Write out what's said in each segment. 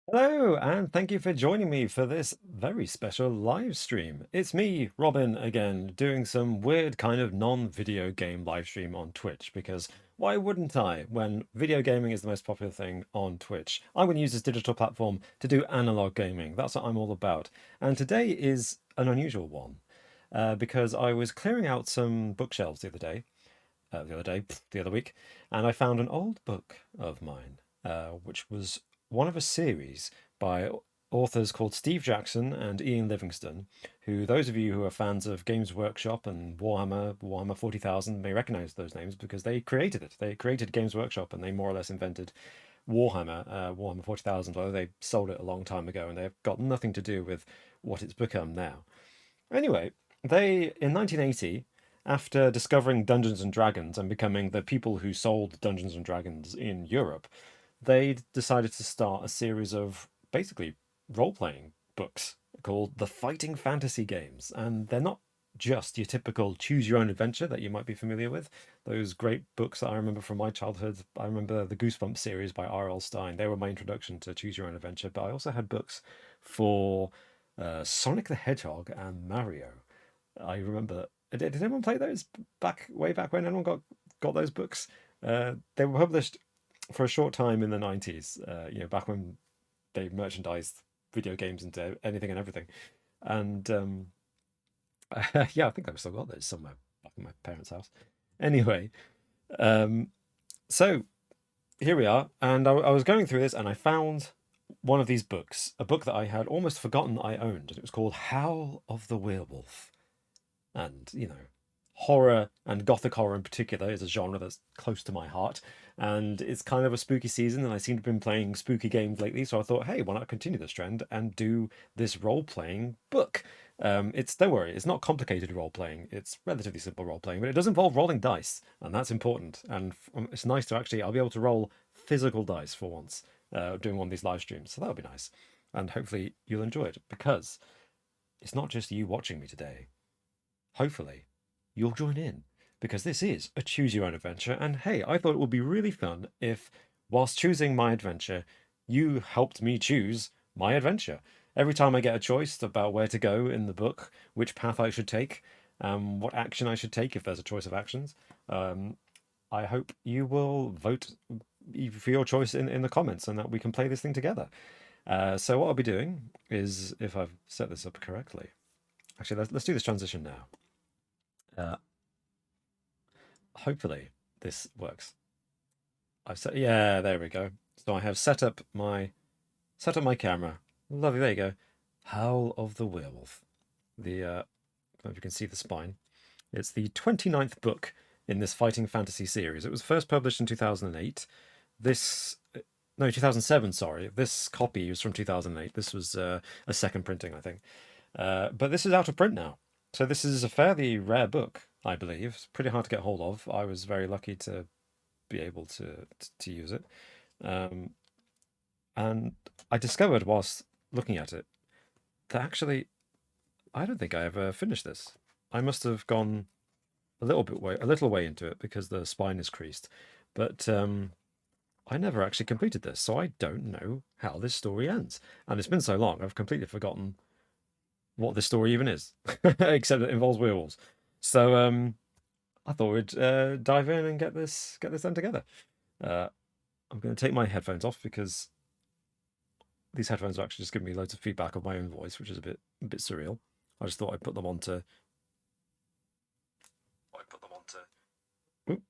Hello, and thank you for joining me for this very special live stream. It's me, Robin, again, doing some weird kind of non-video game live stream on Twitch, because why wouldn't I when video gaming is the most popular thing on Twitch? I'm going to use this digital platform to do analog gaming. That's what I'm all about. And today is an unusual one, because I was clearing out some bookshelves the other week, and I found an old book of mine, which was one of a series by authors called Steve Jackson and Ian Livingstone, who those of you who are fans of Games Workshop and Warhammer 40,000 may recognize those names because they created it. They created Games Workshop and they more or less invented Warhammer 40,000, although they sold it a long time ago and they've got nothing to do with what it's become now. Anyway, they in 1980, after discovering Dungeons and Dragons and becoming the people who sold Dungeons and Dragons in Europe, they decided to start a series of basically role-playing books called the Fighting Fantasy Games, and they're not just your typical choose your own adventure that you might be familiar with. Those great books that I remember from my childhood. I remember the Goosebumps series by R.L. Stine. They were my introduction to choose your own adventure, but I also had books for Sonic the Hedgehog and Mario. I remember. Did anyone play those way back when anyone got those books? They were published for a short time in the 90s. Back when they merchandised video games into anything and everything. And yeah, I think I've still got those somewhere back in my parents' house. Anyway, um, so here we are, and I was going through this, and I found one of these books, a book that I had almost forgotten I owned, and it was called Howl of the Werewolf. And horror and gothic horror in particular is a genre that's close to my heart, and it's kind of a spooky season, and I seem to have been playing spooky games lately, so I thought, hey, why not continue this trend and do this role-playing book. It's don't worry, it's not complicated role-playing, it's relatively simple role-playing, but it does involve rolling dice, and that's important. And it's nice to actually, I'll be able to roll physical dice for once, doing one of these live streams, so that'll be nice. And hopefully you'll enjoy it, because it's not just you watching me today. Hopefully, you'll join in because this is a choose your own adventure. And hey, I thought it would be really fun if, whilst choosing my adventure, you helped me choose my adventure. Every time I get a choice about where to go in the book, which path I should take, what action I should take if there's a choice of actions, um, I hope you will vote for your choice in the comments and that we can play this thing together. So, what I'll be doing is, if I've set this up correctly, actually, let's do this transition now. Uh, Hopefully this works. I've set, yeah, there we go. So I have set up my camera. Lovely, there you go. Howl of the Werewolf. The I don't know if you can see the spine. It's the 29th book in this fighting fantasy series. It was first published in 2008. This no 2007, sorry. This copy was from 2008. This was a second printing, I think. But this is out of print now. So this is a fairly rare book, I believe. It's pretty hard to get hold of. I was very lucky to be able to use it. Um, and I discovered whilst looking at it that actually I don't think I ever finished this. I must have gone a little way into it because the spine is creased, but I never actually completed this, so I don't know how this story ends. And it's been so long, I've completely forgotten what this story even is, except it involves werewolves. So I thought we'd dive in and get this done together. Uh, I'm going to take my headphones off because these headphones are actually just giving me loads of feedback of my own voice, which is a bit surreal. I just thought I'd put them on to oop,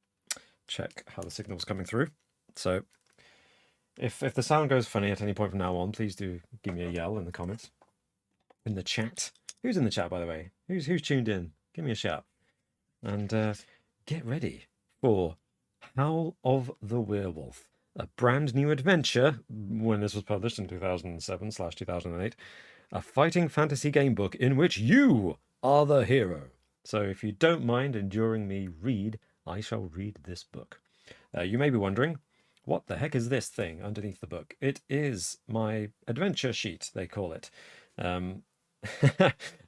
check how the signal's coming through. So if the sound goes funny at any point from now on, please do give me a yell in the comments, in the chat. Who's in the chat, by the way? Who's tuned in? Give me a shout. And get ready for Howl of the Werewolf, a brand new adventure when this was published in 2007/2008, a fighting fantasy game book in which you are the hero. So if you don't mind enduring me read, I shall read this book. You may be wondering, what the heck is this thing underneath the book? It is my adventure sheet, they call it. Um,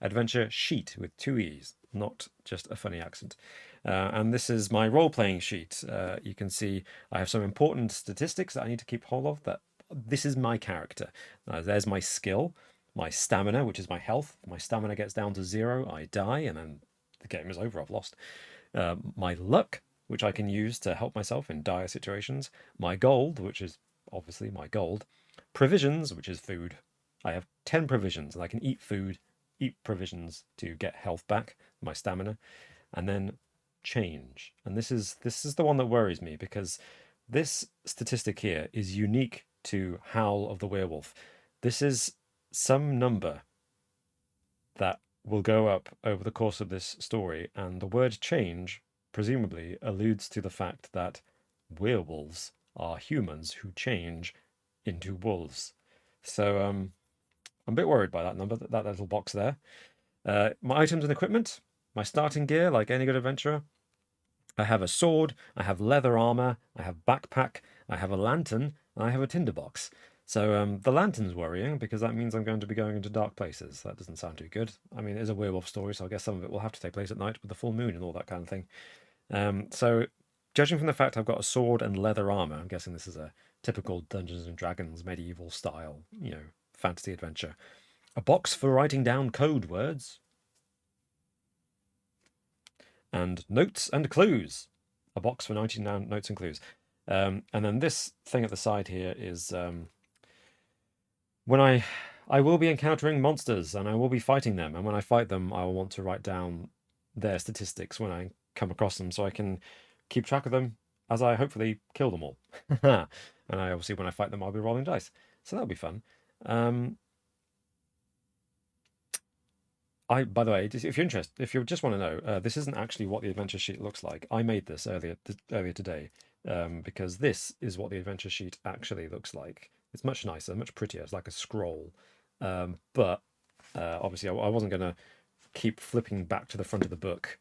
adventure sheet with two E's, not just a funny accent. And this is my role playing sheet. You can see I have some important statistics that I need to keep hold of that this is my character. There's my skill, my stamina, which is my health. My stamina gets down to 0, I die, and then the game is over. I've lost. My luck, which I can use to help myself in dire situations. My gold, which is obviously my gold. Provisions, which is food. I have 10 provisions, and I can eat food, eat provisions to get health back, my stamina, and then change. And this is the one that worries me, because this statistic here is unique to Howl of the Werewolf. This is some number that will go up over the course of this story, and the word change presumably alludes to the fact that werewolves are humans who change into wolves. So I'm a bit worried by that number, that little box there. My items and equipment, my starting gear, like any good adventurer. I have a sword, I have leather armor, I have backpack, I have a lantern, and I have a tinderbox. So the lantern's worrying, because that means I'm going to be going into dark places. That doesn't sound too good. I mean, it is a werewolf story, so I guess some of it will have to take place at night with the full moon and all that kind of thing. So judging from the fact I've got a sword and leather armor, I'm guessing this is a typical Dungeons and Dragons medieval style, fantasy adventure. A box for writing down code words. And notes and clues. A box for 99 notes and clues. And then this thing at the side here is when I will be encountering monsters and I will be fighting them. And when I fight them, I will want to write down their statistics when I come across them, so I can keep track of them as I hopefully kill them all. And I obviously, when I fight them, I'll be rolling dice. So that'll be fun. By the way, if you're interested, if you just want to know, this isn't actually what the adventure sheet looks like. I made this earlier today, because this is what the adventure sheet actually looks like. It's much nicer, much prettier. It's like a scroll. But obviously, I wasn't going to keep flipping back to the front of the book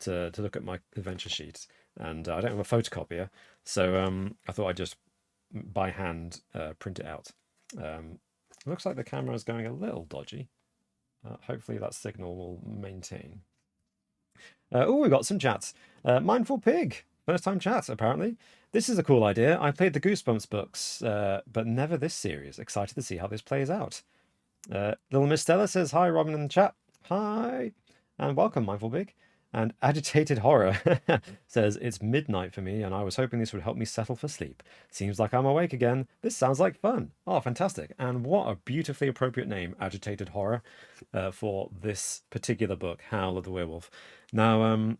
to look at my adventure sheet, and I don't have a photocopier, so I thought I'd just by hand print it out. It looks like the camera is going a little dodgy. Hopefully that signal will maintain. Oh, we got some chats. Mindful Pig, first time chat, apparently. This is a cool idea. I played the Goosebumps books, but never this series. Excited to see how this plays out. Little Miss Stella says, hi, Robin in the chat. Hi, and welcome, Mindful Pig. And Agitated Horror says, it's midnight for me, and I was hoping this would help me settle for sleep. Seems like I'm awake again. This sounds like fun. Oh, fantastic. And what a beautifully appropriate name, Agitated Horror, for this particular book, Howl of the Werewolf. Now,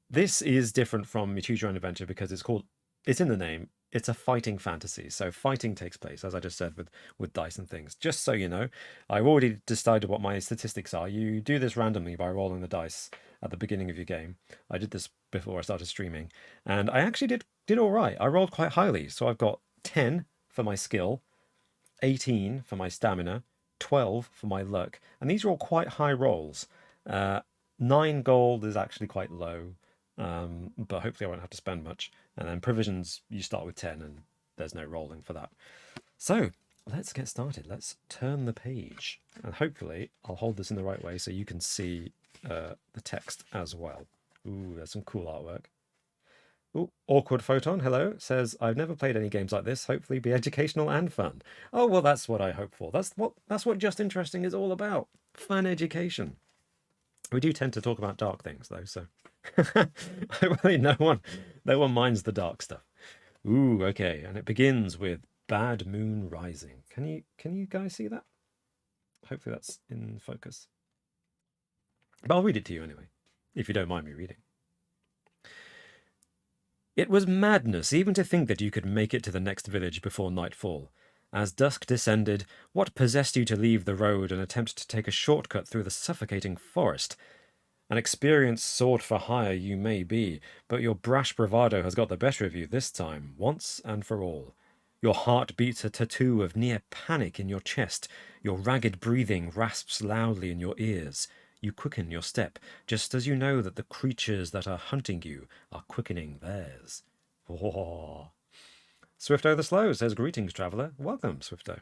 this is different from your Choose Your Own Adventure because it's in the name. It's a fighting fantasy, so fighting takes place, as I just said, with dice and things. Just so you know, I've already decided what my statistics are. You do this randomly by rolling the dice at the beginning of your game. I did this before I started streaming, and I actually did all right. I rolled quite highly, so I've got 10 for my skill, 18 for my stamina, 12 for my luck, and these are all quite high rolls. 9 gold is actually quite low. But hopefully I won't have to spend much. And then provisions, you start with 10 and there's no rolling for that. So let's get started. Let's turn the page. And hopefully I'll hold this in the right way so you can see the text as well. Ooh, there's some cool artwork. Ooh, Awkward Photon, hello, says, I've never played any games like this. Hopefully be educational and fun. Oh, well, that's what I hope for. That's what Just Interesting is all about. Fun education. We do tend to talk about dark things, though, so hopefully no one minds the dark stuff. Ooh, okay, and it begins with Bad Moon Rising. Can you guys see that? Hopefully that's in focus. But I'll read it to you anyway, if you don't mind me reading. It was madness even to think that you could make it to the next village before nightfall. As dusk descended, what possessed you to leave the road and attempt to take a shortcut through the suffocating forest? An experienced sword for hire you may be, but your brash bravado has got the better of you this time, once and for all. Your heart beats a tattoo of near panic in your chest. Your ragged breathing rasps loudly in your ears. You quicken your step, just as you know that the creatures that are hunting you are quickening theirs. Oh. Swifto the Slow says, greetings, traveller. Welcome, Swifto.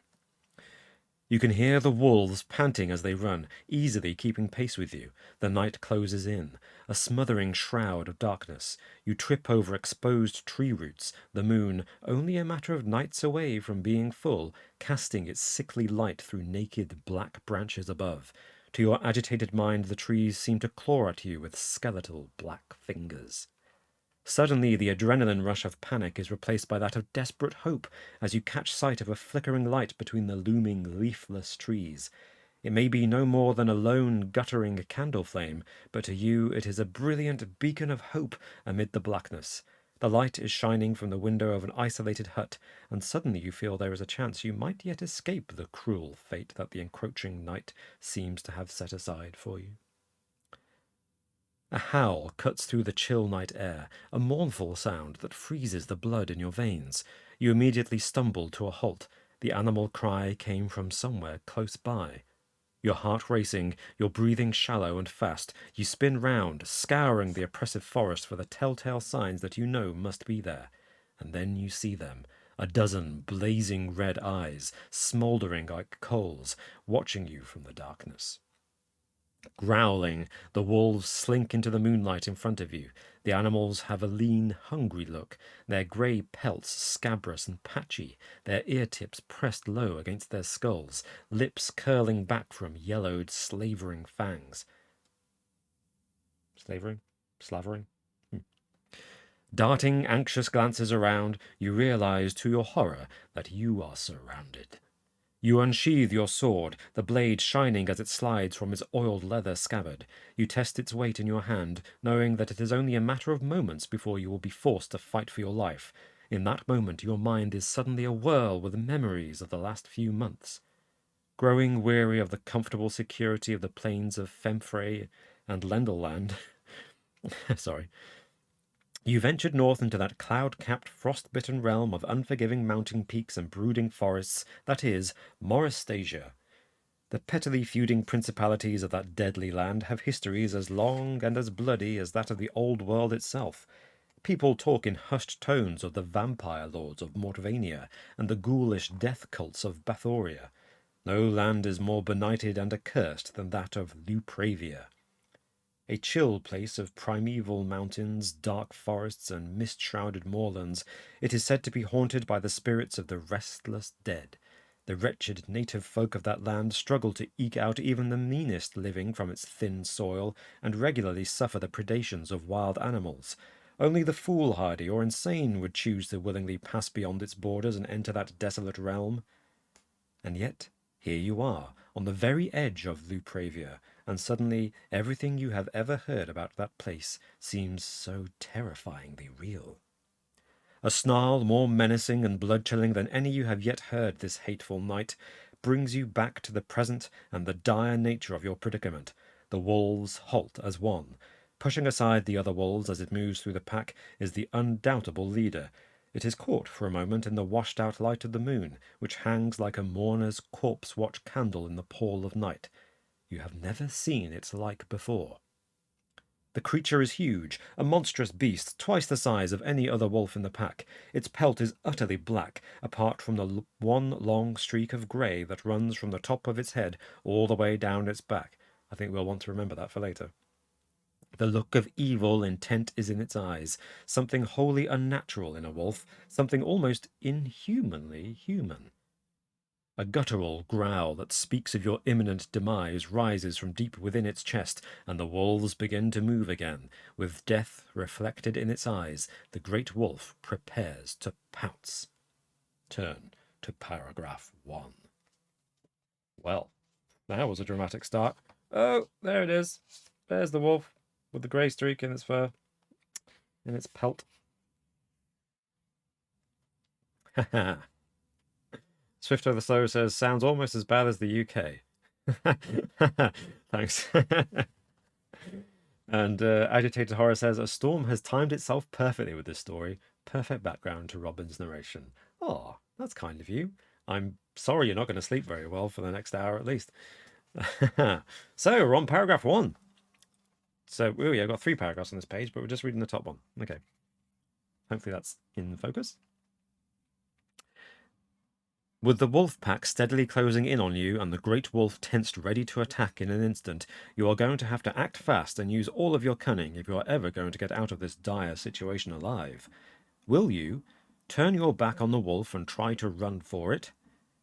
You can hear the wolves panting as they run, easily keeping pace with you. The night closes in, a smothering shroud of darkness. You trip over exposed tree roots, the moon, only a matter of nights away from being full, casting its sickly light through naked black branches above. To your agitated mind, the trees seem to claw at you with skeletal black fingers. Suddenly, the adrenaline rush of panic is replaced by that of desperate hope as you catch sight of a flickering light between the looming, leafless trees. It may be no more than a lone, guttering candle flame, but to you it is a brilliant beacon of hope amid the blackness. The light is shining from the window of an isolated hut, and suddenly you feel there is a chance you might yet escape the cruel fate that the encroaching night seems to have set aside for you. A howl cuts through the chill night air, a mournful sound that freezes the blood in your veins. You immediately stumble to a halt. The animal cry came from somewhere close by. Your heart racing, your breathing shallow and fast, you spin round, scouring the oppressive forest for the telltale signs that you know must be there. And then you see them, a dozen blazing red eyes, smouldering like coals, watching you from the darkness. Growling, the wolves slink into the moonlight in front of you. The animals have a lean, hungry look, their grey pelts scabrous and patchy, their ear tips pressed low against their skulls, lips curling back from yellowed, slavering fangs. Slavering? Slavering? Darting anxious glances around, you realize to your horror that you are surrounded. You unsheathe your sword, the blade shining as it slides from its oiled leather scabbard. You test its weight in your hand, knowing that it is only a matter of moments before you will be forced to fight for your life. In that moment, your mind is suddenly awhirl with memories of the last few months. Growing weary of the comfortable security of the plains of Femfrey and Lendelland, sorry, you ventured north into that cloud-capped, frost-bitten realm of unforgiving mountain peaks and brooding forests that is Moristasia. The pettily feuding principalities of that deadly land have histories as long and as bloody as that of the old world itself. People talk in hushed tones of the vampire lords of Mortvania and the ghoulish death cults of Bathoria. No land is more benighted and accursed than that of Lupravia. A chill place of primeval mountains, dark forests, and mist-shrouded moorlands, it is said to be haunted by the spirits of the restless dead. The wretched native folk of that land struggle to eke out even the meanest living from its thin soil, and regularly suffer the predations of wild animals. Only the foolhardy or insane would choose to willingly pass beyond its borders and enter that desolate realm. And yet, here you are, on the very edge of Lupravia, and suddenly everything you have ever heard about that place seems so terrifyingly real. A snarl more menacing and blood-chilling than any you have yet heard this hateful night brings you back to the present and the dire nature of your predicament. The wolves halt as one. Pushing aside the other wolves as it moves through the pack is the undoubtable leader. It is caught for a moment in the washed-out light of the moon, which hangs like a mourner's corpse-watch candle in the pall of night. You have never seen its like before. The creature is huge, a monstrous beast, twice the size of any other wolf in the pack. Its pelt is utterly black, apart from the one long streak of grey that runs from the top of its head all the way down its back. I think we'll want to remember that for later. The look of evil intent is in its eyes, something wholly unnatural in a wolf, something almost inhumanly human. A guttural growl that speaks of your imminent demise rises from deep within its chest, and the wolves begin to move again. With death reflected in its eyes, the great wolf prepares to pounce. Turn to paragraph 1. Well, that was a dramatic start. Oh, there it is. There's the wolf with the grey streak in its fur, in its pelt. Haha. Swift Over Slow says, sounds almost as bad as the UK. Thanks. And Agitated Horror says, a storm has timed itself perfectly with this story. Perfect background to Robin's narration. Oh, that's kind of you. I'm sorry you're not going to sleep very well for the next hour at least. So, we're on paragraph 1. So, oh yeah, I've got 3 paragraphs on this page, but we're just reading the top one. Okay. Hopefully that's in focus. With the wolf pack steadily closing in on you and the great wolf tensed ready to attack in an instant, you are going to have to act fast and use all of your cunning if you are ever going to get out of this dire situation alive. Will you turn your back on the wolf and try to run for it?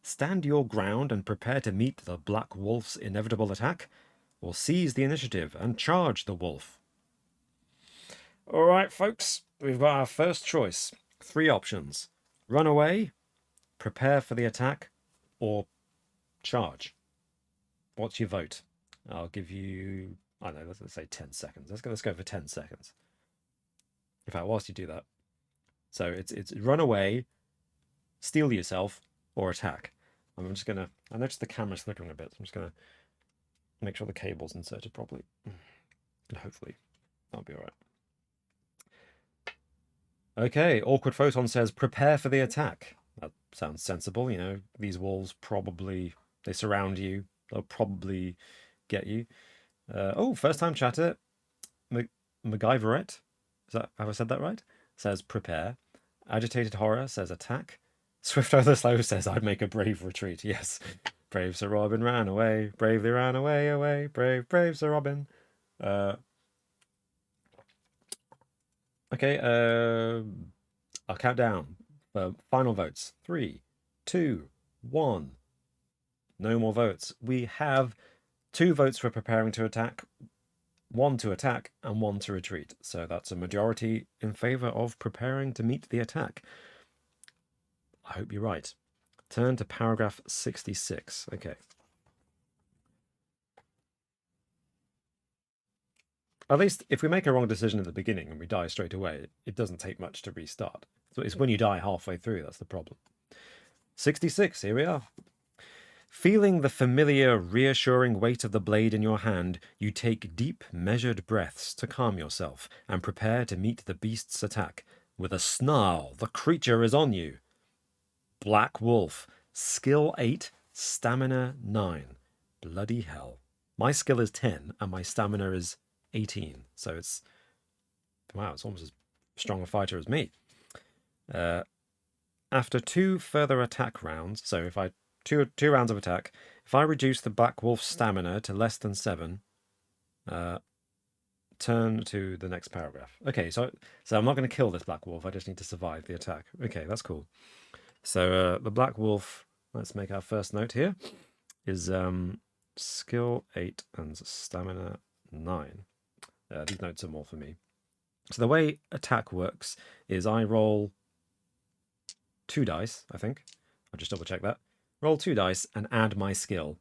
Stand your ground and prepare to meet the black wolf's inevitable attack? Or seize the initiative and charge the wolf? All right, folks, we've got our first choice. 3 options. Run away, prepare for the attack, or charge. What's your vote? I'll give you, I don't know, let's say 10 seconds. Let's go for 10 seconds. In fact, whilst you do that. So it's run away, steal yourself, or attack. I'm just going to, I noticed the camera's flickering a bit, so I'm just going to make sure the cable's inserted properly. And hopefully that'll be all right. Okay, Awkward Photon says, prepare for the attack. That sounds sensible, you know. These wolves probably, they surround you. They'll probably get you. Oh, first-time chatter, MacGyverette, have I said that right? Says, prepare. Agitated Horror says, attack. Swift Over the Slow says, I'd make a brave retreat. Yes. Brave Sir Robin ran away. Bravely ran away, away. Brave, brave Sir Robin. Okay, I'll count down. Final votes. 3, 2, 1. No more votes. We have 2 votes for preparing to attack, 1 to attack, and 1 to retreat. So that's a majority in favour of preparing to meet the attack. I hope you're right. Turn to paragraph 66. Okay. At least if we make a wrong decision at the beginning and we die straight away, it doesn't take much to restart. So it's when you die halfway through that's the problem. 66, here we are. Feeling the familiar, reassuring weight of the blade in your hand, you take deep, measured breaths to calm yourself and prepare to meet the beast's attack. With a snarl, the creature is on you. Black Wolf, skill 8, stamina 9. Bloody hell. My skill is 10 and my stamina is 18, so it's, wow, it's almost as strong a fighter as me. After 2 further attack rounds, so if I two rounds of attack, if I reduce the Black Wolf's stamina to less than 7, turn to the next paragraph. Okay, so I'm not going to kill this Black Wolf, I just need to survive the attack. Okay, that's cool. So the Black Wolf, let's make our first note here, is skill 8 and stamina 9. These notes are more for me. So the way attack works is I roll 2 dice, I think. I'll just double check that. Roll 2 dice and add my skill.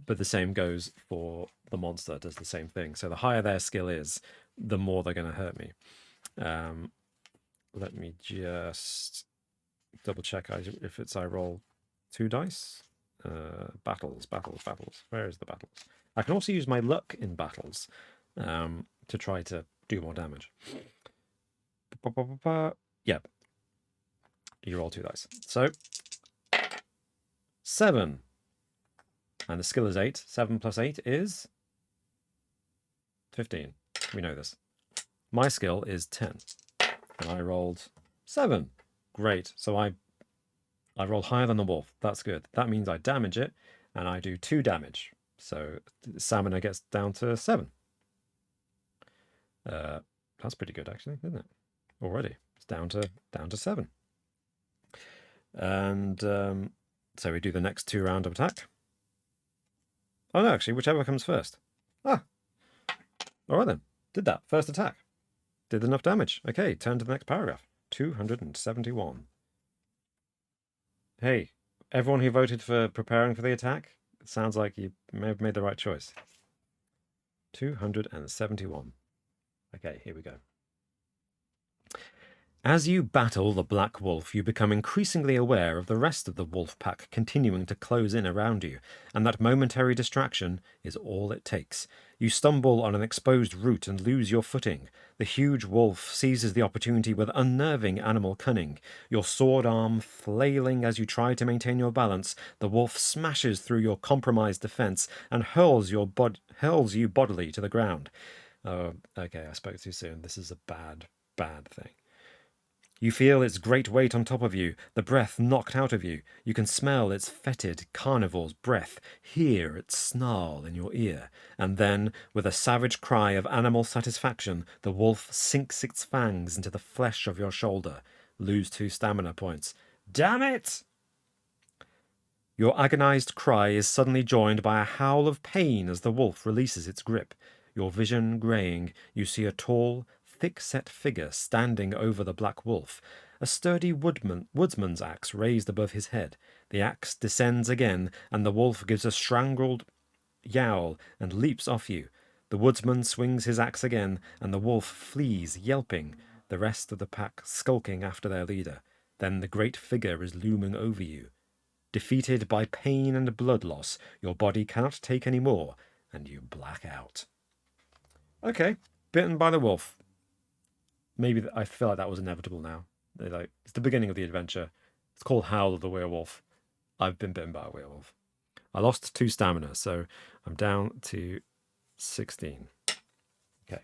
But the same goes for the monster, does the same thing. So the higher their skill is, the more they're going to hurt me. Let me just double check if it's I roll 2 dice. Battles. Where is the battles? I can also use my luck in battles to try to do more damage. Yep. You roll 2 dice. So 7. And the skill is 8. 7 plus 8 is 15. We know this. My skill is 10. And I rolled 7. Great. So I rolled higher than the wolf. That's good. That means I damage it, and I do 2 damage. So stamina gets down to 7. That's pretty good, actually, isn't it? Already. It's down to 7. And so we do the next 2 rounds of attack. Oh, no, actually, whichever comes first. Ah. All right, then. Did that. First attack. Did enough damage. Okay, turn to the next paragraph. 271. Hey, everyone who voted for preparing for the attack, it sounds like you may have made the right choice. 271. Okay, here we go. As you battle the Black Wolf, you become increasingly aware of the rest of the wolf pack continuing to close in around you, and that momentary distraction is all it takes. You stumble on an exposed root and lose your footing. The huge wolf seizes the opportunity with unnerving animal cunning. Your sword arm flailing as you try to maintain your balance, the wolf smashes through your compromised defense and hurls you bodily to the ground. Oh, okay, I spoke too soon. This is a bad thing. You feel its great weight on top of you, the breath knocked out of you. You can smell its fetid carnivore's breath, hear its snarl in your ear. And then, with a savage cry of animal satisfaction, the wolf sinks its fangs into the flesh of your shoulder. Lose 2 stamina points. Damn it! Your agonized cry is suddenly joined by a howl of pain as the wolf releases its grip. Your vision graying, you see a tall, thick-set figure standing over the black wolf, a sturdy woodsman's axe raised above his head. The axe descends again, and the wolf gives a strangled yowl and leaps off you. The woodsman swings his axe again, and the wolf flees, yelping, the rest of the pack skulking after their leader. Then the great figure is looming over you. Defeated by pain and blood loss, your body cannot take any more, and you black out. Okay, bitten by the wolf. Maybe I feel like that was inevitable now. It's the beginning of the adventure. It's called Howl of the Werewolf. I've been bitten by a werewolf. I lost 2 stamina, so I'm down to 16. Okay.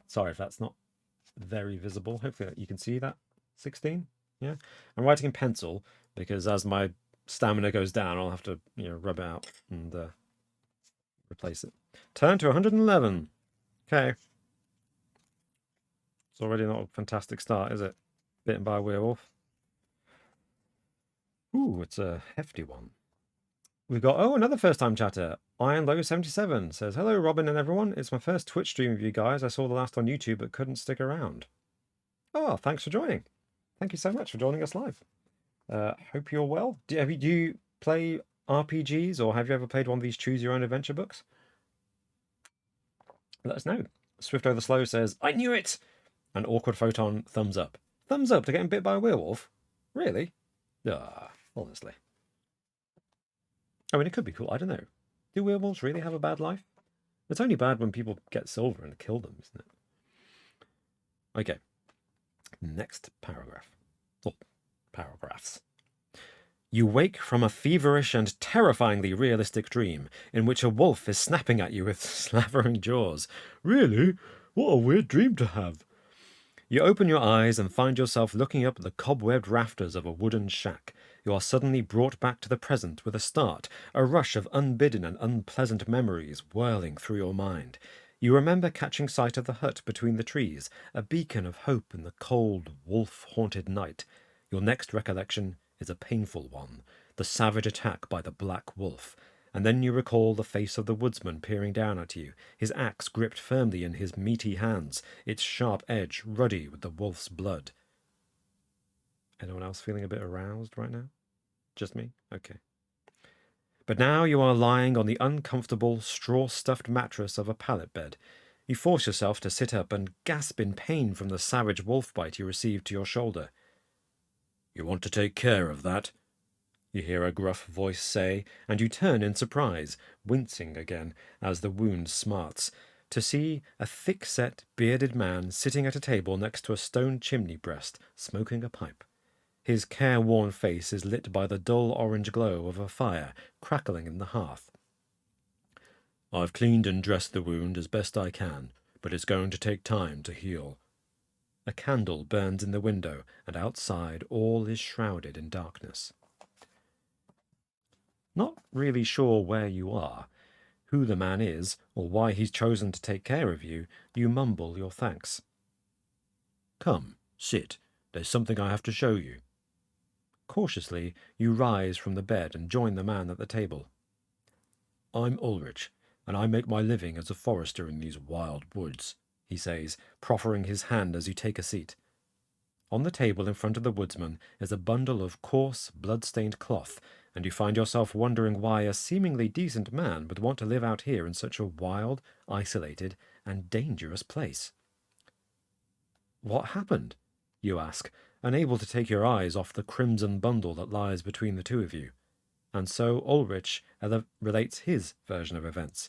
Sorry if that's not very visible. Hopefully you can see that. 16? Yeah. I'm writing in pencil because as my stamina goes down, I'll have to, rub it out and replace it. Turn to 111. Okay. It's already not a fantastic start, is it? Bitten by a werewolf. Ooh, it's a hefty one. We've got, another first-time chatter. IronLow77 says, hello, Robin and everyone. It's my first Twitch stream with you guys. I saw the last on YouTube but couldn't stick around. Oh, thanks for joining. Thank you so much for joining us live. Hope you're well. Do you play RPGs, or have you ever played one of these choose-your-own-adventure books? Let us know. Swift Over Slow says, I knew it! An awkward photon, thumbs up. Thumbs up to getting bit by a werewolf? Really? Honestly. I mean, it could be cool. I don't know. Do werewolves really have a bad life? It's only bad when people get silver and kill them, isn't it? Okay. Next paragraph. Oh, paragraphs. You wake from a feverish and terrifyingly realistic dream in which a wolf is snapping at you with slavering jaws. Really? What a weird dream to have. You open your eyes and find yourself looking up at the cobwebbed rafters of a wooden shack. You are suddenly brought back to the present with a start, a rush of unbidden and unpleasant memories whirling through your mind. You remember catching sight of the hut between the trees, a beacon of hope in the cold, wolf-haunted night. Your next recollection is a painful one, the savage attack by the black wolf. And then you recall the face of the woodsman peering down at you, his axe gripped firmly in his meaty hands, its sharp edge ruddy with the wolf's blood. Anyone else feeling a bit aroused right now? Just me? Okay. But now you are lying on the uncomfortable, straw-stuffed mattress of a pallet bed. You force yourself to sit up and gasp in pain from the savage wolf bite you received to your shoulder. You want to take care of that? You hear a gruff voice say, and you turn in surprise, wincing again as the wound smarts, to see a thick-set, bearded man sitting at a table next to a stone chimney breast, smoking a pipe. His careworn face is lit by the dull orange glow of a fire crackling in the hearth. I've cleaned and dressed the wound as best I can, but it's going to take time to heal. A candle burns in the window, and outside all is shrouded in darkness. Not really sure where you are, who the man is, or why he's chosen to take care of you, you mumble your thanks. Come, sit. There's something I have to show you. Cautiously, you rise from the bed and join the man at the table. I'm Ulrich, and I make my living as a forester in these wild woods, he says, proffering his hand as you take a seat. On the table in front of the woodsman is a bundle of coarse, blood-stained cloth, and you find yourself wondering why a seemingly decent man would want to live out here in such a wild, isolated, and dangerous place. What happened? You ask, unable to take your eyes off the crimson bundle that lies between the two of you. And so Ulrich relates his version of events.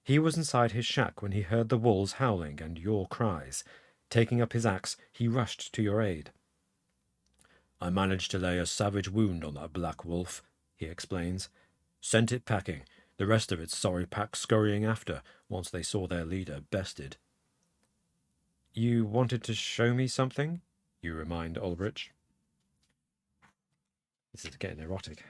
He was inside his shack when he heard the wolves howling and your cries. Taking up his axe, he rushed to your aid. I managed to lay a savage wound on that black wolf, he explains. Sent it packing, the rest of its sorry pack scurrying after once they saw their leader bested. You wanted to show me something? you remind Ulrich. This is getting erotic.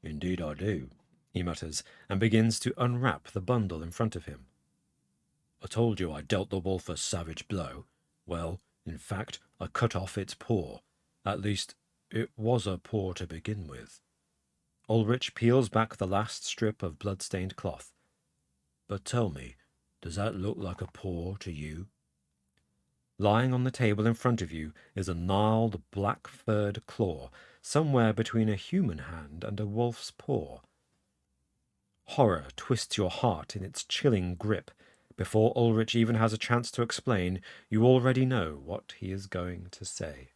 Indeed I do, he mutters, and begins to unwrap the bundle in front of him. I told you I dealt the wolf a savage blow. Well, in fact, I cut off its paw. At least, it was a paw to begin with. Ulrich peels back the last strip of blood-stained cloth. But tell me, does that look like a paw to you? Lying on the table in front of you is a gnarled, black-furred claw, somewhere between a human hand and a wolf's paw. Horror twists your heart in its chilling grip. Before Ulrich even has a chance to explain, you already know what he is going to say.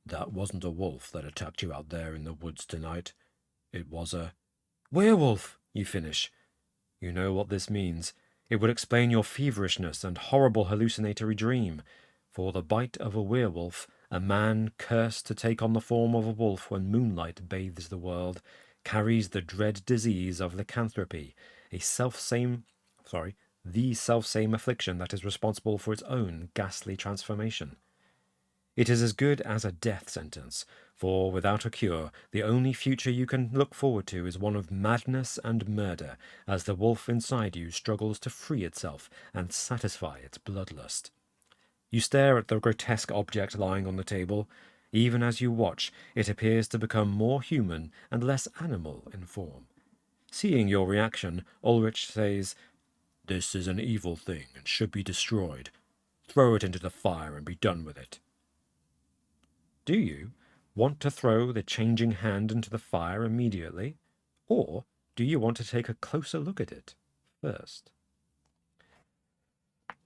That wasn't a wolf that attacked you out there in the woods tonight. It was a werewolf, you finish. You know what this means. It would explain your feverishness and horrible hallucinatory dream. For the bite of a werewolf, a man cursed to take on the form of a wolf when moonlight bathes the world, carries the dread disease of lycanthropy, the self-same affliction that is responsible for its own ghastly transformation. It is as good as a death sentence, for without a cure, the only future you can look forward to is one of madness and murder, as the wolf inside you struggles to free itself and satisfy its bloodlust. You stare at the grotesque object lying on the table. Even as you watch, it appears to become more human and less animal in form. Seeing your reaction, Ulrich says, "This is an evil thing and should be destroyed. Throw it into the fire and be done with it." Do you want to throw the changing hand into the fire immediately, or do you want to take a closer look at it first?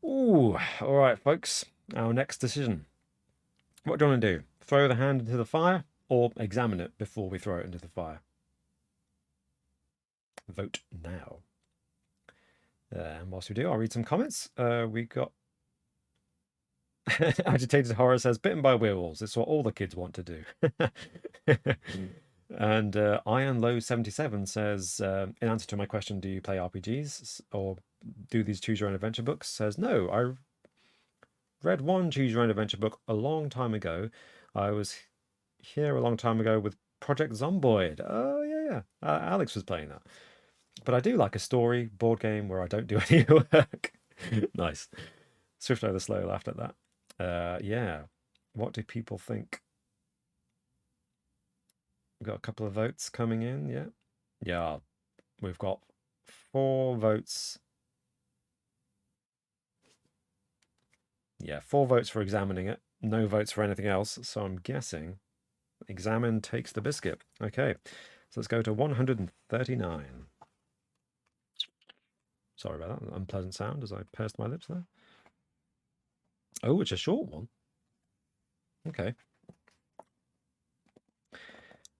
Ooh, all right, folks. Our next decision. What do you want to do? Throw the hand into the fire or examine it before we throw it into the fire? Vote now. And whilst we do, I'll read some comments. We got Agitated Horror says, bitten by werewolves. It's what all the kids want to do. And Iron Low 77 says, in answer to my question, do you play RPGs or do these choose your own adventure books? Says, no, I read one choose your own adventure book a long time ago. I was here a long time ago with Project Zomboid. Oh, yeah. Alex was playing that. But I do like a story board game where I don't do any work. Nice. Swift over slow laughed at that. Yeah. What do people think? We've got a couple of votes coming in, yeah. Yeah, we've got 4 votes. Yeah, 4 votes for examining it, no votes for anything else. So I'm guessing examine takes the biscuit. Okay, so let's go to 139. Sorry about that unpleasant sound as I pursed my lips there. Oh, it's a short one. Okay.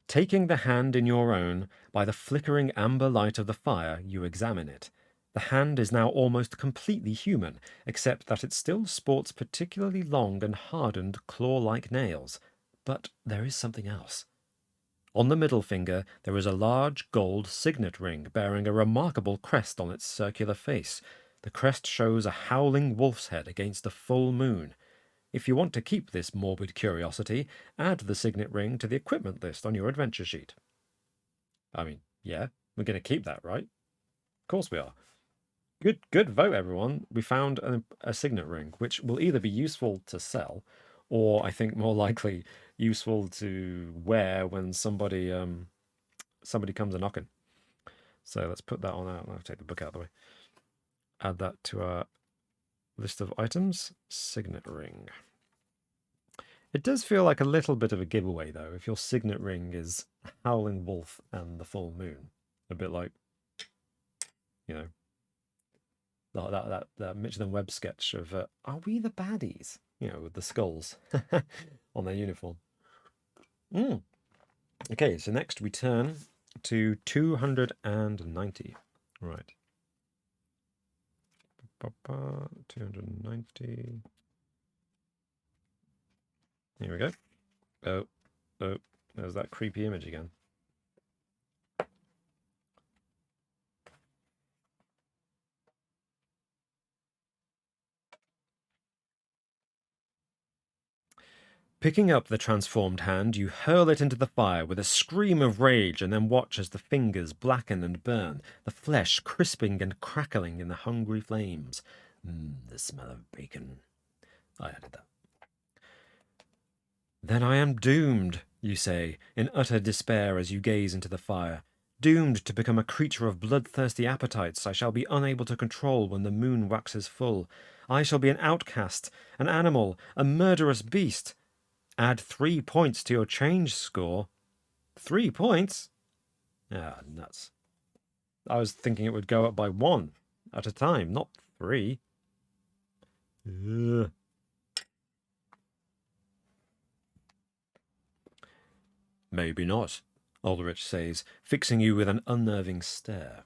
Taking the hand in your own, by the flickering amber light of the fire, you examine it. The hand is now almost completely human, except that it still sports particularly long and hardened claw-like nails. But there is something else. On the middle finger there is a large gold signet ring bearing a remarkable crest on its circular face. The crest shows a howling wolf's head against a full moon. If you want to keep this morbid curiosity, add the signet ring to the equipment list on your adventure sheet. I mean, yeah, we're going to keep that, right? Of course we are. Good vote, everyone. We found a signet ring, which will either be useful to sell, or I think more likely useful to wear when somebody comes a knocking. So let's put that on out. I'll take the book out of the way. Add that to our list of items. Signet ring. It does feel like a little bit of a giveaway, though, if your signet ring is Howling Wolf and the full moon. A bit like, you know, that Michelin Webb sketch of, are we the baddies? You know, with the skulls on their uniform. Okay, so next we turn to 290. Right. 290. Here we go. Oh, there's that creepy image again. Picking up the transformed hand, you hurl it into the fire with a scream of rage and then watch as the fingers blacken and burn, the flesh crisping and crackling in the hungry flames. The smell of bacon. I added that. Then I am doomed, you say, in utter despair as you gaze into the fire. Doomed to become a creature of bloodthirsty appetites I shall be unable to control when the moon waxes full. I shall be an outcast, an animal, a murderous beast. Add 3 points to your change score. 3 points? Ah, nuts. I was thinking it would go up by 1 at a time, not 3. Ugh. Maybe not, Ulrich says, fixing you with an unnerving stare.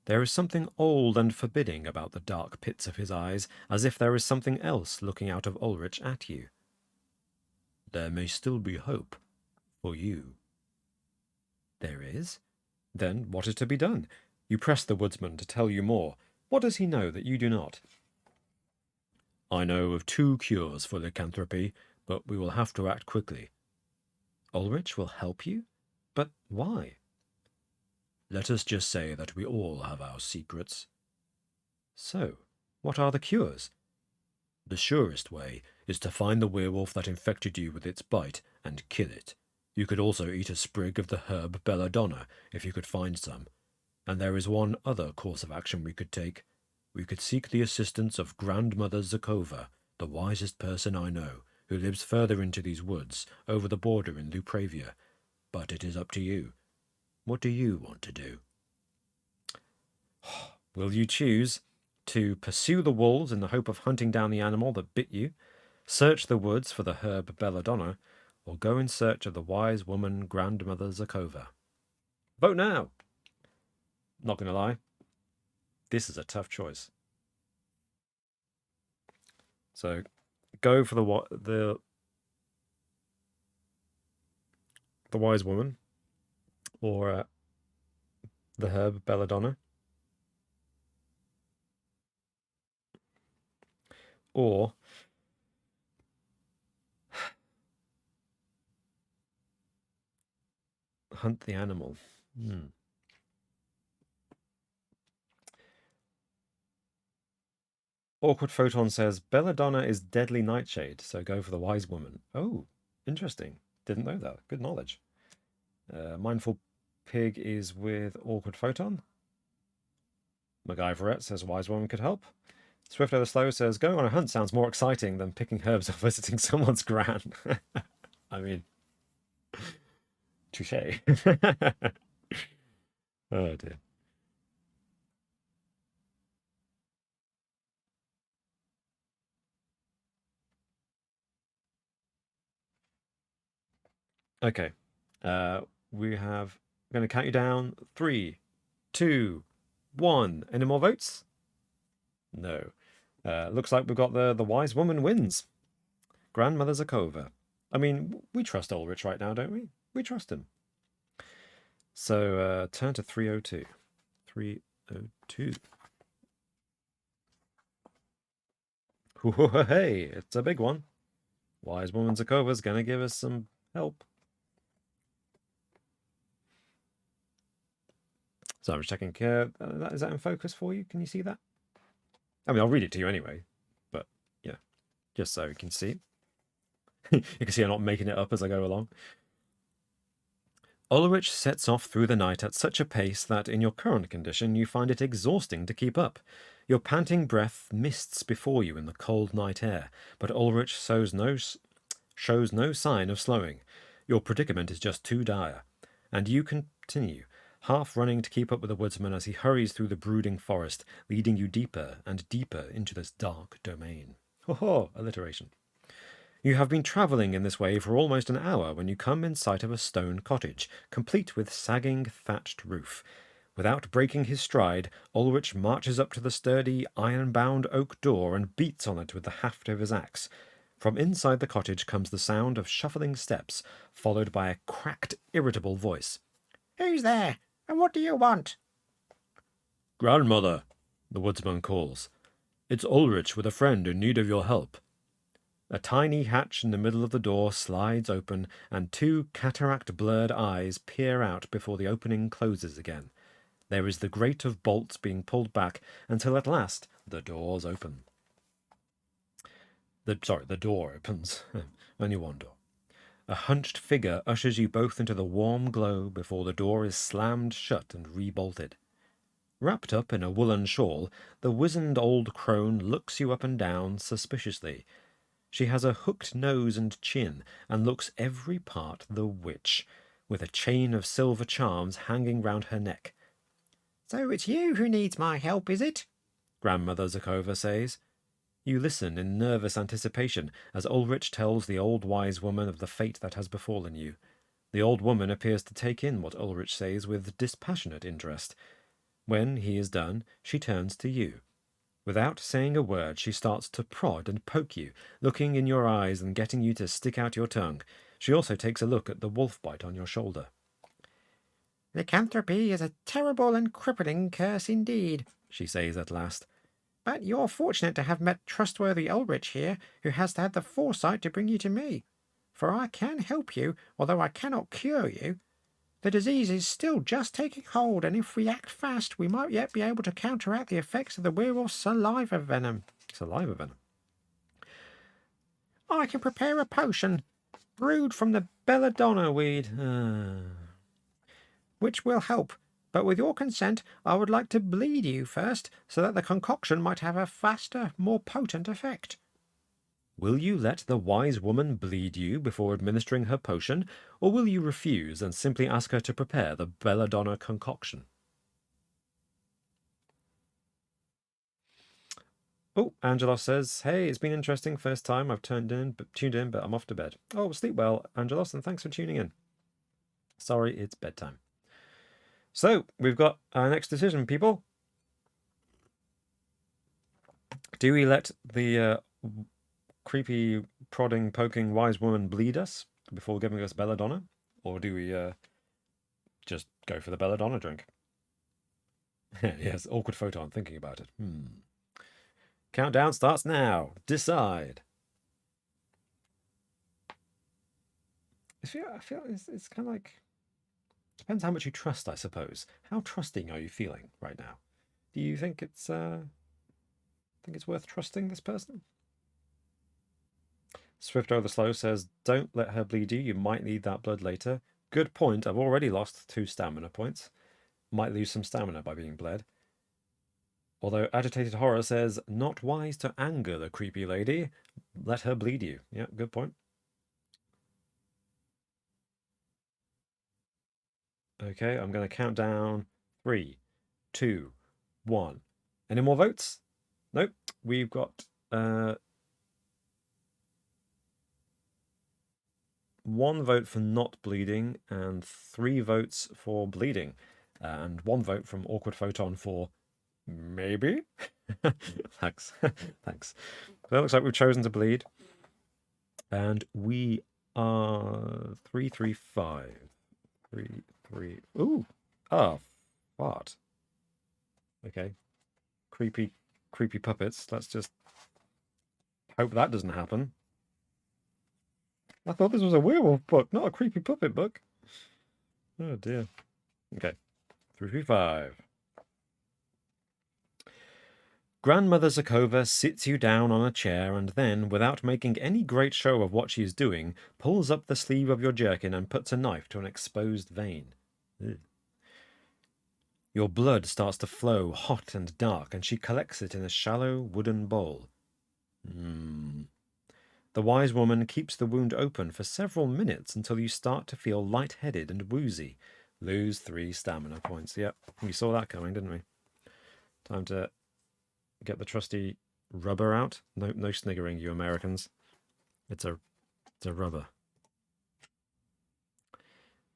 There is something old and forbidding about the dark pits of his eyes, as if there is something else looking out of Ulrich at you. There may still be hope for you. There is? Then what is to be done? You press the woodsman to tell you more. What does he know that you do not? I know of 2 cures for lycanthropy, but we will have to act quickly. Ulrich will help you? But why? Let us just say that we all have our secrets. So, what are the cures? The surest way is to find the werewolf that infected you with its bite and kill it. You could also eat a sprig of the herb belladonna if you could find some. And there is one other course of action we could take. We could seek the assistance of Grandmother Zakova, the wisest person I know, who lives further into these woods, over the border in Lupravia. But it is up to you. What do you want to do? Will you choose to pursue the wolves in the hope of hunting down the animal that bit you, search the woods for the herb belladonna, or go in search of the wise woman Grandmother Zakova? Vote now! Not gonna lie, this is a tough choice. So, go for the wise woman, or the herb belladonna, or hunt the animal. Awkward Photon says, Belladonna is deadly nightshade, so go for the wise woman. Oh, interesting. Didn't know that. Good knowledge. Mindful Pig is with Awkward Photon. MacGyverette says wise woman could help. Swift Over Slow says, going on a hunt sounds more exciting than picking herbs or visiting someone's gran. I mean, touche. Oh dear. Okay. We have, I'm going to count you down. 3, 2, 1. Any more votes? No. Looks like we've got the wise woman wins. Grandmother Zakova. I mean, we trust Ulrich right now, don't we? We trust him. So turn to 302. 302. Hey, it's a big one. Wise woman Zakova's going to give us some help. So I'm just checking. Is that in focus for you? Can you see that? I mean, I'll read it to you anyway. But yeah, just so you can see. You can see I'm not making it up as I go along. Ulrich sets off through the night at such a pace that, in your current condition, you find it exhausting to keep up. Your panting breath mists before you in the cold night air, but Ulrich shows no sign of slowing. Your predicament is just too dire, and you continue, half running to keep up with the woodsman as he hurries through the brooding forest, leading you deeper and deeper into this dark domain. Ho-ho, alliteration. You have been travelling in this way for almost an hour when you come in sight of a stone cottage, complete with sagging thatched roof. Without breaking his stride, Ulrich marches up to the sturdy, iron-bound oak door and beats on it with the haft of his axe. From inside the cottage comes the sound of shuffling steps, followed by a cracked, irritable voice. Who's there? And what do you want? Grandmother, the woodsman calls. It's Ulrich with a friend in need of your help. A tiny hatch in the middle of the door slides open, and two cataract-blurred eyes peer out before the opening closes again. There is the grate of bolts being pulled back until at last the doors open. The door opens. Only one door. A hunched figure ushers you both into the warm glow before the door is slammed shut and rebolted. Wrapped up in a woolen shawl, the wizened old crone looks you up and down suspiciously. She has a hooked nose and chin, and looks every part the witch, with a chain of silver charms hanging round her neck. So it's you who needs my help, is it? Grandmother Zakova says. You listen in nervous anticipation as Ulrich tells the old wise woman of the fate that has befallen you. The old woman appears to take in what Ulrich says with dispassionate interest. When he is done, she turns to you. Without saying a word, she starts to prod and poke you, looking in your eyes and getting you to stick out your tongue. She also takes a look at the wolf bite on your shoulder. Lycanthropy is a terrible and crippling curse indeed, She says at last. but you're fortunate to have met trustworthy Ulrich here, who has had the foresight to bring you to me. For I can help you, although I cannot cure you. The disease is still just taking hold, and if we act fast, we might yet be able to counteract the effects of the werewolf's saliva venom. Saliva venom. I can prepare a potion brewed from the belladonna weed, which will help. But with your consent, I would like to bleed you first, so that the concoction might have a faster, more potent effect. Will you let the wise woman bleed you before administering her potion, or will you refuse and simply ask her to prepare the belladonna concoction? Oh, Angelos says, hey, it's been interesting. First time I've tuned in, but I'm off to bed. Oh, sleep well, Angelos, and thanks for tuning in. Sorry, it's bedtime. So, we've got our next decision, people. Do we let the creepy, prodding, poking wise woman bleed us before giving us belladonna? Or do we just go for the belladonna drink? Yes, awkward photon, thinking about it. Countdown starts now. Decide. I feel it's kind of like... Depends how much you trust, I suppose. How trusting are you feeling right now? Do you think it's worth trusting this person? Swift Over the Slow says, don't let her bleed you. You might need that blood later. Good point. I've already lost 2 stamina points. Might lose some stamina by being bled. Although Agitated Horror says, not wise to anger the creepy lady. Let her bleed you. Yeah, good point. Okay, I'm going to count down 3, 2, 1. Any more votes? Nope. We've got 1 vote for not bleeding and 3 votes for bleeding. And 1 vote from Awkward Photon for maybe. Thanks. Thanks. So it looks like we've chosen to bleed. And we are 335. 3. Ooh. Ah, fart. Okay. Creepy puppets. Let's just hope that doesn't happen. I thought this was a werewolf book, not a creepy puppet book. Oh dear. Okay. 335. Grandmother Zakova sits you down on a chair and then, without making any great show of what she is doing, pulls up the sleeve of your jerkin and puts a knife to an exposed vein. Ugh. Your blood starts to flow hot and dark, and she collects it in a shallow wooden bowl. The wise woman keeps the wound open for several minutes until you start to feel lightheaded and woozy. Lose 3 stamina points. Yep, we saw that coming, didn't we? Time to get the trusty rubber out. No sniggering, you Americans. It's a rubber.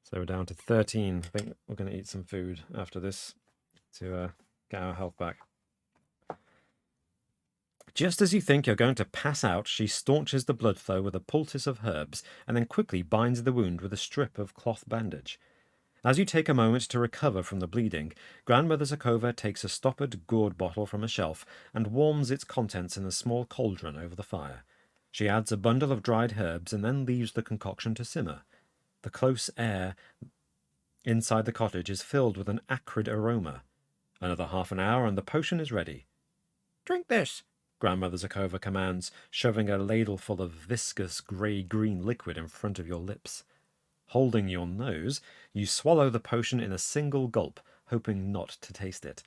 So we're down to 13. I think we're going to eat some food after this to get our health back. Just as you think you're going to pass out, she staunches the blood flow with a poultice of herbs and then quickly binds the wound with a strip of cloth bandage. As you take a moment to recover from the bleeding, Grandmother Zakova takes a stoppered gourd bottle from a shelf and warms its contents in a small cauldron over the fire. She adds a bundle of dried herbs and then leaves the concoction to simmer. The close air inside the cottage is filled with an acrid aroma. Another half an hour and the potion is ready. Drink this, Grandmother Zakova commands, shoving a ladleful of viscous grey-green liquid in front of your lips. Holding your nose, you swallow the potion in a single gulp, hoping not to taste it.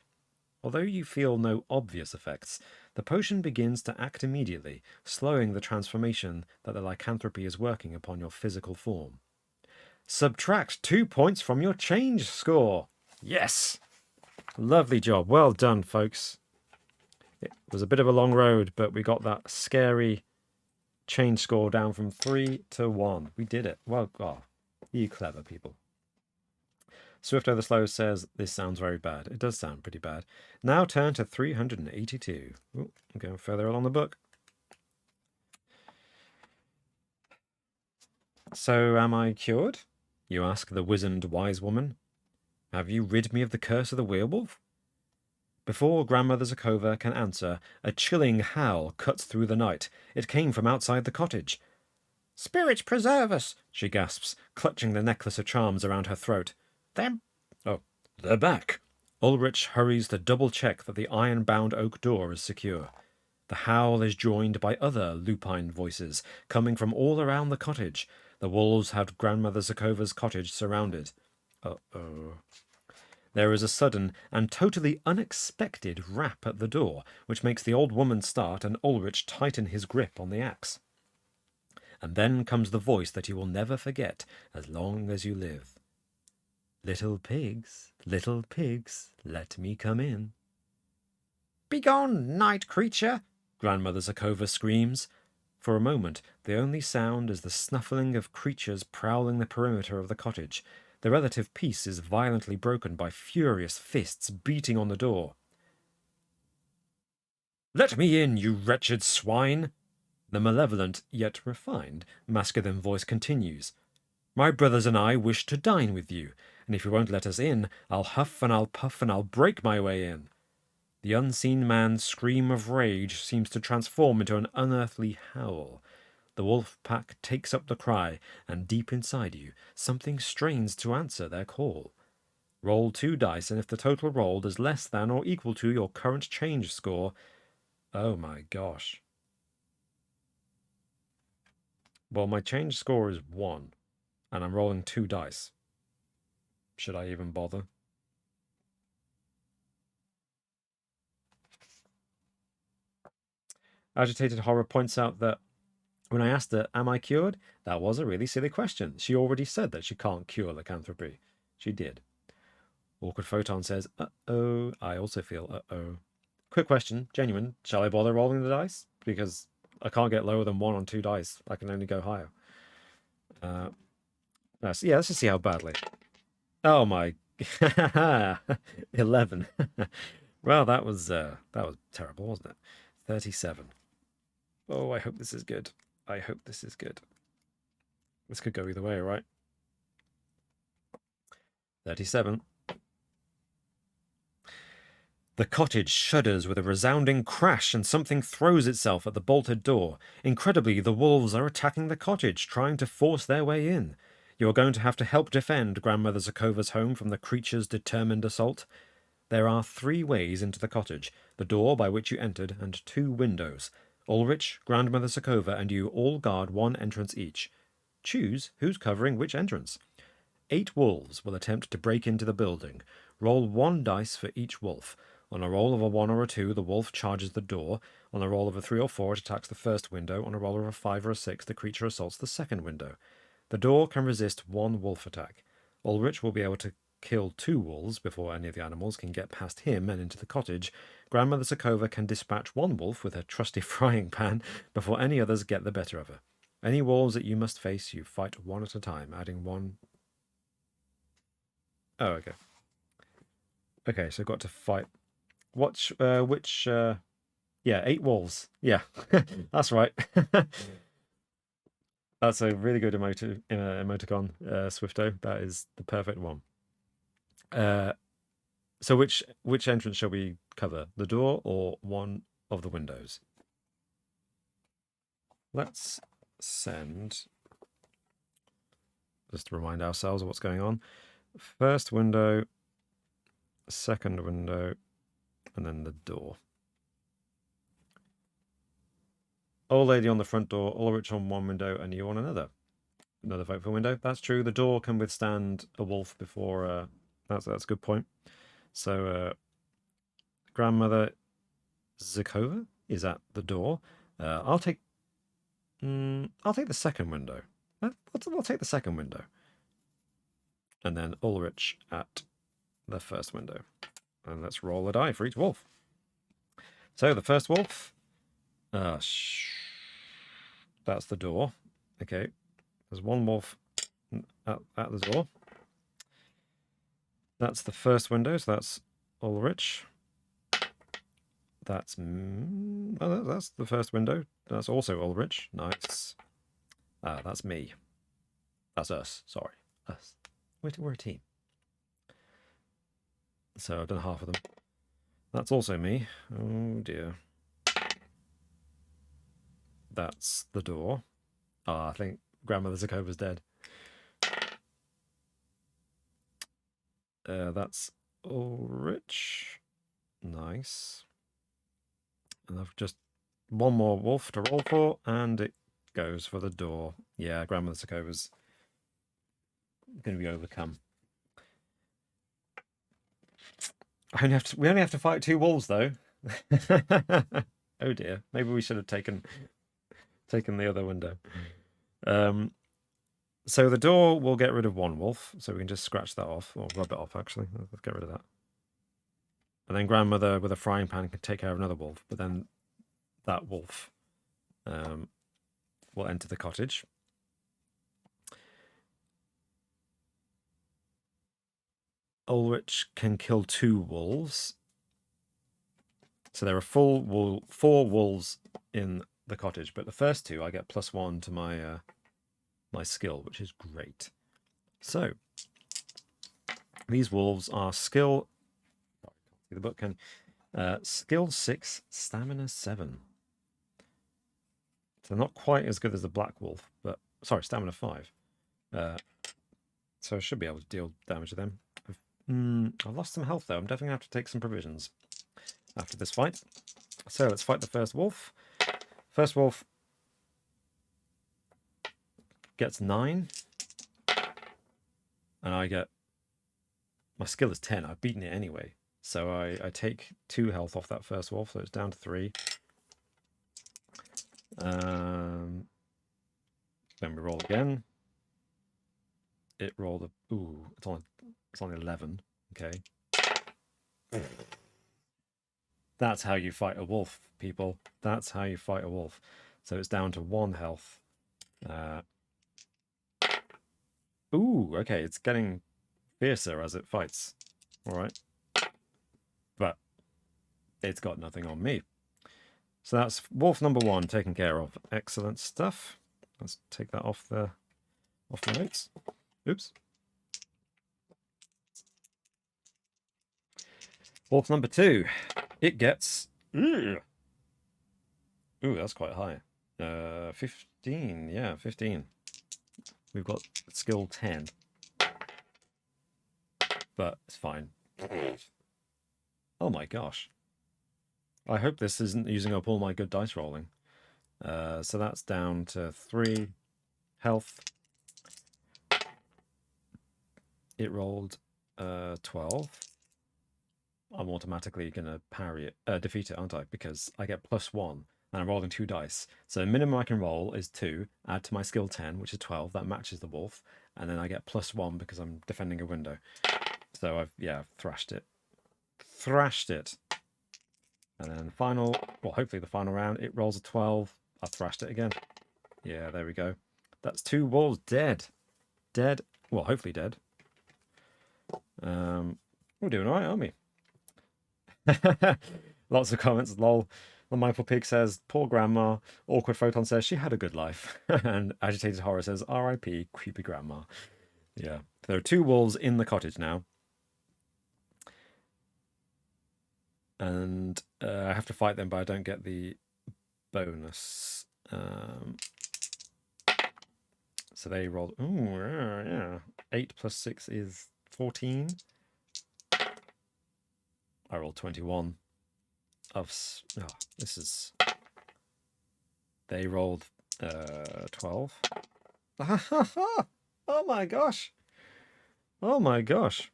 Although you feel no obvious effects, the potion begins to act immediately, slowing the transformation that the lycanthropy is working upon your physical form. Subtract 2 points from your change score. Yes! Lovely job. Well done, folks. It was a bit of a long road, but we got that scary change score down from 3 to 1. We did it. Well, oh, you clever people. Swifto the Slow says, this sounds very bad. It does sound pretty bad. Now turn to 382. Ooh, I'm going further along the book. So am I cured? You ask the wizened wise woman. Have you rid me of the curse of the werewolf? Before Grandmother Zakova can answer, a chilling howl cuts through the night. It came from outside the cottage. Spirits preserve us, She gasps, clutching the necklace of charms around her throat. them. Oh, they're back. Ulrich hurries to double-check that the iron-bound oak door is secure. The howl is joined by other lupine voices, coming from all around the cottage. The wolves have Grandmother Zakova's cottage surrounded. Uh-oh. There is a sudden and totally unexpected rap at the door, which makes the old woman start and Ulrich tighten his grip on the axe. And then comes the voice that you will never forget as long as you live. Little pigs, let me come in. Begone, night creature! Grandmother Zakova screams. For a moment, the only sound is the snuffling of creatures prowling the perimeter of the cottage. The relative peace is violently broken by furious fists beating on the door. Let me in, you wretched swine! The malevolent, yet refined, masculine voice continues. My brothers and I wish to dine with you, and if you won't let us in, I'll huff and I'll puff and I'll break my way in. The unseen man's scream of rage seems to transform into an unearthly howl. The wolf pack takes up the cry, and deep inside you, something strains to answer their call. Roll 2 dice, and if the total rolled is less than or equal to your current change score... Oh my gosh. Well, my change score is 1, and I'm rolling 2 dice. Should I even bother? Agitated Horror points out that when I asked her, am I cured? That was a really silly question. She already said that she can't cure lycanthropy. She did. Awkward Photon says, uh-oh. I also feel uh-oh. Quick question, genuine. Shall I bother rolling the dice? Because I can't get lower than 1 on 2 dice. I can only go higher. Let's just see how badly. Oh my... 11. Well, that was terrible, wasn't it? 37. Oh, I hope this is good. I hope this is good. This could go either way, right? 37. The cottage shudders with a resounding crash and something throws itself at the bolted door. Incredibly, the wolves are attacking the cottage, trying to force their way in. You are going to have to help defend Grandmother Zakova's home from the creature's determined assault. There are 3 ways into the cottage, the door by which you entered and 2 windows. Ulrich, Grandmother Zakova, and you all guard 1 entrance each. Choose who's covering which entrance. 8 wolves will attempt to break into the building. Roll 1 dice for each wolf. On a roll of a 1 or a 2, the wolf charges the door. On a roll of a 3 or 4, it attacks the first window. On a roll of a 5 or a 6, the creature assaults the second window. The door can resist 1 wolf attack. Ulrich will be able to kill 2 wolves before any of the animals can get past him and into the cottage. Grandmother Zakova can dispatch 1 wolf with her trusty frying pan before any others get the better of her. Any wolves that you must face, you fight 1 at a time, adding 1... Oh, okay. Okay, so I've got to fight... Yeah, 8 wolves. Yeah, that's right. That's a really good emoticon, Swifto. That is the perfect one. So which entrance shall we cover? The door or one of the windows? let's send, just to remind ourselves of what's going on, first window, second window, and then the door. Old lady on the front door, Ulrich on one window, and you on another. Another vote for window. That's true. The door can withstand a wolf before. That's a good point. So, grandmother Zakova is at the door. I'll take the second window. I'll take the second window. And then Ulrich at the first window. And let's roll a die for each wolf. So the first wolf. That's the door. Okay. There's one wolf at the door. That's the first window, so that's Ulrich. That's the first window. That's also Ulrich. Nice. That's me. That's us. Sorry, us. We're a team. So I've done half of them. That's also me. Oh dear. That's the door. I think Grandmother Zakova's dead. That's Ulrich. Nice. And I've just one more wolf to roll for, and it goes for the door. Yeah, Grandmother Zakova's going to be overcome. We only have to fight 2 wolves, though. Oh dear. Maybe we should have taken the other window. So the door will get rid of 1 wolf, so we can just scratch that off, or rub it off, actually. Let's get rid of that. And then Grandmother with a frying pan can take care of another wolf, but then that wolf will enter the cottage. Ulrich can kill 2 wolves. So there are 4 wolves in the cottage, but the first 2 I get +1 to my my skill, which is great. So these wolves are skill. I can't see the book. Skill 6, stamina 7. So not quite as good as the black wolf, but sorry, stamina 5. So I should be able to deal damage to them. I've lost some health though. I'm definitely gonna have to take some provisions after this fight. So let's fight the first wolf. First wolf gets 9, and I get, my skill is 10. I've beaten it anyway, so I take 2 health off that first wolf, so it's down to 3. Then we roll again. It rolled a, ooh, it's on 11. Okay. That's how you fight a wolf, people. That's how you fight a wolf. So it's down to 1 health. Ooh, okay, it's getting fiercer as it fights. All right. But it's got nothing on me. So that's wolf number 1 taken care of. Excellent stuff. Let's take that off my notes. Oops. Wolf number 2. It gets... Ooh, that's quite high. 15. Yeah, 15. We've got skill 10. But it's fine. Oh my gosh. I hope this isn't using up all my good dice rolling. So that's down to 3 health. It rolled 12. I'm automatically going to parry it, defeat it, aren't I? Because I get +1, and I'm rolling 2 dice. So the minimum I can roll is 2, add to my skill 10, which is 12. That matches the wolf. And then I get +1 because I'm defending a window. So I've thrashed it. Thrashed it. And then hopefully the final round, it rolls a 12. I thrashed it again. Yeah, there we go. That's 2 wolves dead. Dead. Well, hopefully dead. We're doing all right, aren't we? Lots of comments. Lol. The Mindful Pig says, poor grandma. Awkward Photon says, she had a good life. And Agitated Horror says, RIP, creepy grandma. Yeah. There are 2 wolves in the cottage now. And I have to fight them, but I don't get the bonus. So they rolled. Ooh, yeah. 8 plus 6 is 14. I rolled 21. This is. They rolled 12. Oh my gosh. Oh my gosh.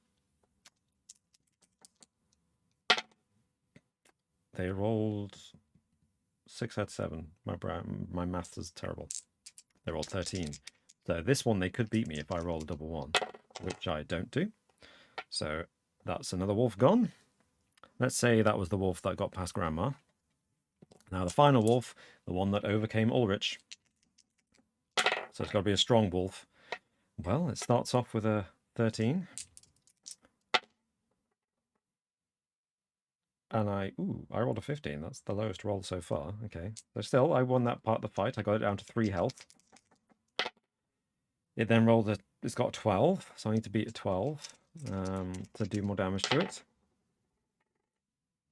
They rolled 6 out of 7. My maths is terrible. They rolled 13. So this one they could beat me if I roll a double 1, which I don't do. So that's another wolf gone. Let's say that was the wolf that got past Grandma. Now the final wolf, the one that overcame Ulrich. So it's got to be a strong wolf. Well, it starts off with a 13. And I rolled a 15. That's the lowest roll so far. Okay. So still, I won that part of the fight. I got it down to 3 health. It then rolled it's got 12. So I need to beat a 12 to do more damage to it.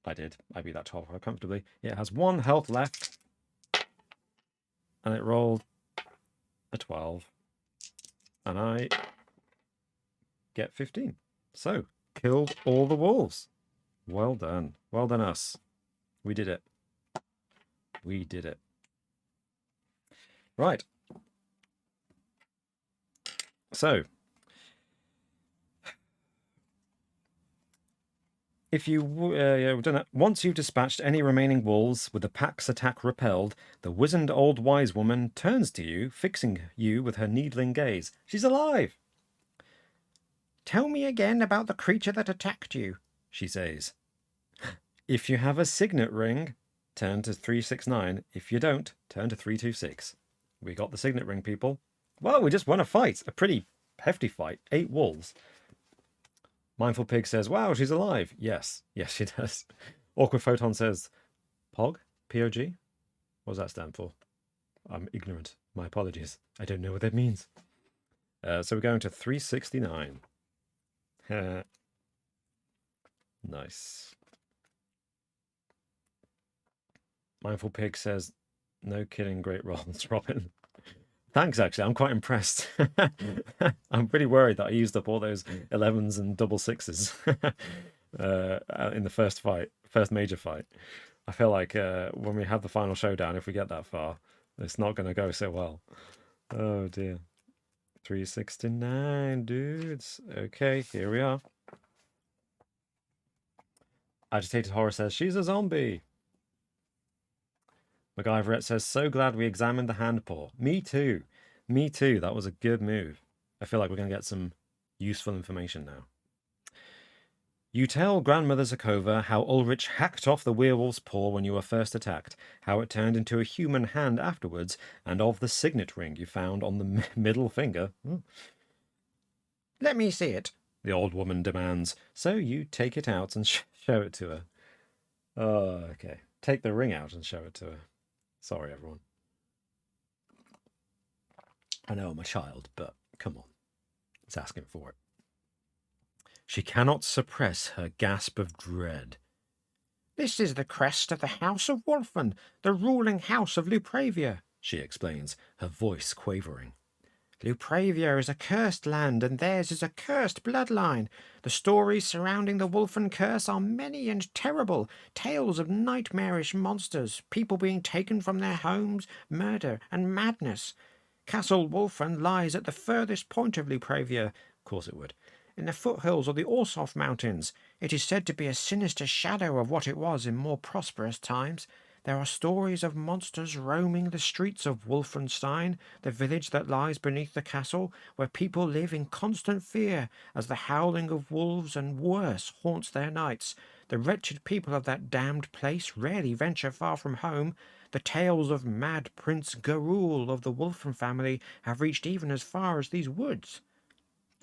I did. I beat that 12 quite comfortably. It has 1 health left. And it rolled a 12. And I get 15. So, killed all the wolves. Well done. Well done us. We did it. We did it. Right. So, if you we've done that. Once you've dispatched any remaining wolves with the pack's attack repelled, the wizened old wise woman turns to you, fixing you with her needling gaze. She's alive! Tell me again about the creature that attacked you, she says. If you have a signet ring, turn to 369. If you don't, turn to 326. We got the signet ring, people. Well, we just won a fight. A pretty hefty fight. 8 wolves. Mindful Pig says, wow, she's alive. Yes. Yes, she does. Awkward Photon says, POG? P-O-G? What does that stand for? I'm ignorant. My apologies. I don't know what that means. So we're going to 369. Nice. Mindful Pig says, no kidding, great rolls, Robin. Thanks, actually. I'm quite impressed. I'm pretty worried that I used up all those 11s and double 6s in the first major fight. I feel like when we have the final showdown, if we get that far, it's not going to go so well. Oh, dear. 369, dudes. Okay, here we are. Agitated Horror says, she's a zombie. MacGyverette says, so glad we examined the hand paw. Me too. Me too. That was a good move. I feel like we're going to get some useful information now. You tell Grandmother Zakova how Ulrich hacked off the werewolf's paw when you were first attacked, how it turned into a human hand afterwards, and of the signet ring you found on the middle finger. Let me see it, the old woman demands. So you take it out and show it to her. Oh, okay. Take the ring out and show it to her. Sorry, everyone. I know I'm a child, but come on. It's asking for it. She cannot suppress her gasp of dread. This is the crest of the House of Wolfen, the ruling house of Lupravia, she explains, her voice quavering. Lupravia is a cursed land, and theirs is a cursed bloodline. The stories surrounding the Wolfen curse are many and terrible. Tales of nightmarish monsters, people being taken from their homes, murder and madness. Castle Wolfen lies at the furthest point of Lupravia. Of course it would. In the foothills of the Orsoff Mountains. It is said to be a sinister shadow of what it was in more prosperous times. There are stories of monsters roaming the streets of Wolfenstein, the village that lies beneath the castle, where people live in constant fear as the howling of wolves and worse haunts their nights. The wretched people of that damned place rarely venture far from home. The tales of mad Prince Garul of the Wolfen family have reached even as far as these woods.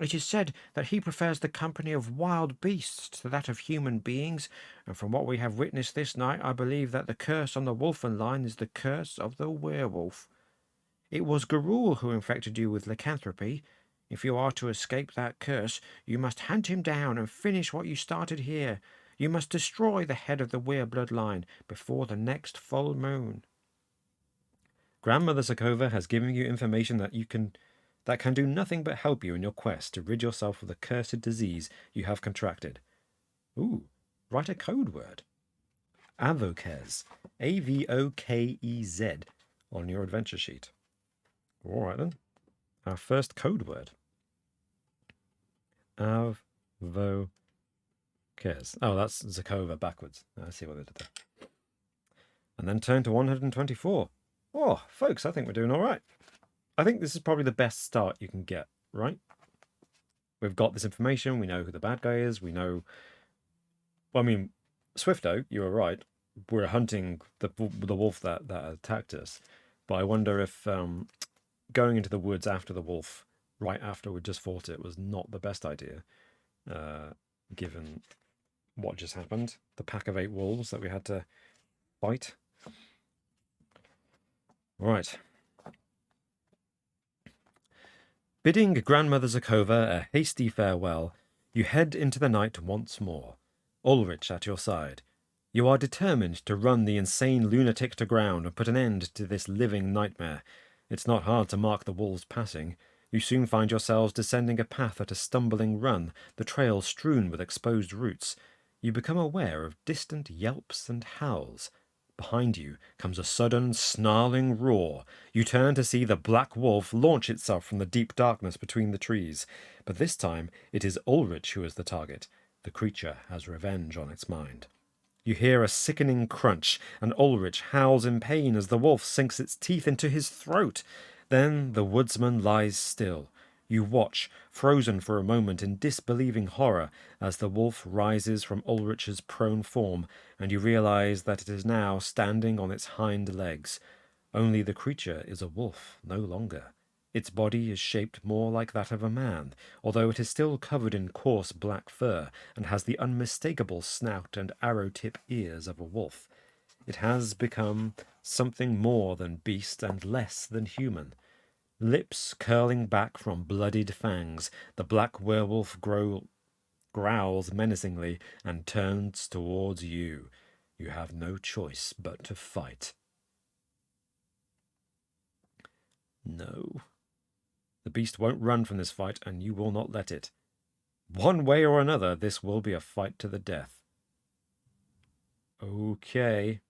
It is said that he prefers the company of wild beasts to that of human beings, and from what we have witnessed this night, I believe that the curse on the Wolfen line is the curse of the werewolf. It was Garul who infected you with lycanthropy. If you are to escape that curse, you must hunt him down and finish what you started here. You must destroy the head of the were bloodline before the next full moon. Grandmother Sokova has given you information that can do nothing but help you in your quest to rid yourself of the cursed disease you have contracted. Ooh, write a code word. Avokez. Avokez on your adventure sheet. All right then. Our first code word. Avokez. Oh, that's Zakova backwards. I see what they did there. And then turn to 124. Oh, folks, I think we're doing all right. I think this is probably the best start you can get, right? We've got this information. We know who the bad guy is. We know... Well, I mean, Swifto, you were right. We're hunting the wolf that attacked us. But I wonder if going into the woods after the wolf, right after we just fought it, was not the best idea, given what just happened. The pack of 8 wolves that we had to fight. All right. Bidding Grandmother Zakova a hasty farewell, you head into the night once more, Ulrich at your side. You are determined to run the insane lunatic to ground and put an end to this living nightmare. It's not hard to mark the wolves passing. You soon find yourselves descending a path at a stumbling run, the trail strewn with exposed roots. You become aware of distant yelps and howls. Behind you comes a sudden, snarling roar. You turn to see the black wolf launch itself from the deep darkness between the trees. But this time it is Ulrich who is the target. The creature has revenge on its mind. You hear a sickening crunch, and Ulrich howls in pain as the wolf sinks its teeth into his throat. Then the woodsman lies still. You watch, frozen for a moment in disbelieving horror, as the wolf rises from Ulrich's prone form, and you realize that it is now standing on its hind legs. Only the creature is a wolf, no longer. Its body is shaped more like that of a man, although it is still covered in coarse black fur and has the unmistakable snout and arrow-tip ears of a wolf. It has become something more than beast and less than human. Lips curling back from bloodied fangs, the black werewolf growls menacingly and turns towards you. You have no choice but to fight. No. The beast won't run from this fight, and you will not let it. One way or another, this will be a fight to the death. Okay.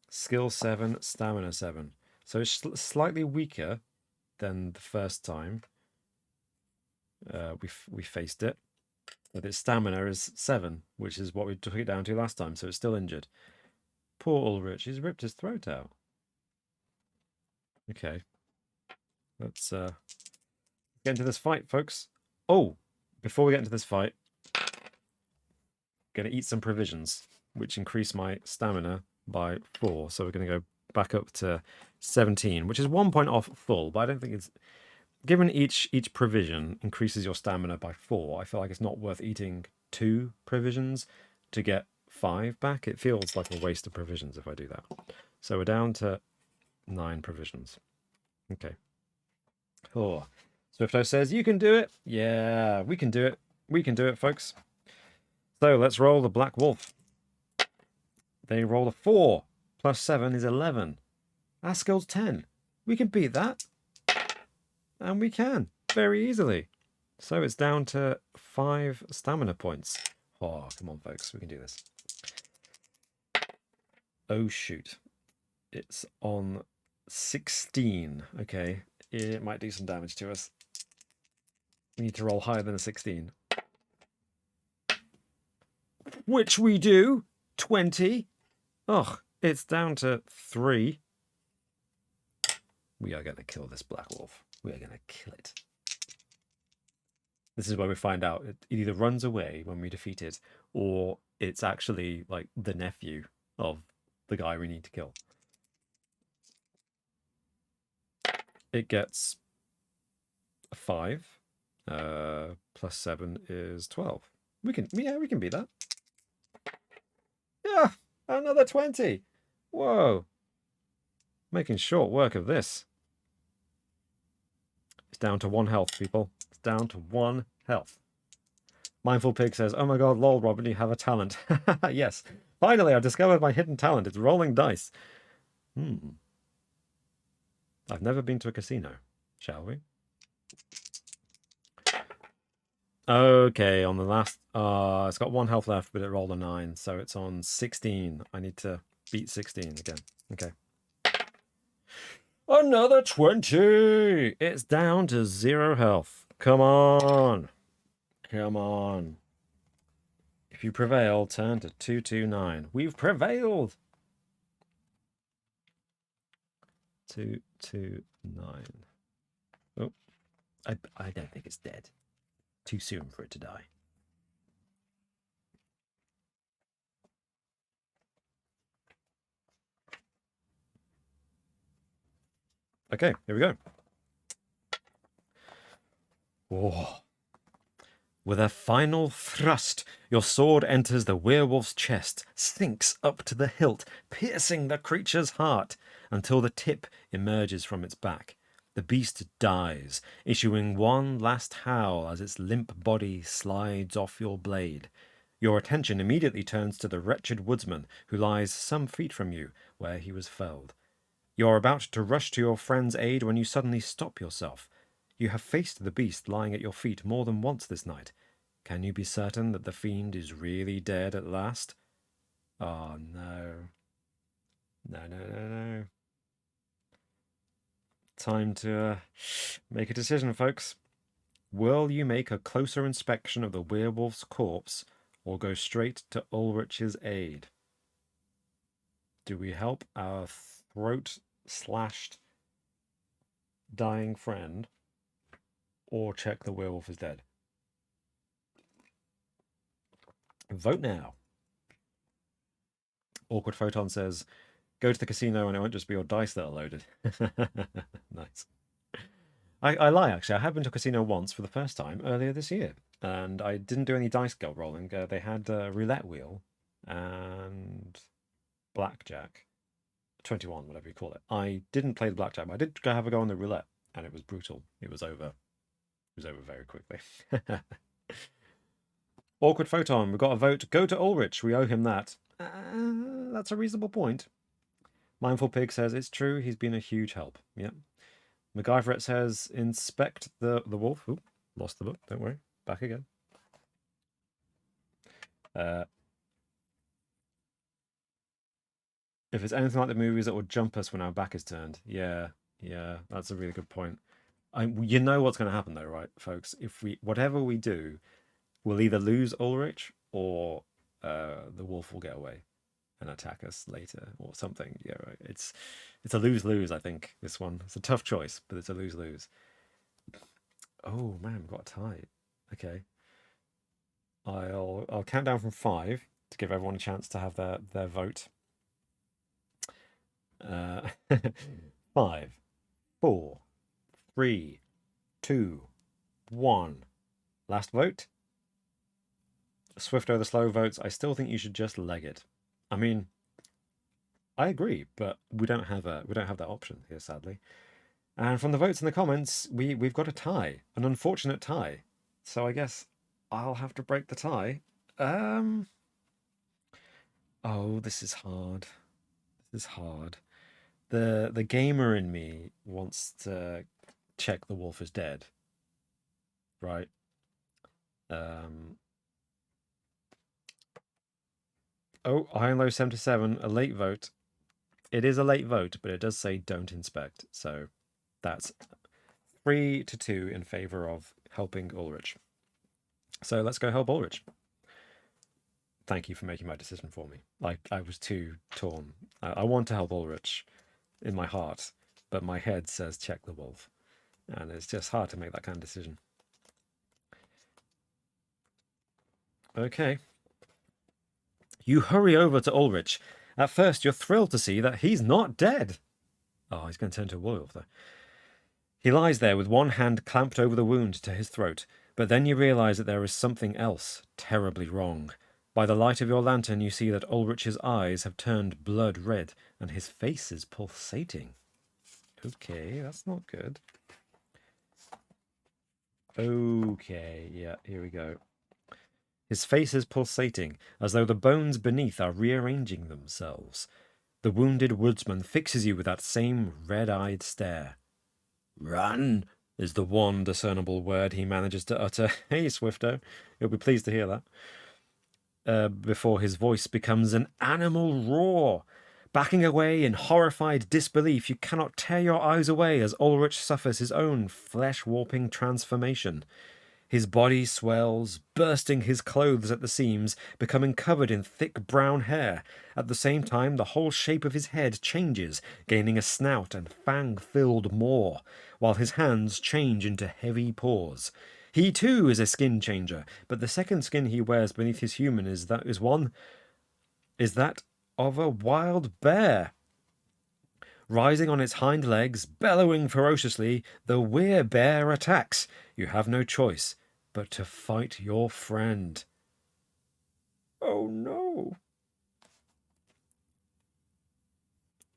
Skill 7, stamina 7. So it's slightly weaker than the first time we faced it. But its stamina is 7, which is what we took it down to last time, so it's still injured. Poor Ulrich, he's ripped his throat out. Okay. Let's get into this fight, folks. Oh, before we get into this fight, going to eat some provisions, which increase my stamina by 4. So we're going to go back up to 17, which is 1 point off full, but I don't think it's... Given each provision increases your stamina by 4, I feel like it's not worth eating 2 provisions to get 5 back. It feels like a waste of provisions if I do that. So we're down to 9 provisions. Okay. Oh, Swifto says, you can do it. Yeah, we can do it. We can do it, folks. So let's roll the Black Wolf. They roll a 4. Plus 7 is 11. Our skill's 10. We can beat that. And we can. Very easily. So it's down to 5 stamina points. Oh, come on, folks. We can do this. Oh, shoot. It's on 16. Okay. It might do some damage to us. We need to roll higher than a 16. Which we do. 20. Ugh. It's down to 3. We are going to kill this Black Wolf. We are going to kill it. This is where we find out it either runs away when we defeat it, or it's actually like the nephew of the guy we need to kill. It gets a 5. Plus 7 is 12. We can beat that. Yeah, another 20. Whoa. Making short work of this. It's down to 1 health, people. It's down to 1 health. Mindful Pig says, oh my god, lol, Robin, you have a talent. Yes. Finally, I've discovered my hidden talent. It's rolling dice. I've never been to a casino. Shall we? Okay, on the last... it's got 1 health left, but it rolled a 9, so it's on 16. I need to beat 16 again. Okay. Another 20! It's down to 0 health. Come on. Come on. If you prevail, turn to 229. We've prevailed! 229. Oh, I don't think it's dead. Too soon for it to die. Okay, here we go. Oh. With a final thrust, your sword enters the werewolf's chest, sinks up to the hilt, piercing the creature's heart until the tip emerges from its back. The beast dies, issuing one last howl as its limp body slides off your blade. Your attention immediately turns to the wretched woodsman who lies some feet from you where he was felled. You are about to rush to your friend's aid when you suddenly stop yourself. You have faced the beast lying at your feet more than once this night. Can you be certain that the fiend is really dead at last? Oh, no. No. Time to make a decision, folks. Will you make a closer inspection of the werewolf's corpse or go straight to Ulrich's aid? Do we help our throat-slashed dying friend or check the werewolf is dead? Vote now. Awkward Photon says, go to the casino and it won't just be your dice that are loaded. Nice. I lie, actually. I have been to a casino once for the first time earlier this year. And I didn't do any dice go rolling. They had a roulette wheel and blackjack. 21, whatever you call it. I didn't play the blackjack, but I did have a go on the roulette. And it was brutal. It was over. It was over very quickly. Awkward Photon, we've got a vote. Go to Ulrich. We owe him that. That's a reasonable point. Mindful Pig says it's true. He's been a huge help. Yep. MacGyveret says inspect the wolf. Ooh, lost the book. Don't worry. Back again. If it's anything like the movies, that will jump us when our back is turned. Yeah, that's a really good point. You know what's going to happen though, right, folks? If whatever we do, we'll either lose Ulrich or the wolf will get away and attack us later or something. Yeah, right. It's a lose-lose, I think, this one. It's a tough choice, but it's a lose-lose. Oh man, we've got a tie. Okay. I'll count down from 5 to give everyone a chance to have their vote. 5, 4, 3, 2, 1. Last vote. Swift over the slow votes. I still think you should just leg it. I mean, I agree, but we don't have that option here, sadly. And from the votes in the comments, we've got a tie, an unfortunate tie. So I guess I'll have to break the tie. Oh, this is hard. This is hard. The gamer in me wants to check the wolf is dead. Right? Oh, high and low 77, a late vote. It is a late vote, but it does say don't inspect. So that's 3-2 in favor of helping Ulrich. So let's go help Ulrich. Thank you for making my decision for me. I was too torn. I want to help Ulrich in my heart, but my head says check the wolf. And it's just hard to make that kind of decision. Okay. You hurry over to Ulrich. At first, you're thrilled to see that he's not dead. Oh, he's going to turn to a werewolf, though. He lies there with one hand clamped over the wound to his throat, but then you realize that there is something else terribly wrong. By the light of your lantern, you see that Ulrich's eyes have turned blood red, and his face is pulsating. Okay, that's not good. Okay, yeah, here we go. His face is pulsating, as though the bones beneath are rearranging themselves. The wounded woodsman fixes you with that same red-eyed stare. Run is the one discernible word he manages to utter. Hey, Swifto. You'll be pleased to hear that. Before his voice becomes an animal roar. Backing away in horrified disbelief, you cannot tear your eyes away as Ulrich suffers his own flesh-warping transformation. His body swells, bursting his clothes at the seams, becoming covered in thick brown hair. At the same time, the whole shape of his head changes, gaining a snout and fang-filled maw, while his hands change into heavy paws. He too is a skin changer, but the second skin he wears beneath his human is that of a wild bear. Rising on its hind legs, bellowing ferociously, the werebear attacks. You have no choice but to fight your friend. Oh no.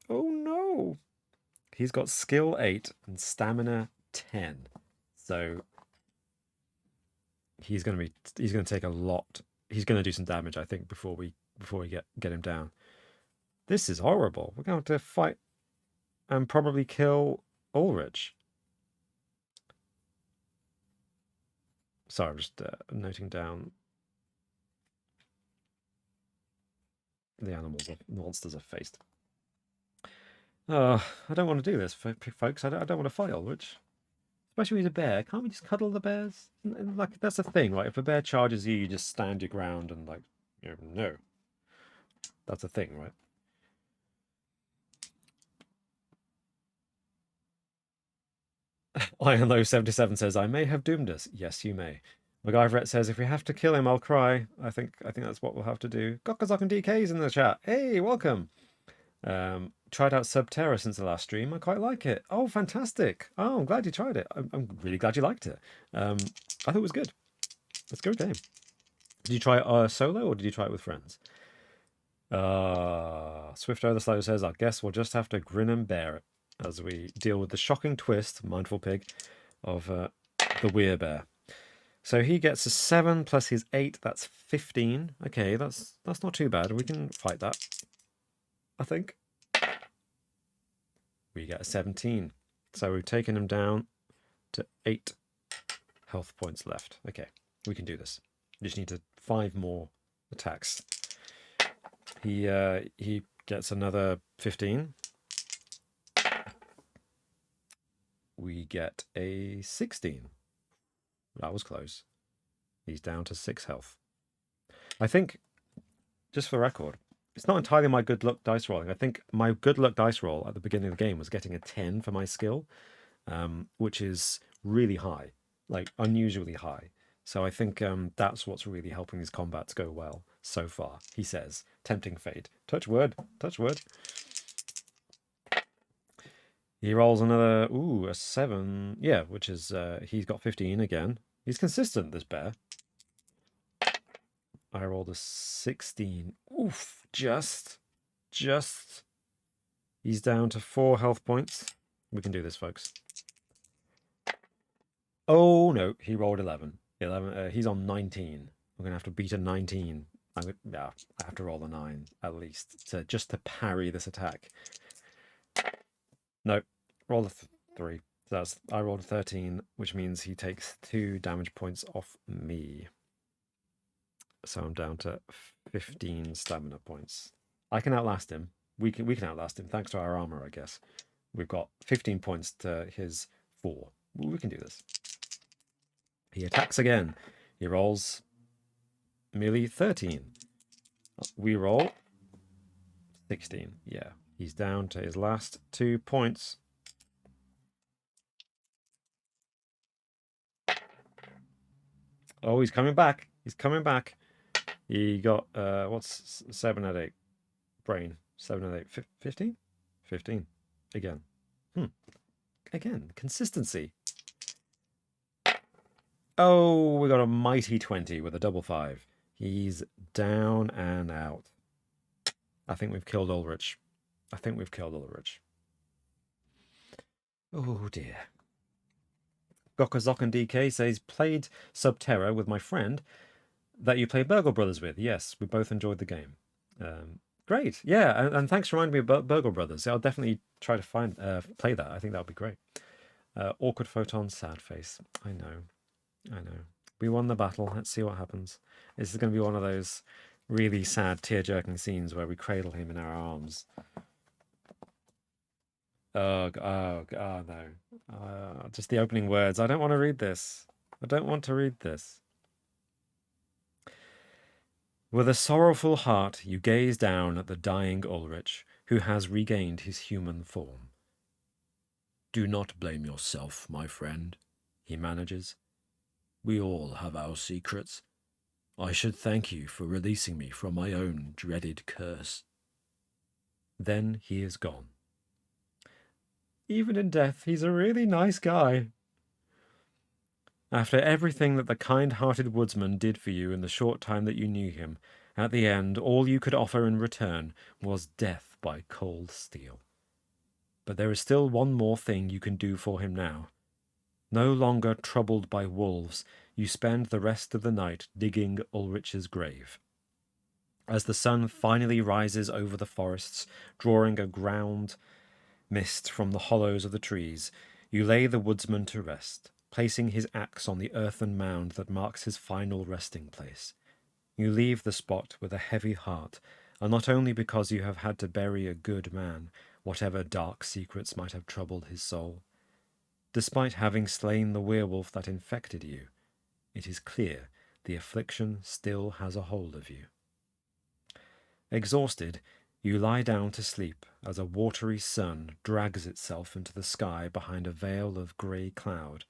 Oh no. He's got skill 8 and stamina 10. So he's going to take a lot. He's going to do some damage, I think, before we get him down. This is horrible. We're going to have to fight and probably kill Ulrich. Sorry, I'm just noting down the animals the monsters have faced. Oh, I don't want to do this, folks. I don't want to fight Ulrich. Especially when he's a bear. Can't we just cuddle the bears? Like, that's the thing, right? If a bear charges you, you just stand your ground and, like, no. That's the thing, right? Ironlow77 says, I may have doomed us. Yes, you may. MacGyveret says, if we have to kill him, I'll cry. I think that's what we'll have to do. Gokazok and DK's in the chat. Hey, welcome. Tried out Subterra since the last stream. I quite like it. Oh, fantastic. Oh, I'm glad you tried it. I'm really glad you liked it. I thought it was good. It's a good game. Did you try it solo or did you try it with friends? Swifto the Slow says, I guess we'll just have to grin and bear it as we deal with the shocking twist, mindful pig, of the werebear. So he gets a 7 plus his 8, that's 15. Okay, that's not too bad. We can fight that, I think. We get a 17. So we've taken him down to 8 health points left. Okay, we can do this. We just need to 5 more attacks. He gets another 15. We get a 16. That was close. He's down to 6 health. I think, just for the record, it's not entirely my good luck dice rolling. I think my good luck dice roll at the beginning of the game was getting a 10 for my skill, which is really high, like unusually high. So I think that's what's really helping his combats go well so far, he says. Tempting fate. Touch wood. Touch wood. He rolls another, a 7. Yeah, which is, he's got 15 again. He's consistent, this bear. I rolled a 16. Oof, just. He's down to 4 health points. We can do this, folks. Oh, no, he rolled 11. 11. He's on 19. I'm going to have to beat a 19. I have to roll a 9, at least, just to parry this attack. No, roll a 3. I rolled a 13, which means he takes 2 damage points off me. So I'm down to 15 stamina points. I can outlast him. We can outlast him thanks to our armor, I guess. We've got 15 points to his 4. We can do this. He attacks again. He rolls merely 13. We roll 16. Yeah, he's down to his last 2 points. Oh, he's coming back. He's coming back. He got, what's 7 at 8? Brain. 7 at 8. 15? 15. Again. Again, consistency. Oh, we got a mighty 20 with a double 5. He's down and out. I think we've killed Ulrich. Oh, dear. Gokazok and DK says, played Subterra with my friend that you play Burgle Brothers with. Yes, we both enjoyed the game. Great. Yeah, and thanks for reminding me about Burgle Brothers. I'll definitely try to find play that. I think that would be great. Awkward photon, sad face. I know. I know. We won the battle. Let's see what happens. This is going to be one of those really sad, tear-jerking scenes where we cradle him in our arms. Oh, no. Just the opening words. I don't want to read this. I don't want to read this. With a sorrowful heart, you gaze down at the dying Ulrich, who has regained his human form. Do not blame yourself, my friend, he manages. We all have our secrets. I should thank you for releasing me from my own dreaded curse. Then he is gone. Even in death, he's a really nice guy. After everything that the kind-hearted woodsman did for you in the short time that you knew him, at the end, all you could offer in return was death by cold steel. But there is still one more thing you can do for him now. No longer troubled by wolves, you spend the rest of the night digging Ulrich's grave. As the sun finally rises over the forests, drawing a ground mist from the hollows of the trees, you lay the woodsman to rest, placing his axe on the earthen mound that marks his final resting place. You leave the spot with a heavy heart, and not only because you have had to bury a good man, whatever dark secrets might have troubled his soul. Despite having slain the werewolf that infected you, it is clear the affliction still has a hold of you. Exhausted, you lie down to sleep as a watery sun drags itself into the sky behind a veil of grey cloud.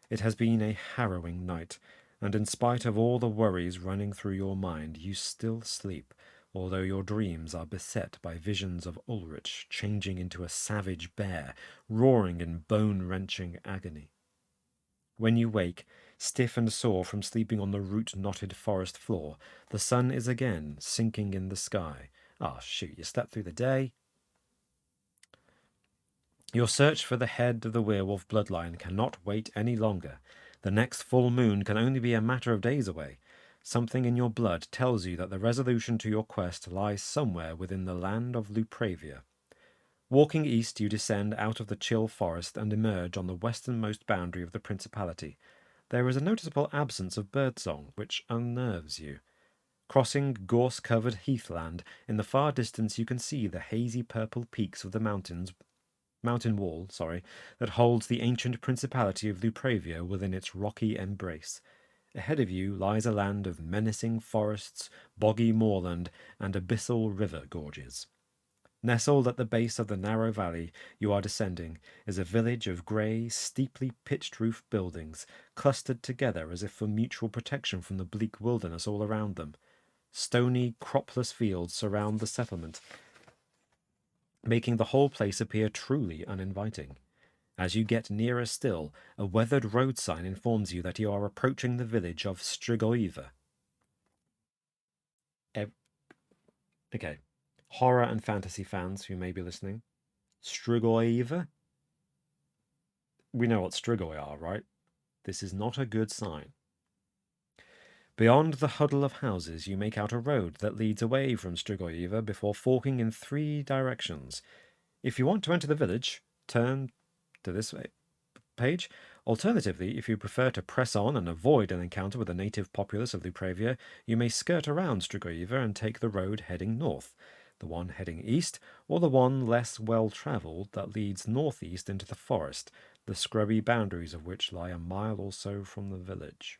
It has been a harrowing night, and in spite of all the worries running through your mind, you still sleep, although your dreams are beset by visions of Ulrich changing into a savage bear, roaring in bone-wrenching agony. When you wake, stiff and sore from sleeping on the root-knotted forest floor, the sun is again sinking in the sky. Ah, shoot, you slept through the day. Your search for the head of the werewolf bloodline cannot wait any longer. The next full moon can only be a matter of days away. Something in your blood tells you that the resolution to your quest lies somewhere within the land of Lupravia. Walking east, you descend out of the chill forest and emerge on the westernmost boundary of the principality. There is a noticeable absence of birdsong, which unnerves you. Crossing gorse-covered heathland, in the far distance you can see the hazy purple peaks of the mountain wall, that holds the ancient principality of Lupravia within its rocky embrace. Ahead of you lies a land of menacing forests, boggy moorland, and abyssal river gorges. Nestled at the base of the narrow valley you are descending is a village of grey, steeply pitched-roof buildings, clustered together as if for mutual protection from the bleak wilderness all around them. Stony, cropless fields surround the settlement, making the whole place appear truly uninviting. As you get nearer still, a weathered road sign informs you that you are approaching the village of Strigoiva. Okay. Horror and fantasy fans who may be listening. Strigoiva? We know what Strigoi are, right? This is not a good sign. Beyond the huddle of houses, you make out a road that leads away from Strigoiva before forking in 3 directions. If you want to enter the village, turn to this page. Alternatively, if you prefer to press on and avoid an encounter with the native populace of Lupravia, you may skirt around Strigoiva and take the road heading north, the one heading east, or the one less well-travelled that leads northeast into the forest, the scrubby boundaries of which lie a mile or so from the village.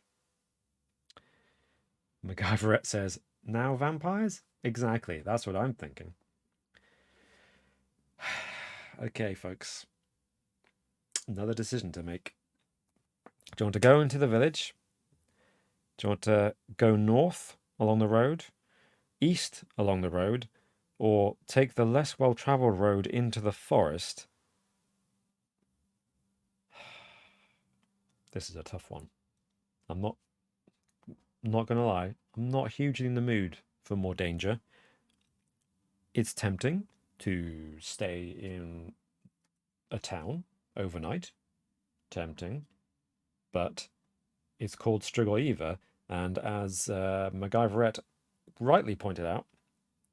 MacGyverette says, now vampires? Exactly, that's what I'm thinking. Okay, folks. Another decision to make. Do you want to go into the village? Do you want to go north along the road, east along the road, or take the less well-travelled road into the forest? This is a tough one. I'm not going to lie. I'm not hugely in the mood for more danger. It's tempting to stay in a town overnight. Tempting. But it's called Strigoiva, and as MacGyverette rightly pointed out,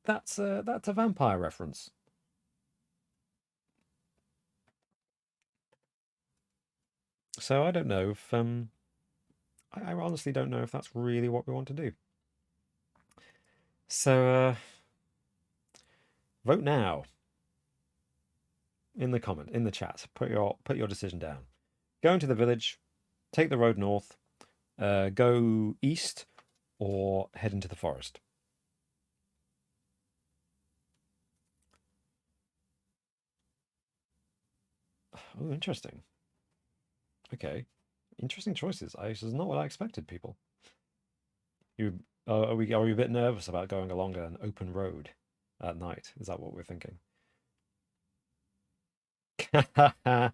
That's a vampire reference. So I don't know if I honestly don't know if that's really what we want to do. So vote now in the chat. Put your decision down. Go into the village, take the road north, go east, or head into the forest. Oh, interesting. Okay, interesting choices. This is not what I expected, people. You are we a bit nervous about going along an open road at night? Is that what we're thinking? Okay,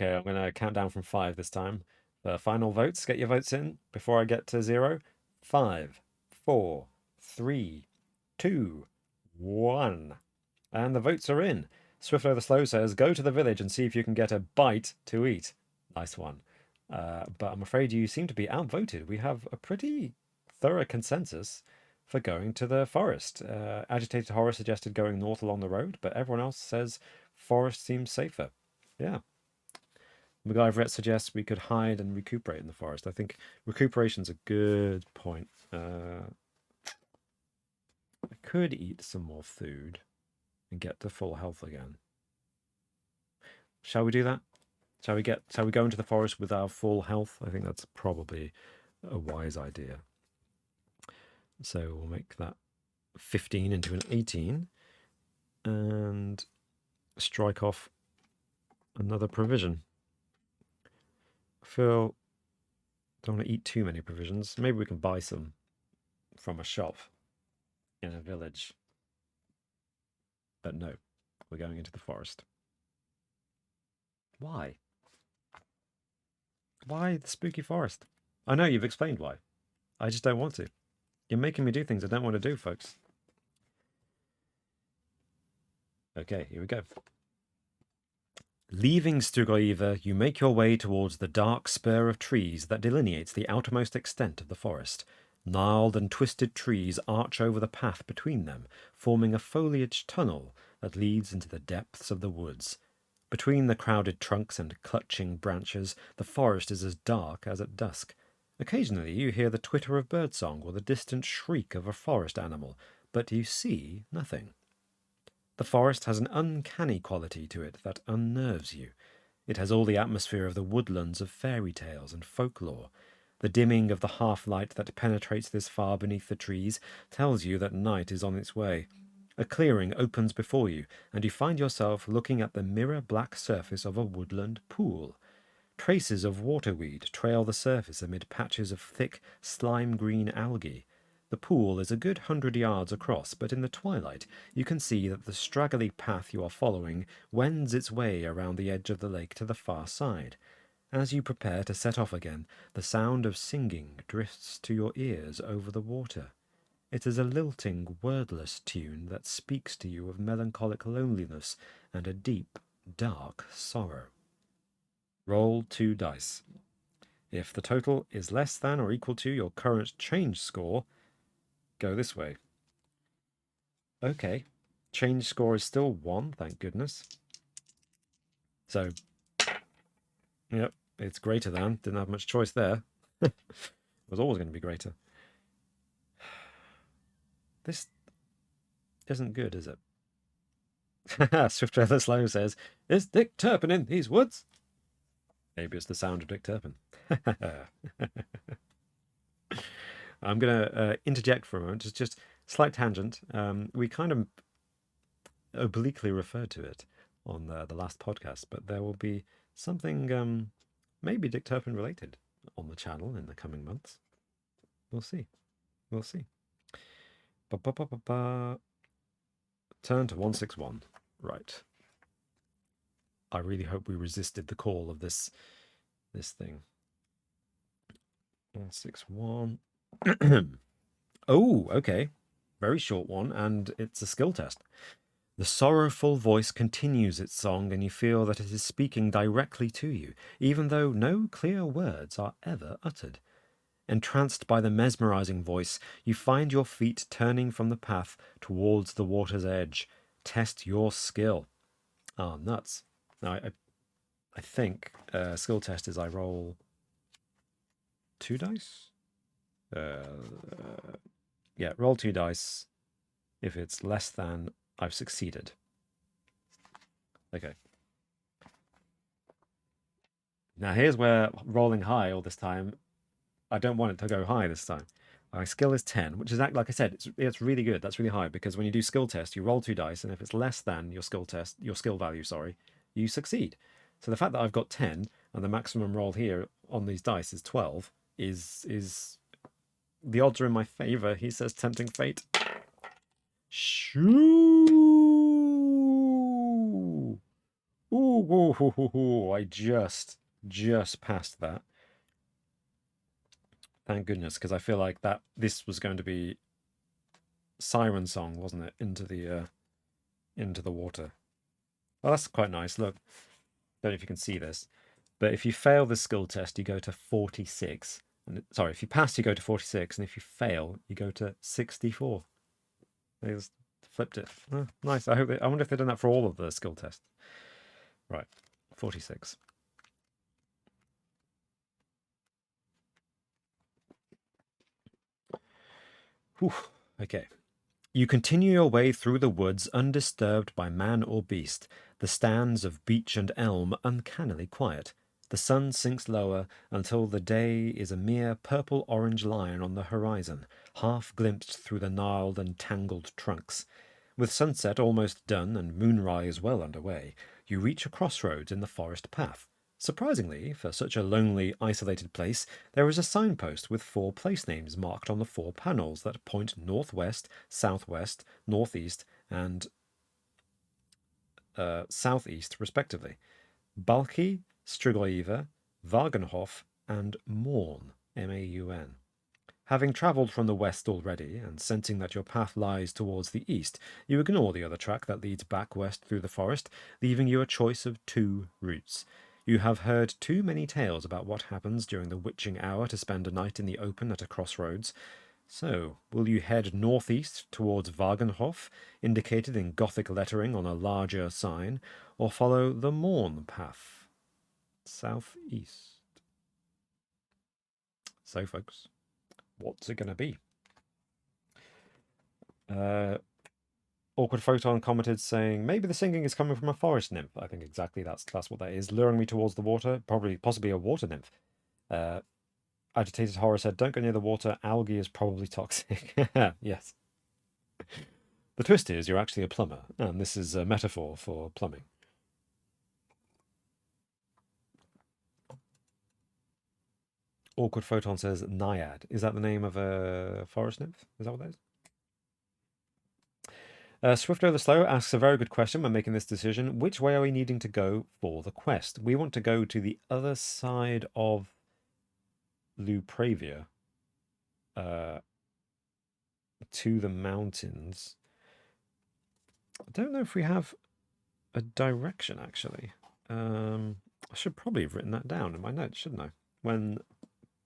I'm gonna count down from 5 this time. The final votes. Get your votes in before I get to 0. 5, 4, 3, 2, 1. And the votes are in. Swiftlo the Slow says, go to the village and see if you can get a bite to eat. Nice one. But I'm afraid you seem to be outvoted. We have a pretty thorough consensus for going to the forest. Agitated Horror suggested going north along the road, but everyone else says forest seems safer. Yeah. MacGyveret suggests we could hide and recuperate in the forest. I think recuperation's a good point. I could eat some more food and get to full health again. Shall we do that? Shall we go into the forest with our full health? I think that's probably a wise idea. So we'll make that 15 into an 18 and strike off another provision. I feel don't want to eat too many provisions. Maybe we can buy some from a shop in a village. But no, we're going into the forest. Why? Why the spooky forest? I know you've explained why. I just don't want to. You're making me do things I don't want to do, folks. Okay, here we go. Leaving Stugoiva, you make your way towards the dark spur of trees that delineates the outermost extent of the forest. Gnarled and twisted trees arch over the path between them, forming a foliage tunnel that leads into the depths of the woods. Between the crowded trunks and clutching branches, the forest is as dark as at dusk. Occasionally you hear the twitter of birdsong or the distant shriek of a forest animal, but you see nothing. The forest has an uncanny quality to it that unnerves you. It has all the atmosphere of the woodlands of fairy tales and folklore. The dimming of the half-light that penetrates this far beneath the trees tells you that night is on its way. A clearing opens before you, and you find yourself looking at the mirror-black surface of a woodland pool. Traces of waterweed trail the surface amid patches of thick, slime-green algae. The pool is a good 100 yards across, but in the twilight you can see that the straggly path you are following wends its way around the edge of the lake to the far side. As you prepare to set off again, the sound of singing drifts to your ears over the water. It is a lilting, wordless tune that speaks to you of melancholic loneliness and a deep, dark sorrow. Roll 2 dice. If the total is less than or equal to your current change score, go this way. Okay. Change score is still 1, thank goodness. So, yep, it's greater than. Didn't have much choice there. It was always going to be greater. This isn't good, is it? Swift Trailer Slow says, is Dick Turpin in these woods? Maybe it's the sound of Dick Turpin. I'm going to interject for a moment, just slight tangent. We kind of obliquely referred to it on the last podcast, but there will be something maybe Dick Turpin related on the channel in the coming months. We'll see. We'll see. Turn to 161. Right. I really hope we resisted the call of this thing. 161. Oh, okay. Very short one, and it's a skill test. The sorrowful voice continues its song, and you feel that it is speaking directly to you, even though no clear words are ever uttered. Entranced by the mesmerizing voice, you find your feet turning from the path towards the water's edge. Test your skill. Oh, nuts. Now, I think skill test is I roll 2 dice? Yeah, roll 2 dice. If it's less than, I've succeeded. Okay. Now here's where rolling high all this time, I don't want it to go high this time. My skill is 10, which is, like I said, it's really good. That's really high because when you do skill test, you roll 2 dice, and if it's less than your skill value, sorry, you succeed. So the fact that I've got 10 and the maximum roll here on these dice is 12 is the odds are in my favor. He says, tempting fate. Shoo! Ooh, I just passed that. Thank goodness, because I feel like this was going to be siren song, wasn't it? Into the water. Well, that's quite nice. Look, don't know if you can see this, but if you fail the skill test, you go to 46. Sorry, if you pass, you go to 46, and if you fail, you go to 64. They just flipped it. Oh, nice. I wonder if they've done that for all of the skill tests. Right, 46. Whew. Okay. You continue your way through the woods undisturbed by man or beast, the stands of beech and elm uncannily quiet. The sun sinks lower until the day is a mere purple-orange line on the horizon, half glimpsed through the gnarled and tangled trunks. With sunset almost done and moonrise well underway, you reach a crossroads in the forest path. Surprisingly, for such a lonely, isolated place, there is a signpost with 4 place names marked on the 4 panels that point northwest, southwest, northeast, and southeast, respectively. Balki, Strigoiva, Wagenhof, and Maun, M-A-U-N. Having travelled from the west already, and sensing that your path lies towards the east, you ignore the other track that leads back west through the forest, leaving you a choice of 2 routes. You have heard too many tales about what happens during the witching hour to spend a night in the open at a crossroads. So, will you head northeast towards Wagenhof, indicated in Gothic lettering on a larger sign, or follow the Morn path, southeast? So, folks, what's it going to be? Awkward Photon commented saying, maybe the singing is coming from a forest nymph. I think exactly that's what that is. Luring me towards the water, possibly a water nymph. Agitated Horror said, don't go near the water. Algae is probably toxic. Yes. The twist is you're actually a plumber, and this is a metaphor for plumbing. Awkward Photon says, Naiad. Is that the name of a forest nymph? Is that what that is? Swifto the Slow asks a very good question when making this decision. Which way are we needing to go for the quest? We want to go to the other side of Lupravia, to the mountains. I don't know if we have a direction, actually. I should probably have written that down in my notes, shouldn't I? When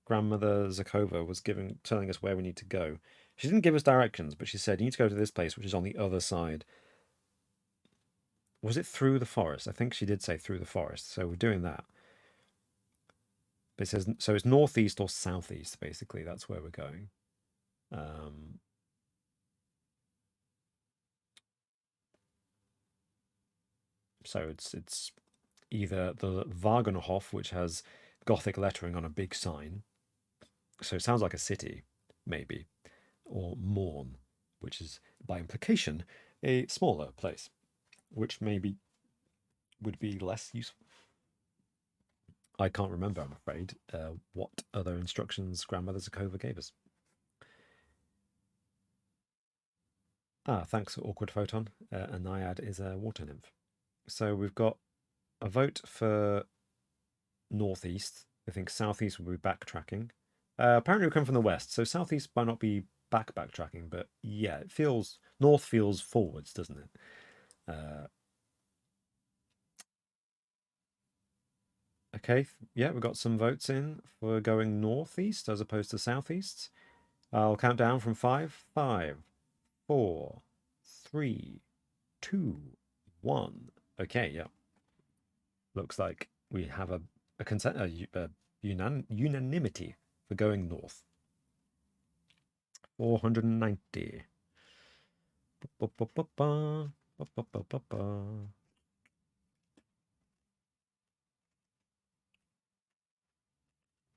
Grandmother Zakova was telling us where we need to go. She didn't give us directions, but she said, you need to go to this place, which is on the other side. Was it through the forest? I think she did say through the forest, so we're doing that. But it says, so it's northeast or southeast, basically. That's where we're going. So it's either the Wagenhof, which has Gothic lettering on a big sign. So it sounds like a city, maybe. Or Morn, which is, by implication, a smaller place, which maybe would be less useful. I can't remember, I'm afraid, what other instructions Grandmother Zakova gave us. Thanks, Awkward Photon. A Naiad is a water nymph. So we've got a vote for northeast. I think southeast will be backtracking. Apparently we come from the west, so southeast might not be backtracking, but yeah, north feels forwards, doesn't it? Okay, yeah, we've got some votes in for going northeast as opposed to southeast. I'll count down from 5. 5, 4, 3, 2, 1. Okay, yeah. Looks like we have a consent, unanimity for going north. 490. Ba, ba, ba, ba. Ba, ba, ba, ba, ba.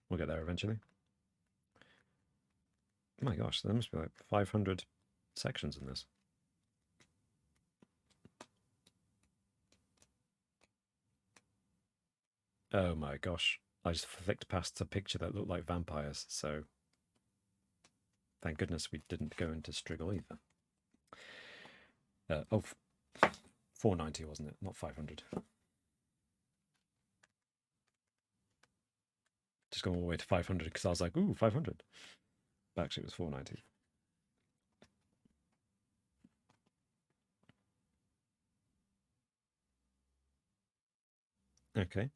We'll get there eventually. Oh my gosh, there must be like 500 sections in this. Oh my gosh. I just flicked past a picture that looked like vampires, so thank goodness we didn't go into Striggle either. 490 wasn't it? Not 500. Just going all the way to 500 because I was like, ooh, 500. But actually it was 490. Okay.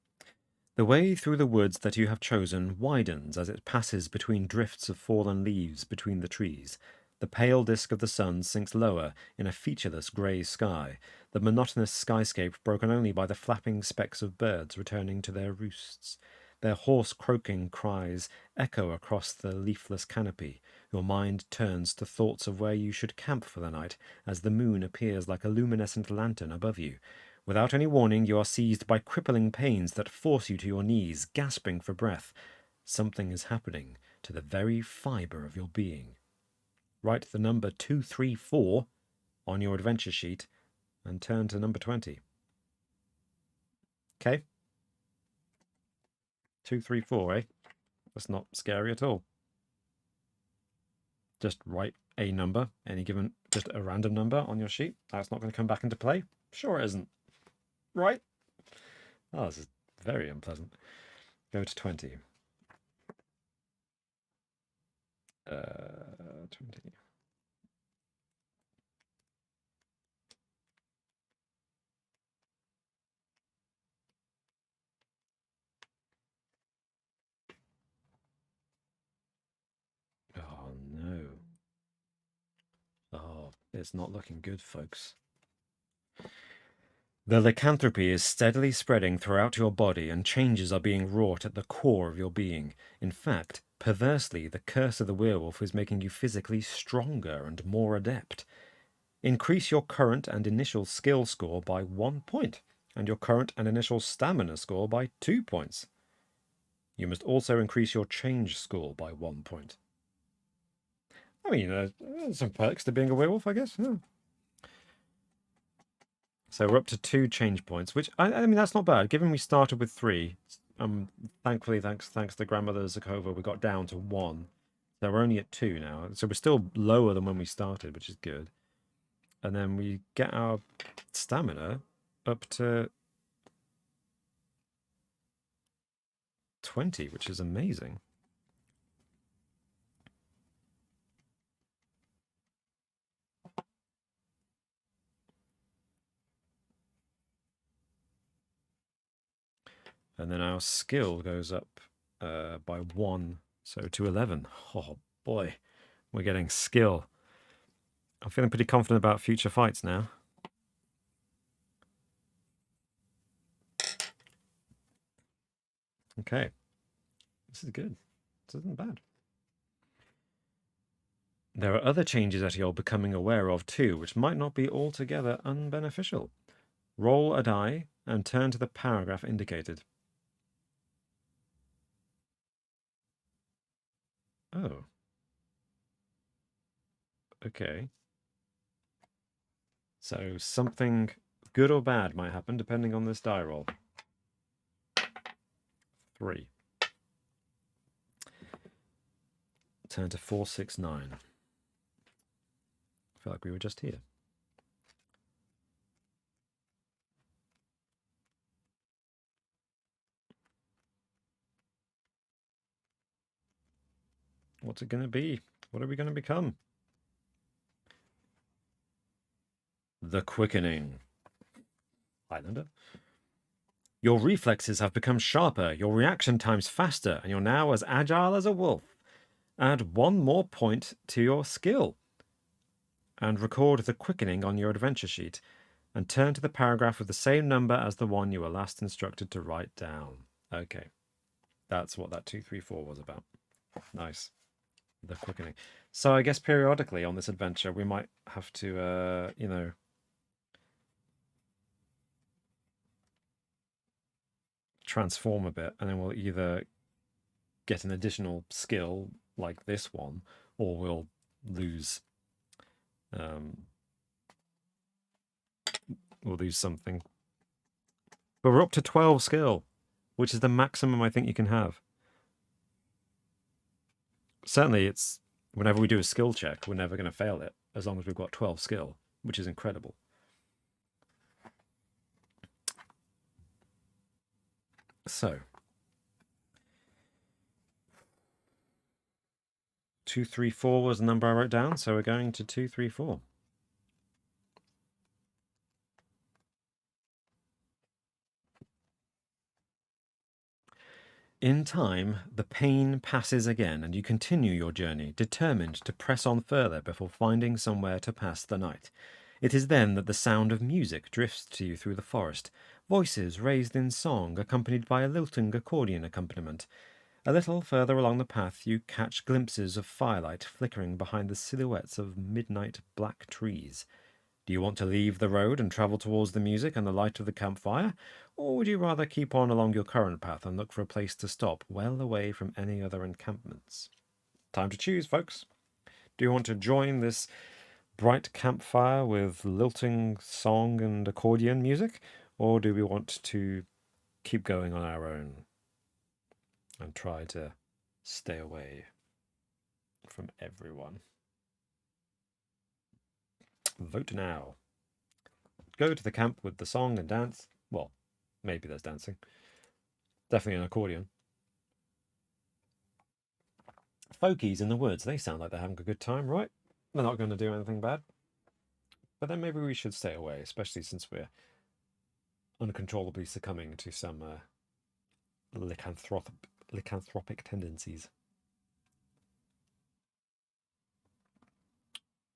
The way through the woods that you have chosen widens as it passes between drifts of fallen leaves between the trees. The pale disk of the sun sinks lower in a featureless grey sky, the monotonous skyscape broken only by the flapping specks of birds returning to their roosts. Their hoarse croaking cries echo across the leafless canopy. Your mind turns to thoughts of where you should camp for the night as the moon appears like a luminescent lantern above you. Without any warning, you are seized by crippling pains that force you to your knees, gasping for breath. Something is happening to the very fibre of your being. Write the number 234 on your adventure sheet and turn to number 20. Okay? 234, eh? That's not scary at all. Just write a number, just a random number on your sheet. That's not going to come back into play. Sure it isn't. Right? Oh, this is very unpleasant. Go to 20. 20. Oh no. Oh, it's not looking good, folks. The lycanthropy is steadily spreading throughout your body, and changes are being wrought at the core of your being. In fact, perversely, the curse of the werewolf is making you physically stronger and more adept. Increase your current and initial skill score by 1 point, and your current and initial stamina score by 2 points. You must also increase your change score by 1 point. I mean, there's some perks to being a werewolf, I guess. Yeah. So we're up to 2 change points, which I mean that's not bad. Given we started with 3, thankfully thanks to grandmother Zakova, we got down to 1. So we're only at 2 now. So we're still lower than when we started, which is good. And then we get our stamina up to 20, which is amazing. And then our skill goes up by 1, so to 11. Oh boy, we're getting skill. I'm feeling pretty confident about future fights now. Okay, this is good. This isn't bad. There are other changes that you're becoming aware of too, which might not be altogether unbeneficial. Roll a die and turn to the paragraph indicated. Oh. Okay. So something good or bad might happen depending on this die roll. 3. Turn to 469. I feel like we were just here. What's it going to be? What are we going to become? The Quickening. Highlander. Your reflexes have become sharper, your reaction times faster, and you're now as agile as a wolf. Add 1 more point to your skill. And record the quickening on your adventure sheet. And turn to the paragraph with the same number as the one you were last instructed to write down. Okay. That's what that 234 was about. Nice. The quickening. So I guess periodically on this adventure, we might have to, transform a bit, and then we'll either get an additional skill like this one, or we'll lose something. But we're up to 12 skill, which is the maximum I think you can have. Certainly, it's whenever we do a skill check, we're never going to fail it, as long as we've got 12 skill, which is incredible. So, 234 was the number I wrote down, so we're going to 234. In time, the pain passes again, and you continue your journey, determined to press on further before finding somewhere to pass the night. It is then that the sound of music drifts to you through the forest, voices raised in song, accompanied by a lilting accordion accompaniment. A little further along the path, you catch glimpses of firelight flickering behind the silhouettes of midnight black trees. Do you want to leave the road and travel towards the music and the light of the campfire, or would you rather keep on along your current path and look for a place to stop, well away from any other encampments? Time to choose, folks. Do you want to join this bright campfire with lilting song and accordion music, or do we want to keep going on our own and try to stay away from everyone? Vote now. Go to the camp with the song and dance. Well, maybe there's dancing. Definitely an accordion. Folkies in the woods, they sound like they're having a good time, right? They're not going to do anything bad. But then maybe we should stay away, especially since we're uncontrollably succumbing to some lycanthropic tendencies.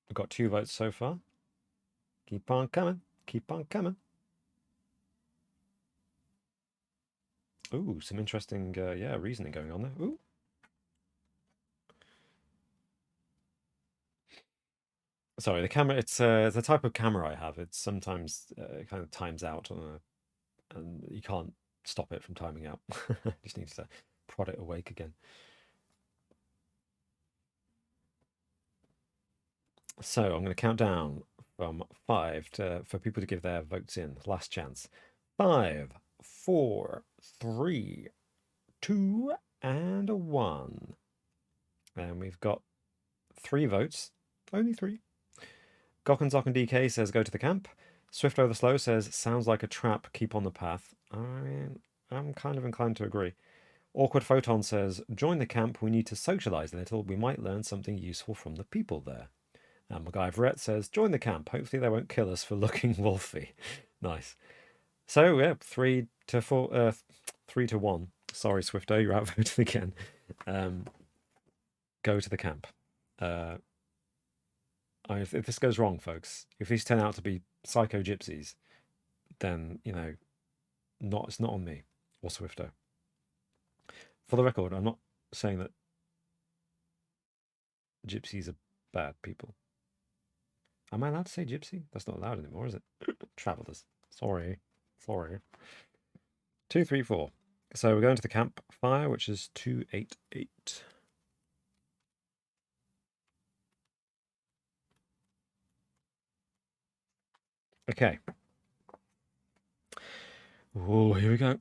We've got 2 votes so far. Keep on coming. Keep on coming. Ooh, some interesting, reasoning going on there. Ooh. Sorry, the camera, it's the type of camera I have. It's sometimes kind of times out, and you can't stop it from timing out. Just needs to prod it awake again. So I'm going to count down from 5 for people to give their votes in. Last chance. 5, 4, 3, 2, and 1. And we've got 3 votes. Only 3. Gokkenzock and DK says go to the camp. Swift Over Slow says sounds like a trap, keep on the path. I mean, I'm kind of inclined to agree. Awkward Photon says join the camp, we need to socialise a little, we might learn something useful from the people there. And MacGyverette says join the camp, hopefully they won't kill us for looking wolfy. Nice. So yeah, 3 to 4, 3 to 1. Sorry, Swifto, you're outvoted again. Go to the camp. If this goes wrong, folks, if these turn out to be psycho gypsies, then, it's not on me or Swifto. For the record, I'm not saying that gypsies are bad people. Am I allowed to say gypsy? That's not allowed anymore, is it? Travellers. Sorry. 2, 3, 4. So we're going to the campfire, which is 288. Okay. Oh, here we go.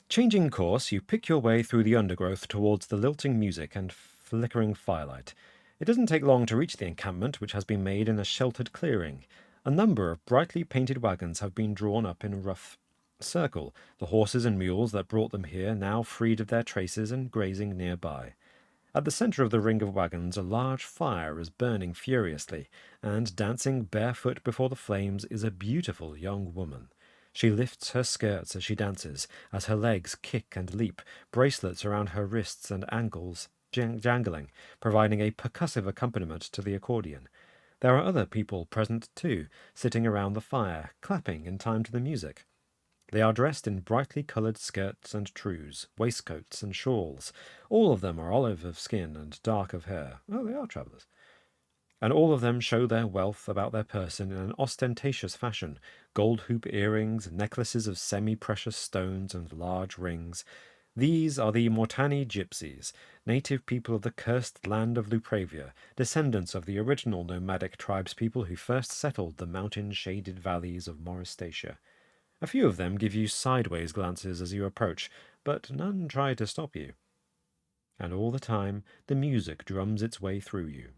Changing course, you pick your way through the undergrowth towards the lilting music and flickering firelight. It doesn't take long to reach the encampment, which has been made in a sheltered clearing. A number of brightly painted wagons have been drawn up in a rough circle, the horses and mules that brought them here now freed of their traces and grazing nearby. At the centre of the ring of wagons, a large fire is burning furiously, and dancing barefoot before the flames is a beautiful young woman. She lifts her skirts as she dances, as her legs kick and leap, bracelets around her wrists and ankles jangling, providing a percussive accompaniment to the accordion. There are other people present too, sitting around the fire, clapping in time to the music. They are dressed in brightly coloured skirts and trews, waistcoats and shawls. All of them are olive of skin and dark of hair. Oh, they are travellers. And all of them show their wealth about their person in an ostentatious fashion. Gold hoop earrings, necklaces of semi-precious stones, and large rings. These are the Mortani gypsies, native people of the cursed land of Lupravia, descendants of the original nomadic tribespeople who first settled the mountain-shaded valleys of Moristatia. A few of them give you sideways glances as you approach, but none try to stop you. And all the time, the music drums its way through you.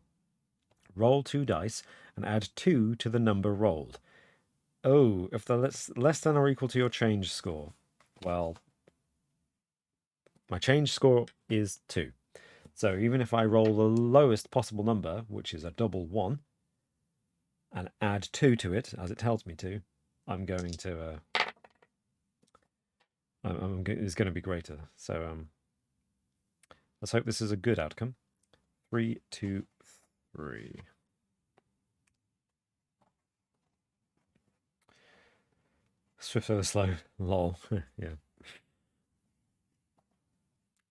Roll 2 dice and add 2 to the number rolled. Oh, if they're less than or equal to your change score. Well, my change score is 2. So even if I roll the lowest possible number, which is a double 1, and add 2 to it, as it tells me to, I'm going to... it's going to be greater. So let's hope this is a good outcome. 3, 2, 3. Swift over slow. Lol. Yeah.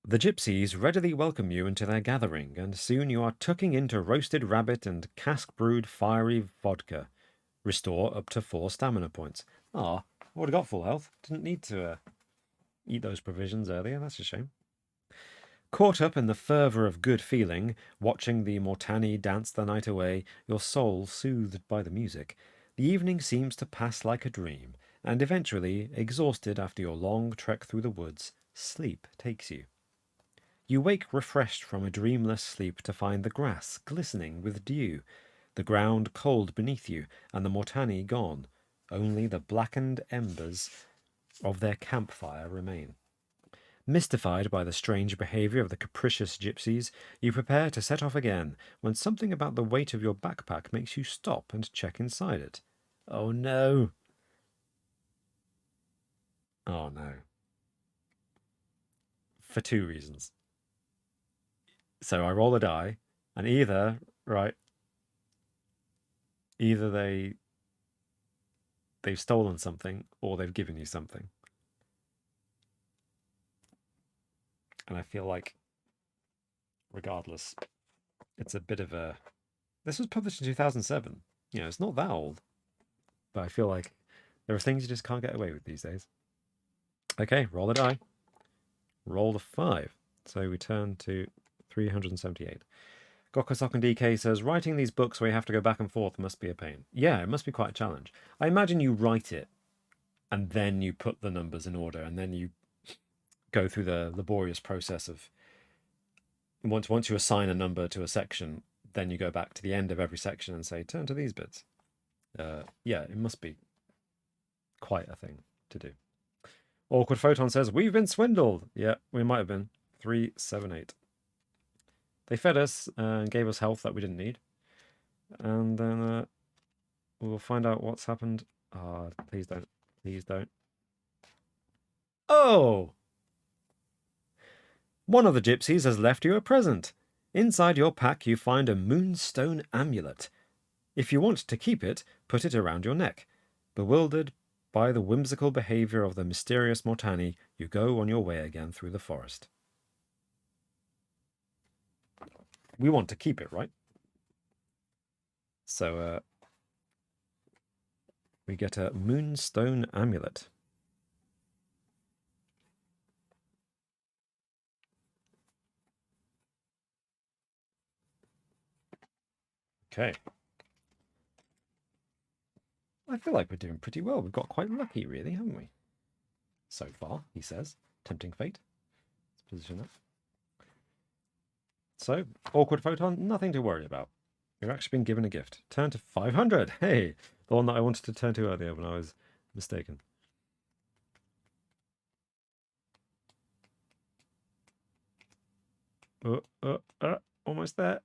The gypsies readily welcome you into their gathering, and soon you are tucking into roasted rabbit and cask-brewed fiery vodka. Restore up to 4 stamina points. Ah, I would have got full health. Didn't need to eat those provisions earlier. That's a shame. Caught up in the fervour of good feeling, watching the Mortani dance the night away, your soul soothed by the music, the evening seems to pass like a dream, and eventually, exhausted after your long trek through the woods, sleep takes you. You wake refreshed from a dreamless sleep to find the grass glistening with dew, the ground cold beneath you, and the Mortani gone. Only the blackened embers of their campfire remain. Mystified by the strange behaviour of the capricious gypsies, you prepare to set off again, when something about the weight of your backpack makes you stop and check inside it. Oh no! Oh no. For 2 reasons. So I roll a die, and either they've stolen something, or they've given you something. And I feel like, regardless, it's a bit of a... This was published in 2007. You know, it's not that old. But I feel like there are things you just can't get away with these days. Okay, roll a die. Roll a 5. So we turn to 378. Gokosok DK says, writing these books where you have to go back and forth must be a pain. Yeah, it must be quite a challenge. I imagine you write it, and then you put the numbers in order, and then you go through the laborious process of... Once you assign a number to a section, then you go back to the end of every section and say, turn to these bits. Yeah, it must be quite a thing to do. Awkward Photon says, we've been swindled. Yeah, we might have been. 378. They fed us and gave us health that we didn't need. And then we'll find out what's happened. Ah, please don't. Please don't. Oh! One of the gypsies has left you a present. Inside your pack you find a moonstone amulet. If you want to keep it, put it around your neck. Bewildered by the whimsical behaviour of the mysterious Mortani, you go on your way again through the forest. We want to keep it, right? So, we get a moonstone amulet. Okay. I feel like we're doing pretty well. We've got quite lucky, really, haven't we? So far, he says. Tempting fate. Let's position that. So, Awkward Photon, nothing to worry about. You've actually been given a gift. Turn to 500. Hey, the one that I wanted to turn to earlier when I was mistaken. Almost there.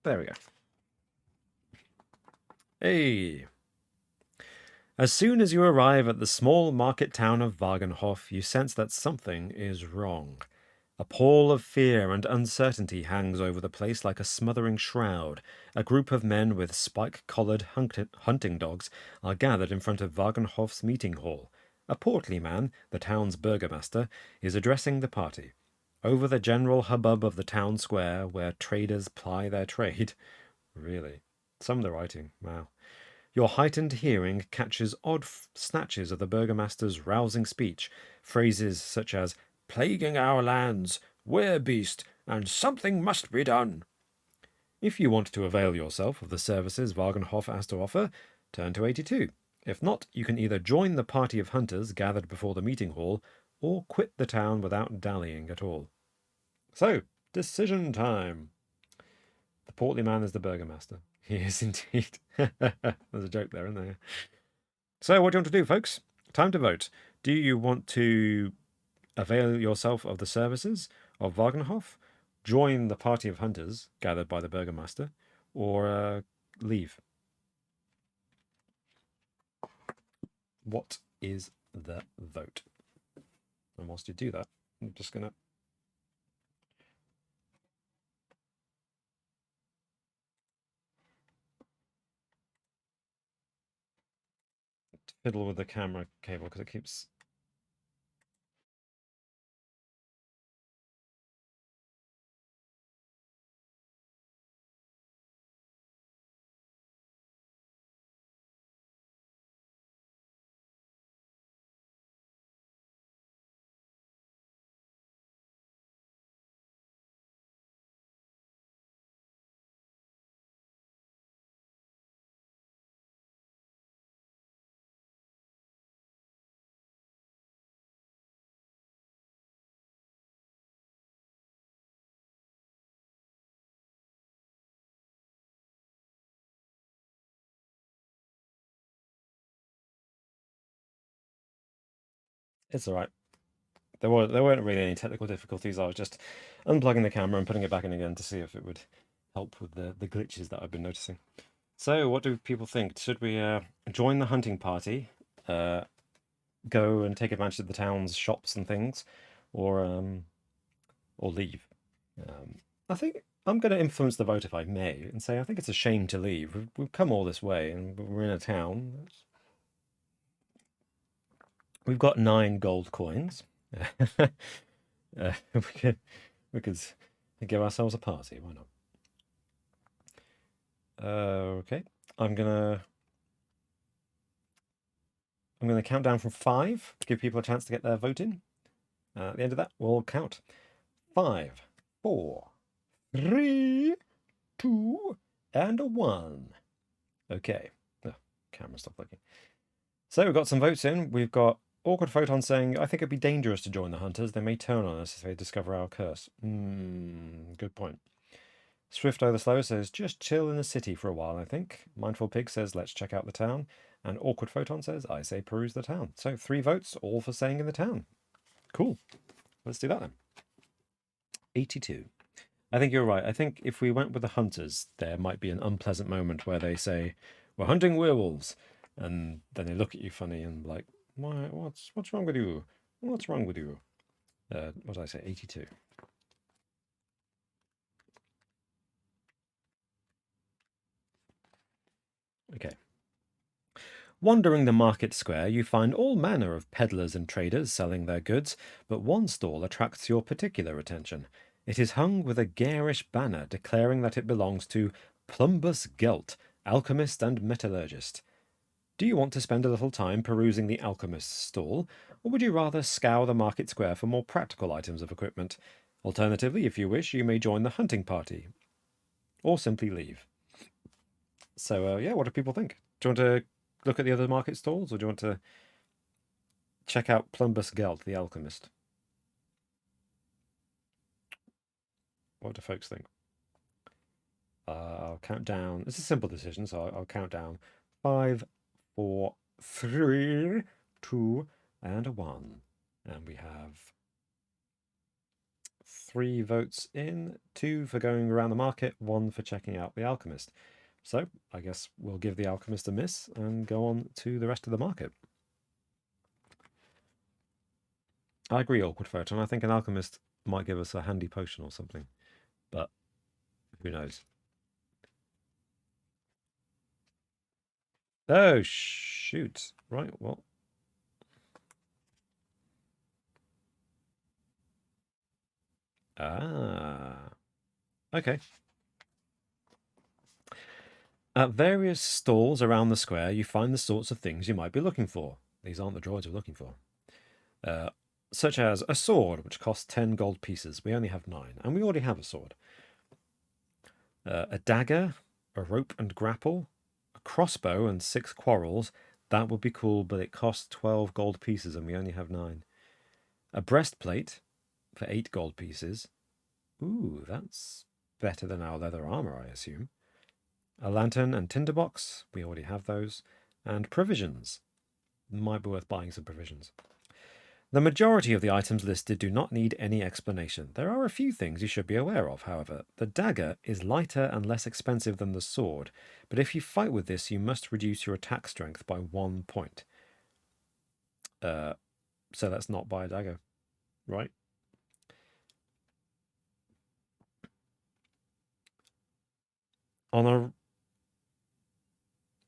There we go. Hey. As soon as you arrive at the small market town of Wagenhof, you sense that something is wrong. A pall of fear and uncertainty hangs over the place like a smothering shroud. A group of men with spike-collared hunting dogs are gathered in front of Wagenhof's meeting hall. A portly man, the town's burgomaster, is addressing the party. Over the general hubbub of the town square, where traders ply their trade. Really? Some of the writing, wow. Your heightened hearing catches odd snatches of the burgomaster's rousing speech, phrases such as plaguing our lands, werebeast, and something must be done. If you want to avail yourself of the services Wagenhof has to offer, turn to 82. If not, you can either join the party of hunters gathered before the meeting hall, or quit the town without dallying at all. So, decision time. The portly man is the burgomaster. He is indeed. There's a joke there, isn't there? So, what do you want to do, folks? Time to vote. Do you want to avail yourself of the services of Wagenhof, join the party of hunters gathered by the burgomaster, or leave? What is the vote? And whilst you do that, I'm just going to fiddle with the camera cable because it keeps... It's all right. There weren't really any technical difficulties. I was just unplugging the camera and putting it back in again to see if it would help with the glitches that I've been noticing. So, what do people think? Should we join the hunting party, go and take advantage of the town's shops and things, or leave? I think I'm going to influence the vote if I may, and say I think it's a shame to leave. We've come all this way, and we're in a town. We've got 9 gold coins. We could give ourselves a party. Why not? Okay, I'm gonna count down from 5 to give people a chance to get their vote in. At the end of that, we'll count 5, 4, 3, 2, and 1. Okay. Oh, camera stopped looking. So we've got some votes in. We've got Awkward Photon saying, I think it'd be dangerous to join the hunters. They may turn on us if they discover our curse. Good point. Swifto the Slow says, just chill in the city for a while, I think. Mindful Pig says, let's check out the town. And Awkward Photon says, I say peruse the town. So 3 votes, all for staying in the town. Cool. Let's do that then. 82. I think you're right. I think if we went with the hunters, there might be an unpleasant moment where they say, we're hunting werewolves. And then they look at you funny and like, why? What's wrong with you? What's wrong with you? What did I say? 82. Okay. Wandering the market square, you find all manner of peddlers and traders selling their goods, but one stall attracts your particular attention. It is hung with a garish banner declaring that it belongs to Plumbus Gelt, alchemist and metallurgist. Do you want to spend a little time perusing the alchemist's stall, or would you rather scour the market square for more practical items of equipment? Alternatively, if you wish, you may join the hunting party, or simply leave. So, yeah, what do people think? Do you want to look at the other market stalls, or do you want to check out Plumbus Gelt, the alchemist? What do folks think? I'll count down. It's a simple decision, so I'll count down. 5, 4, 3, 2, and 1. And we have 3 votes in, 2 for going around the market, 1 for checking out the alchemist. So I guess we'll give the alchemist a miss and go on to the rest of the market. I agree, Awkward Photon. I think an alchemist might give us a handy potion or something, but who knows? Oh, shoot. Right, well. Ah, okay. At various stalls around the square, you find the sorts of things you might be looking for. These aren't the droids we're looking for. Such as a sword, which costs 10 gold pieces. We only have 9, and we already have a sword. A dagger, a rope and grapple, a crossbow and 6 quarrels. That would be cool, but it costs 12 gold pieces, and we only have 9. A breastplate for 8 gold pieces. Ooh, that's better than our leather armor, I assume. A lantern and tinderbox. We already have those. And provisions. Might be worth buying some provisions. The majority of the items listed do not need any explanation. There are a few things you should be aware of, however. The dagger is lighter and less expensive than the sword, but if you fight with this, you must reduce your attack strength by 1 point. So let's not buy a dagger, right? On a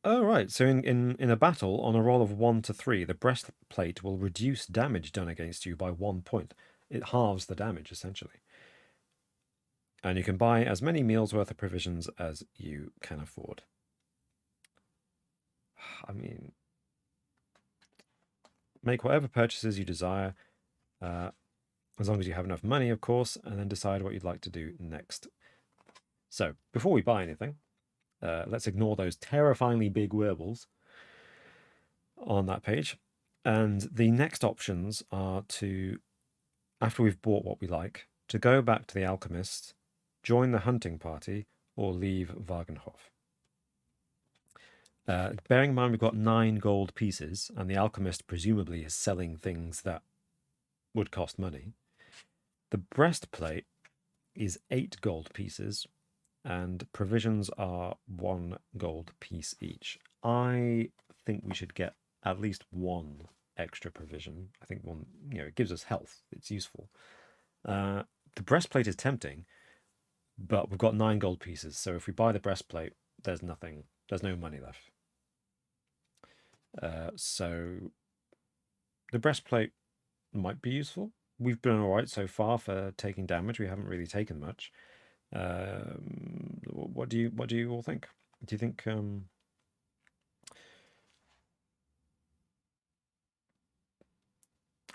Oh, right. So in a battle, on a roll of 1 to 3, the breastplate will reduce damage done against you by 1 point. It halves the damage, essentially. And you can buy as many meals worth of provisions as you can afford. I mean, make whatever purchases you desire, as long as you have enough money, of course, and then decide what you'd like to do next. So, before we buy anything, let's ignore those terrifyingly big werewolves on that page. And the next options are to, after we've bought what we like, to go back to the alchemist, join the hunting party, or leave Wagenhof. Bearing in mind we've got 9 gold pieces, and the alchemist presumably is selling things that would cost money. The breastplate is 8 gold pieces, and provisions are 1 gold piece each. I think we should get at least 1 extra provision. I think one, it gives us health. It's useful. The breastplate is tempting, but we've got 9 gold pieces. So if we buy the breastplate, there's nothing. There's no money left. So the breastplate might be useful. We've been all right so far for taking damage. We haven't really taken much. What do you all think? Do you think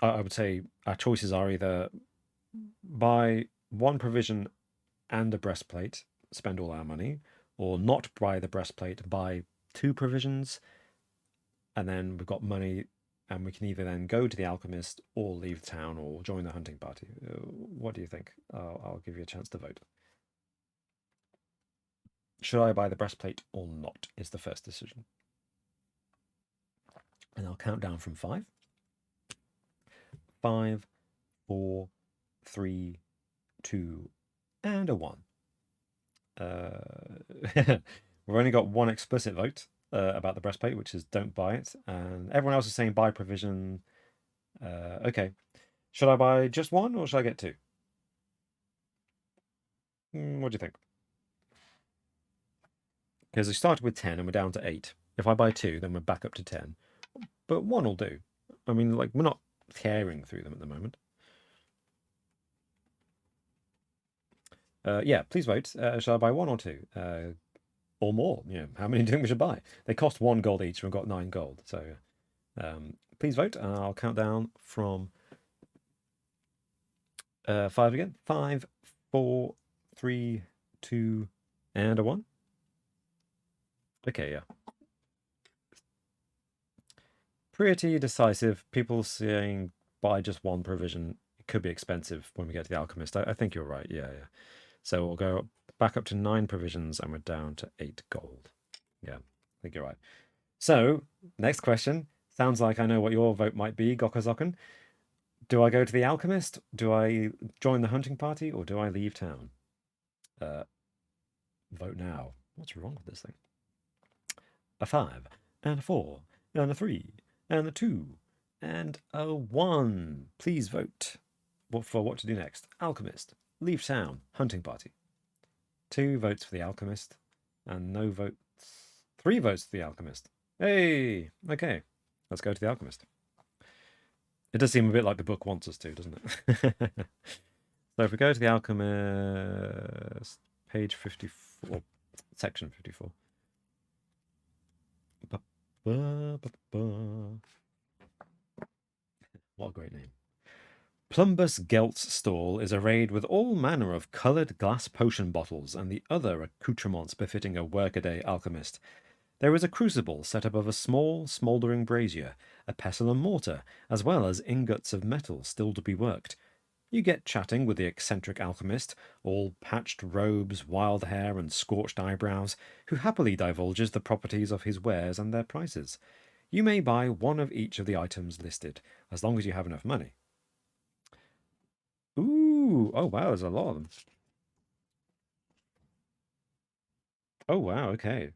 I would say our choices are either buy 1 provision and a breastplate, spend all our money, or not buy the breastplate, buy 2 provisions, and then we've got money, and we can either then go to the alchemist or leave town or join the hunting party. What do you think? I'll give you a chance to vote. Should I buy the breastplate or not? Is the first decision. And I'll count down from 5. 5, 4, 3, 2, and a 1. We've only got 1 explicit vote about the breastplate, which is don't buy it. And everyone else is saying buy provision. Okay. Should I buy just 1 or should I get 2? What do you think? Because we started with 10 and we're down to 8. If I buy 2, then we're back up to 10. But 1 will do. I mean, we're not tearing through them at the moment. Yeah, please vote. Shall I buy 1 or 2? Or more? How many do you think we should buy? They cost 1 gold each, and we've got 9 gold. So please vote, and I'll count down from 5 again. 5, 4, 3, 2, and a 1. Okay, yeah. Pretty decisive. People saying buy just 1 provision. It could be expensive when we get to the alchemist. I think you're right. Yeah. So we'll go back up to 9 provisions, and we're down to 8 gold. Yeah, I think you're right. So, next question. Sounds like I know what your vote might be, Gokazoken. Do I go to the alchemist? Do I join the hunting party? Or do I leave town? Vote now. What's wrong with this thing? a 5, and a 4, and a 3, and a 2, and a 1. Please vote for what to do next. Alchemist, leave town, hunting party. 2 votes for the alchemist, and no votes. 3 votes for the alchemist. Hey, okay, let's go to the alchemist. It does seem a bit like the book wants us to, doesn't it? So if we go to the alchemist, page 54, section 54. What a great name. Plumbus Gelt's stall is arrayed with all manner of coloured glass potion bottles and the other accoutrements befitting a workaday alchemist. There is a crucible set above a small, smouldering brazier, a pestle and mortar, as well as ingots of metal still to be worked. You get chatting with the eccentric alchemist, all patched robes, wild hair, and scorched eyebrows, who happily divulges the properties of his wares and their prices. You may buy one of each of the items listed, as long as you have enough money. Ooh, oh wow, there's a lot of them. Oh wow, okay.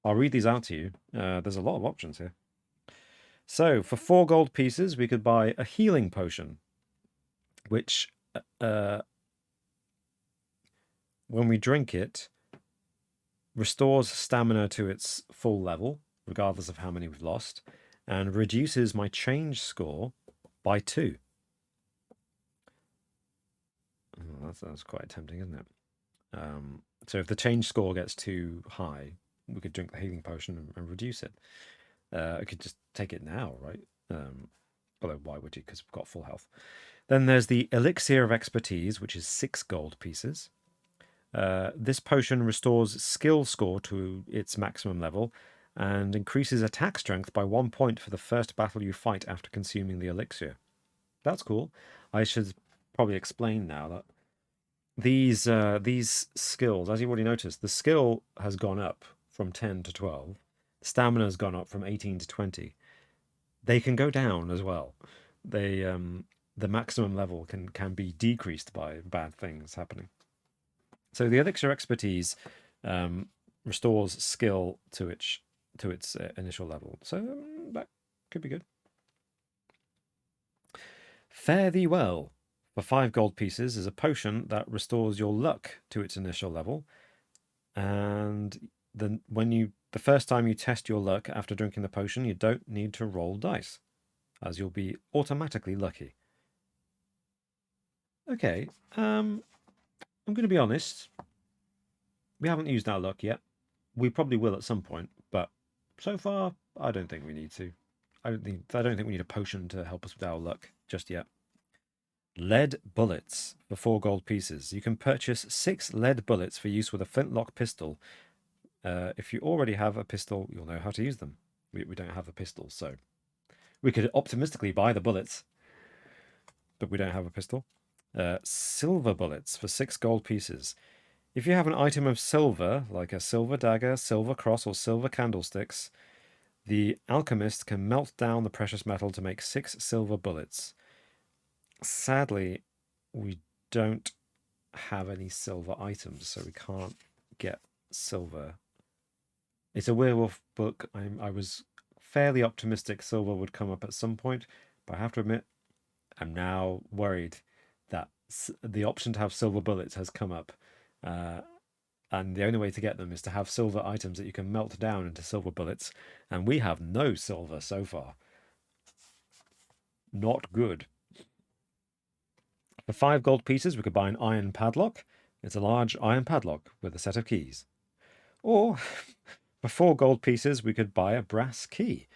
I'll read these out to you. There's a lot of options here. So, for 4 gold pieces, we could buy a healing potion, which, when we drink it, restores stamina to its full level, regardless of how many we've lost, and reduces my change score by 2. Oh, that's quite tempting, isn't it? So if the change score gets too high, we could drink the healing potion and reduce it. I could just take it now, right? Although why would you? Because we've got full health. Then there's the Elixir of Expertise, which is 6 gold pieces. This potion restores skill score to its maximum level and increases attack strength by 1 point for the first battle you fight after consuming the elixir. That's cool. I should probably explain now that these skills, as you've already noticed, the skill has gone up from 10 to 12. Stamina has gone up from 18 to 20. They can go down as well. They the maximum level can be decreased by bad things happening. So the elixir expertise restores skill to its initial level. So that could be good. Fare thee well. For 5 gold pieces is a potion that restores your luck to its initial level, and then the first time you test your luck after drinking the potion, you don't need to roll dice, as you'll be automatically lucky. Okay, I'm going to be honest. We haven't used our luck yet. We probably will at some point, but so far, I don't think we need to. I don't think we need a potion to help us with our luck just yet. Lead bullets for 4 gold pieces. You can purchase 6 lead bullets for use with a flintlock pistol. If you already have a pistol, you'll know how to use them. We don't have a pistol, so we could optimistically buy the bullets, but we don't have a pistol. Silver bullets for 6 gold pieces. If you have an item of silver, like a silver dagger, silver cross, or silver candlesticks, the alchemist can melt down the precious metal to make 6 silver bullets. Sadly, we don't have any silver items, so we can't get silver. It's a werewolf book. I was fairly optimistic silver would come up at some point, but I have to admit, I'm now worried that the option to have silver bullets has come up. And the only way to get them is to have silver items that you can melt down into silver bullets, and we have no silver so far. Not good. For 5 gold pieces, we could buy an iron padlock. It's a large iron padlock with a set of keys. Or, for 4 gold pieces, we could buy a brass key.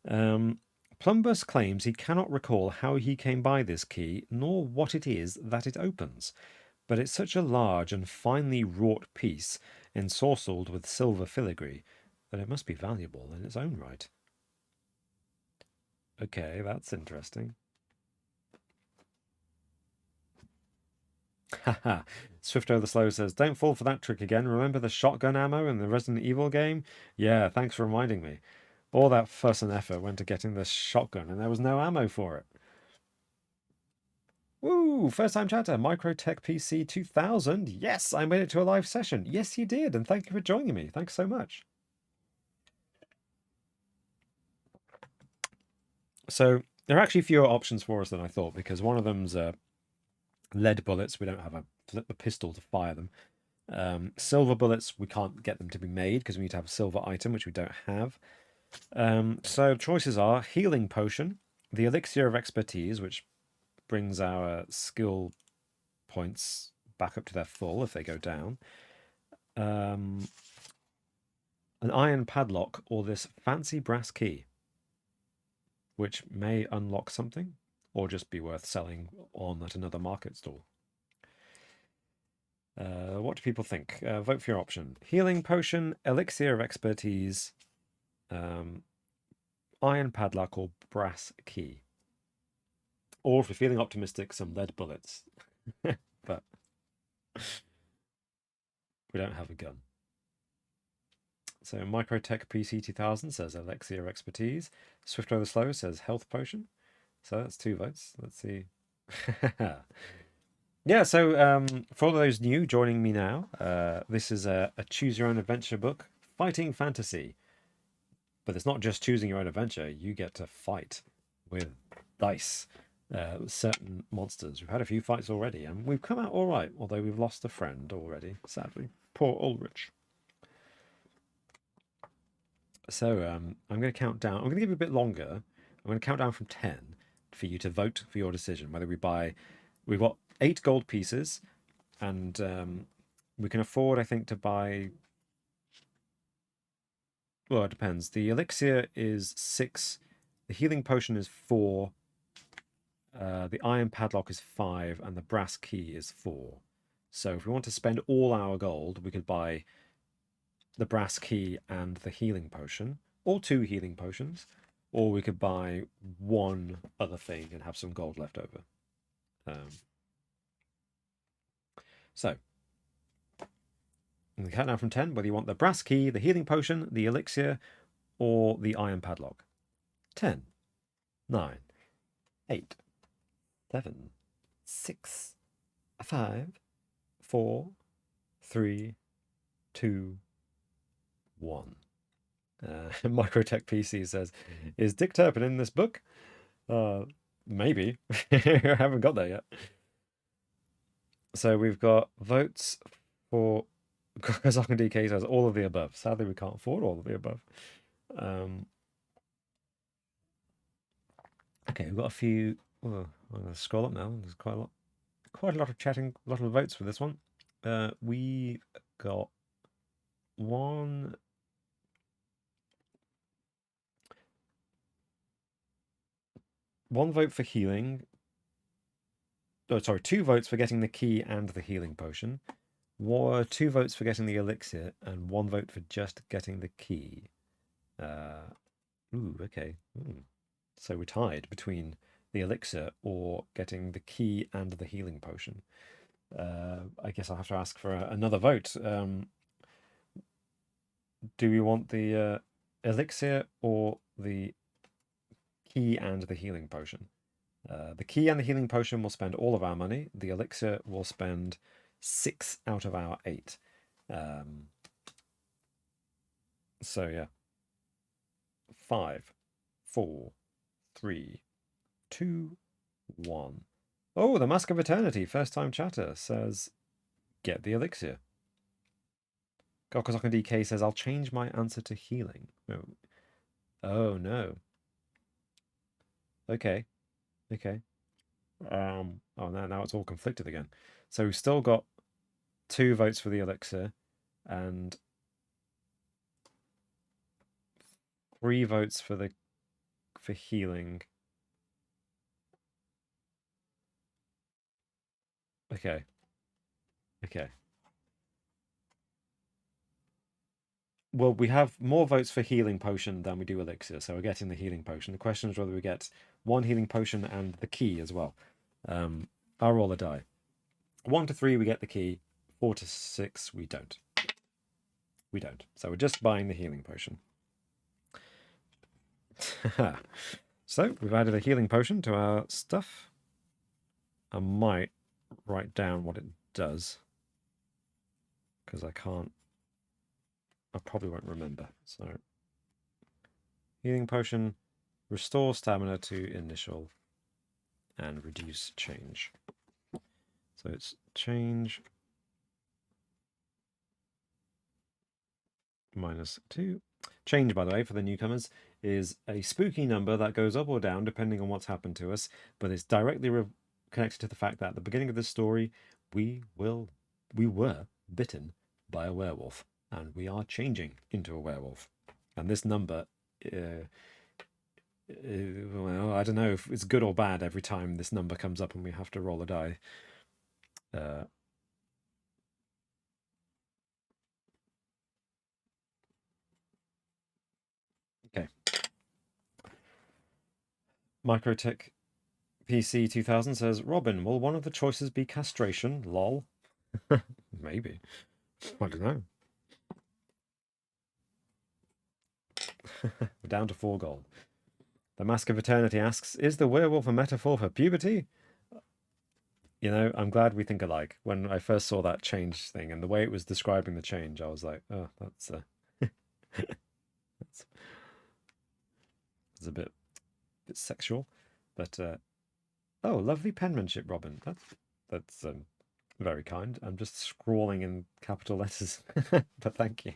Plumbus claims he cannot recall how he came by this key, nor what it is that it opens. But it's such a large and finely wrought piece, ensorcelled with silver filigree, that it must be valuable in its own right. Okay, that's interesting. Haha. Swifto the Slow says, don't fall for that trick again. Remember the shotgun ammo in the Resident Evil game? Yeah, thanks for reminding me. All that fuss and effort went to getting this shotgun, and there was no ammo for it. Woo! First time chatter, Microtech PC 2000. Yes, I made it to a live session. Yes, you did, and thank you for joining me. Thanks so much. So there are actually fewer options for us than I thought, because one of them's lead bullets. We don't have a pistol to fire them. Silver bullets, we can't get them to be made because we need to have a silver item, which we don't have. So choices are healing potion, the elixir of expertise, which brings our skill points back up to their full if they go down. An iron padlock, or this fancy brass key, which may unlock something or just be worth selling on at another market stall. What do people think? Vote for your option. Healing potion, elixir of expertise, iron padlock, or brass key. Or if you're feeling optimistic, some lead bullets. But we don't have a gun. So Microtech PC 2000 says elixir of expertise. Swift Over Slow says health potion. So that's 2 votes. Let's see. Yeah, so for all those new joining me now, this is a choose your own adventure book, fighting fantasy. But it's not just choosing your own adventure, you get to fight with dice, certain monsters. We've had a few fights already, and we've come out all right, although we've lost a friend already, sadly. Poor Ulrich. So I'm going to count down. I'm going to give you a bit longer. I'm going to count down from 10 for you to vote for your decision, whether we buy. We've got 8 gold pieces, and we can afford, I think, to buy. Well, it depends. The elixir is 6, the healing potion is 4, the iron padlock is 5, and the brass key is 4. So if we want to spend all our gold, we could buy the brass key and the healing potion, or 2 healing potions, or we could buy one other thing and have some gold left over. So, we count down from 10 whether you want the brass key, the healing potion, the elixir, or the iron padlock. 10, 9, 8, 7, 6, 5, 4, 3, 2, 1. Microtech PC says, is Dick Turpin in this book? Maybe. I haven't got there yet. So we've got votes for Kazak DK says all of the above. Sadly, we can't afford all of the above. Okay, we've got a few. Oh, I'm going to scroll up now. There's quite a lot of chatting, a lot of votes for this one. We got one vote for healing. Oh, sorry, 2 votes for getting the key and the healing potion. 2 votes for getting the elixir, and 1 vote for just getting the key. Okay. So we're tied between the elixir or getting the key and the healing potion. I guess I'll have to ask for another vote. Do we want the elixir or the key and the healing potion? The key and the healing potion will spend all of our money. The elixir will spend 6 out of our 8. So yeah. 5, 4, 3, 2, 1. Oh, the Mask of Eternity, first time chatter, says, get the elixir. Gokozok DK says, I'll change my answer to healing. Oh no. Okay. Oh, now it's all conflicted again. So we've still got 2 votes for the elixir and 3 votes for healing. Okay. Well, we have more votes for healing potion than we do elixir, so we're getting the healing potion. The question is whether we get 1 healing potion and the key as well. I'll roll a die. 1 to 3, we get the key. 4 to 6, we don't. So we're just buying the healing potion. So we've added a healing potion to our stuff. I might write down what it does, because I probably won't remember. So healing potion, Restore stamina to initial and reduce change. So it's change -2. Change, by the way, for the newcomers, is a spooky number that goes up or down depending on what's happened to us, but it's directly connected to the fact that at the beginning of this story, we were bitten by a werewolf, and we are changing into a werewolf. And this number, well, I don't know if it's good or bad every time this number comes up and we have to roll a die. Okay. Microtech PC 2000 says, Robin, will one of the choices be castration? Lol. Maybe. I don't know. We're down to 4 gold. The Mask of Eternity asks, is the werewolf a metaphor for puberty? You know, I'm glad we think alike. When I first saw that change thing and the way it was describing the change, I was like, oh, that's a bit sexual. But oh, lovely penmanship, Robin. That's very kind. I'm just scrawling in capital letters, but thank you.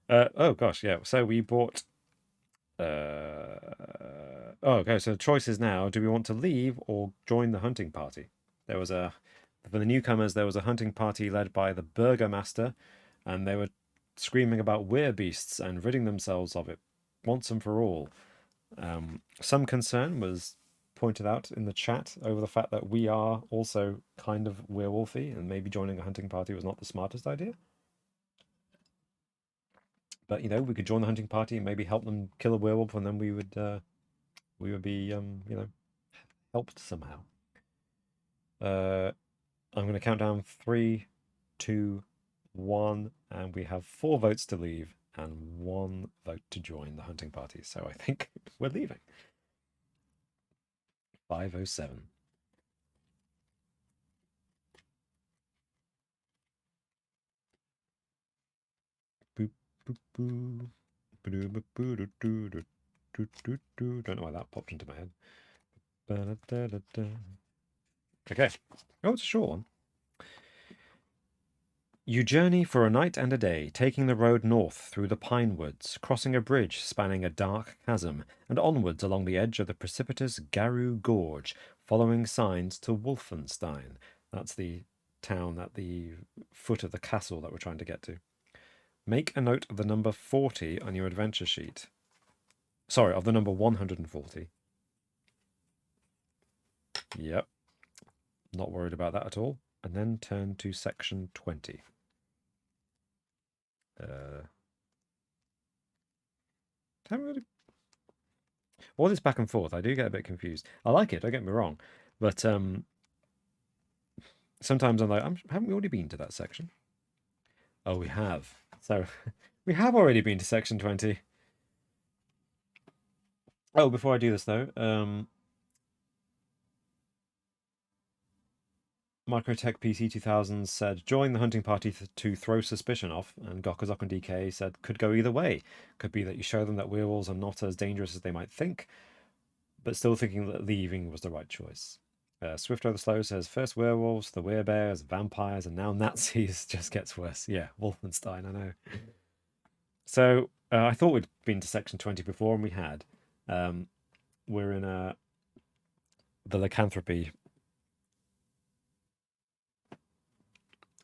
Oh gosh, yeah. So we bought. Oh, okay. So the choice is now: do we want to leave or join the hunting party? There was for the newcomers, there was a hunting party led by the burgomaster, and they were screaming about werebeasts and ridding themselves of it once and for all. Some concern was pointed out in the chat over the fact that we are also kind of werewolfy, and maybe joining a hunting party was not the smartest idea. But you know, we could join the hunting party and maybe help them kill a werewolf, and then we would be you know, helped somehow. I'm going to count down 3, 2, 1, and we have 4 votes to leave and 1 vote to join the hunting party. So I think we're leaving. 507. Boop, boop, boop. Don't know why that popped into my head. Okay. Oh, it's a short one. You journey for a night and a day, taking the road north through the pine woods, crossing a bridge spanning a dark chasm, and onwards along the edge of the precipitous Garou Gorge, following signs to Wolfenstein. That's the town at the foot of the castle that we're trying to get to. Make a note of the number 40 on your adventure sheet. Sorry, of the number 140. Yep. Not worried about that at all. And then turn to section 20. All this back and forth, I do get a bit confused. I like it, don't get me wrong. But sometimes I'm like, haven't we already been to that section? Oh, we have. So we have already been to section 20. Oh, before I do this though, Microtech PC 2000 said, join the hunting party to throw suspicion off, and Gokuzok and DK said, could go either way. Could be that you show them that werewolves are not as dangerous as they might think, but still thinking that leaving was the right choice. Swift Over Slow says, first werewolves, the werebears, vampires, and now Nazis. Just gets worse. Yeah, Wolfenstein, I know. So I thought we'd been to section 20 before, and we had. We're in the lycanthropy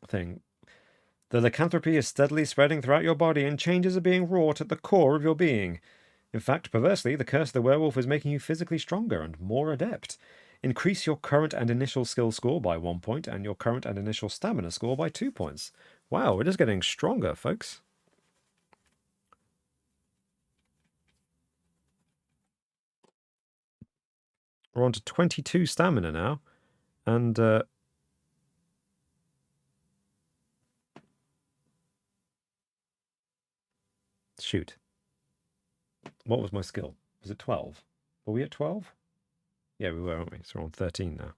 thing. The lycanthropy is steadily spreading throughout your body, and changes are being wrought at the core of your being. In fact, perversely, the curse of the werewolf is making you physically stronger and more adept. Increase your current and initial skill score by 1 point, and your current and initial stamina score by 2 points. Wow, we're just getting stronger, folks. We're on to 22 stamina now, and shoot. What was my skill? Was it 12? Were we at 12? Yeah, we were, aren't we? So we're on 13 now.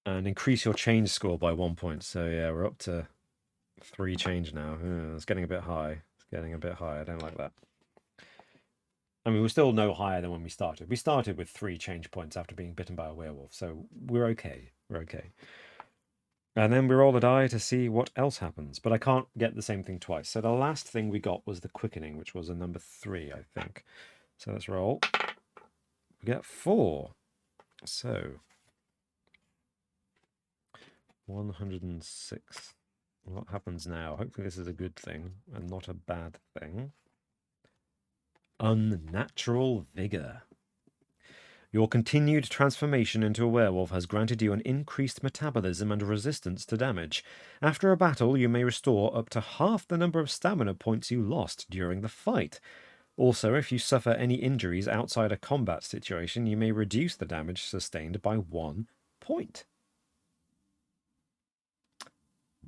And increase your change score by 1 point. So yeah, we're up to 3 change now. It's getting a bit high. It's getting a bit high. I don't like that. I mean, we're still no higher than when we started. We started with 3 change points after being bitten by a werewolf, so we're okay. We're okay. And then we roll the die to see what else happens. But I can't get the same thing twice. So the last thing we got was the quickening, which was a number 3, I think. So let's roll. We get 4. So 106. What happens now? Hopefully this is a good thing and not a bad thing. Unnatural vigor. Your continued transformation into a werewolf has granted you an increased metabolism and resistance to damage. After a battle, you may restore up to half the number of stamina points you lost during the fight. Also, if you suffer any injuries outside a combat situation, you may reduce the damage sustained by 1 point.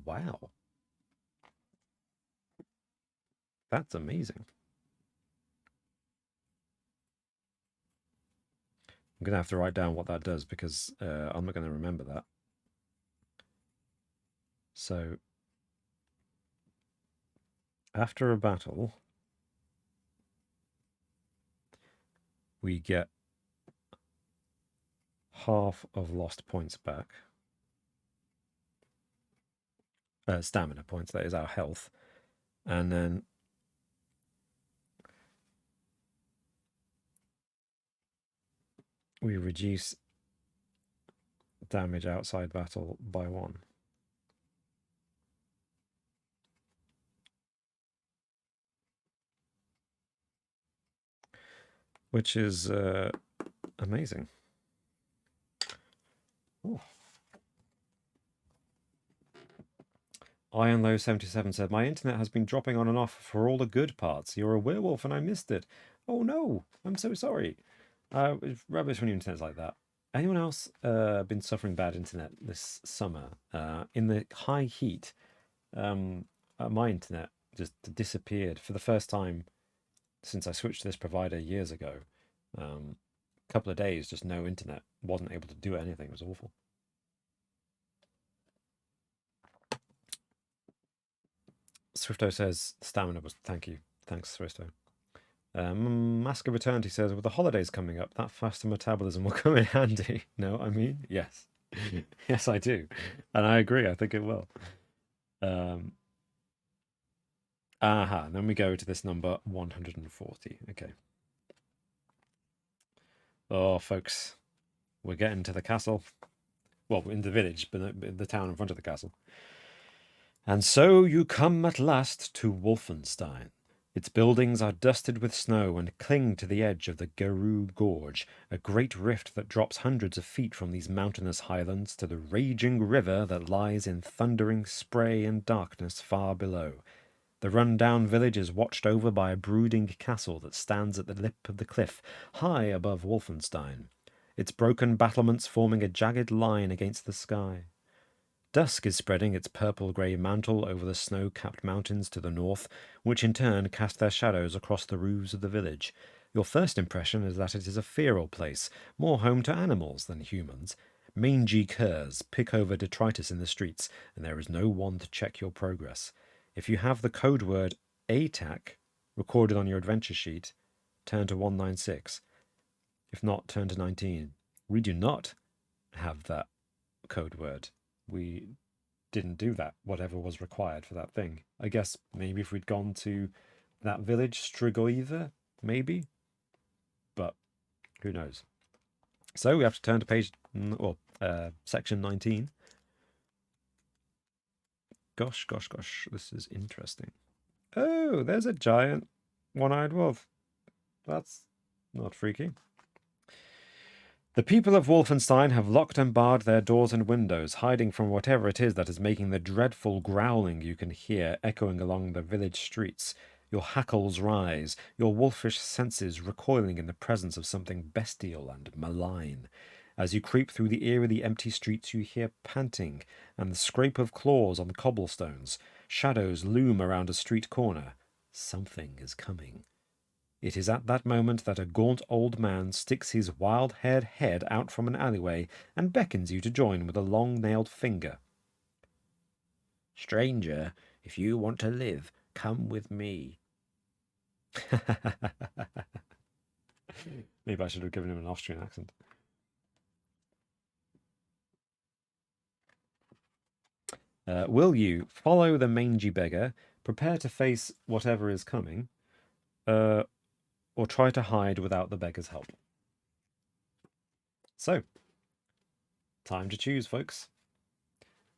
Wow. That's amazing. I'm going to have to write down what that does because I'm not going to remember that. So, after a battle, we get half of lost points back. Stamina points, that is our health. And then we reduce damage outside battle by 1. Which is amazing. Ooh. Ironlow77 said, my internet has been dropping on and off for all the good parts. You're a werewolf and I missed it. Oh no, I'm so sorry. It's rubbish when your internet's like that. Anyone else been suffering bad internet this summer? In the high heat, my internet just disappeared for the first time since I switched to this provider years ago. A couple of days, just no internet. Wasn't able to do anything. It was awful. Swifto says stamina was. Thank you. Thanks, Swifto. Mask of Eternity says, with the holidays coming up, that faster metabolism will come in handy. No, I mean, yes. Yes, I do. And I agree. I think it will. Then we go to this number 140. Okay. Oh, folks, we're getting to the castle. Well, in the village, but in the town in front of the castle. And so you come at last to Wolfenstein. Its buildings are dusted with snow and cling to the edge of the Garou Gorge, a great rift that drops hundreds of feet from these mountainous highlands to the raging river that lies in thundering spray and darkness far below. The run-down village is watched over by a brooding castle that stands at the lip of the cliff, high above Wolfenstein, its broken battlements forming a jagged line against the sky. Dusk is spreading its purple-grey mantle over the snow-capped mountains to the north, which in turn cast their shadows across the roofs of the village. Your first impression is that it is a feral place, more home to animals than humans. Mangy curs pick over detritus in the streets, and there is no one to check your progress. If you have the code word ATAC recorded on your adventure sheet, turn to 196. If not, turn to 19. We do not have that code word. We didn't do that, whatever was required for that thing. I guess maybe if we'd gone to that village, Strigoiva, maybe? But who knows? So we have to turn to section 19. Gosh, this is interesting. Oh, there's a giant one-eyed wolf. That's not freaky. The people of Wolfenstein have locked and barred their doors and windows, hiding from whatever it is that is making the dreadful growling you can hear echoing along the village streets. Your hackles rise, your wolfish senses recoiling in the presence of something bestial and malign. As you creep through the eerily empty streets, you hear panting and the scrape of claws on the cobblestones. Shadows loom around a street corner. Something is coming. It is at that moment that a gaunt old man sticks his wild-haired head out from an alleyway and beckons you to join with a long-nailed finger. Stranger, If you want to live, come with me. Maybe I should have given him an Austrian accent. Will you follow the mangy beggar, prepare to face whatever is coming, or try to hide without the beggar's help? So, time to choose, folks.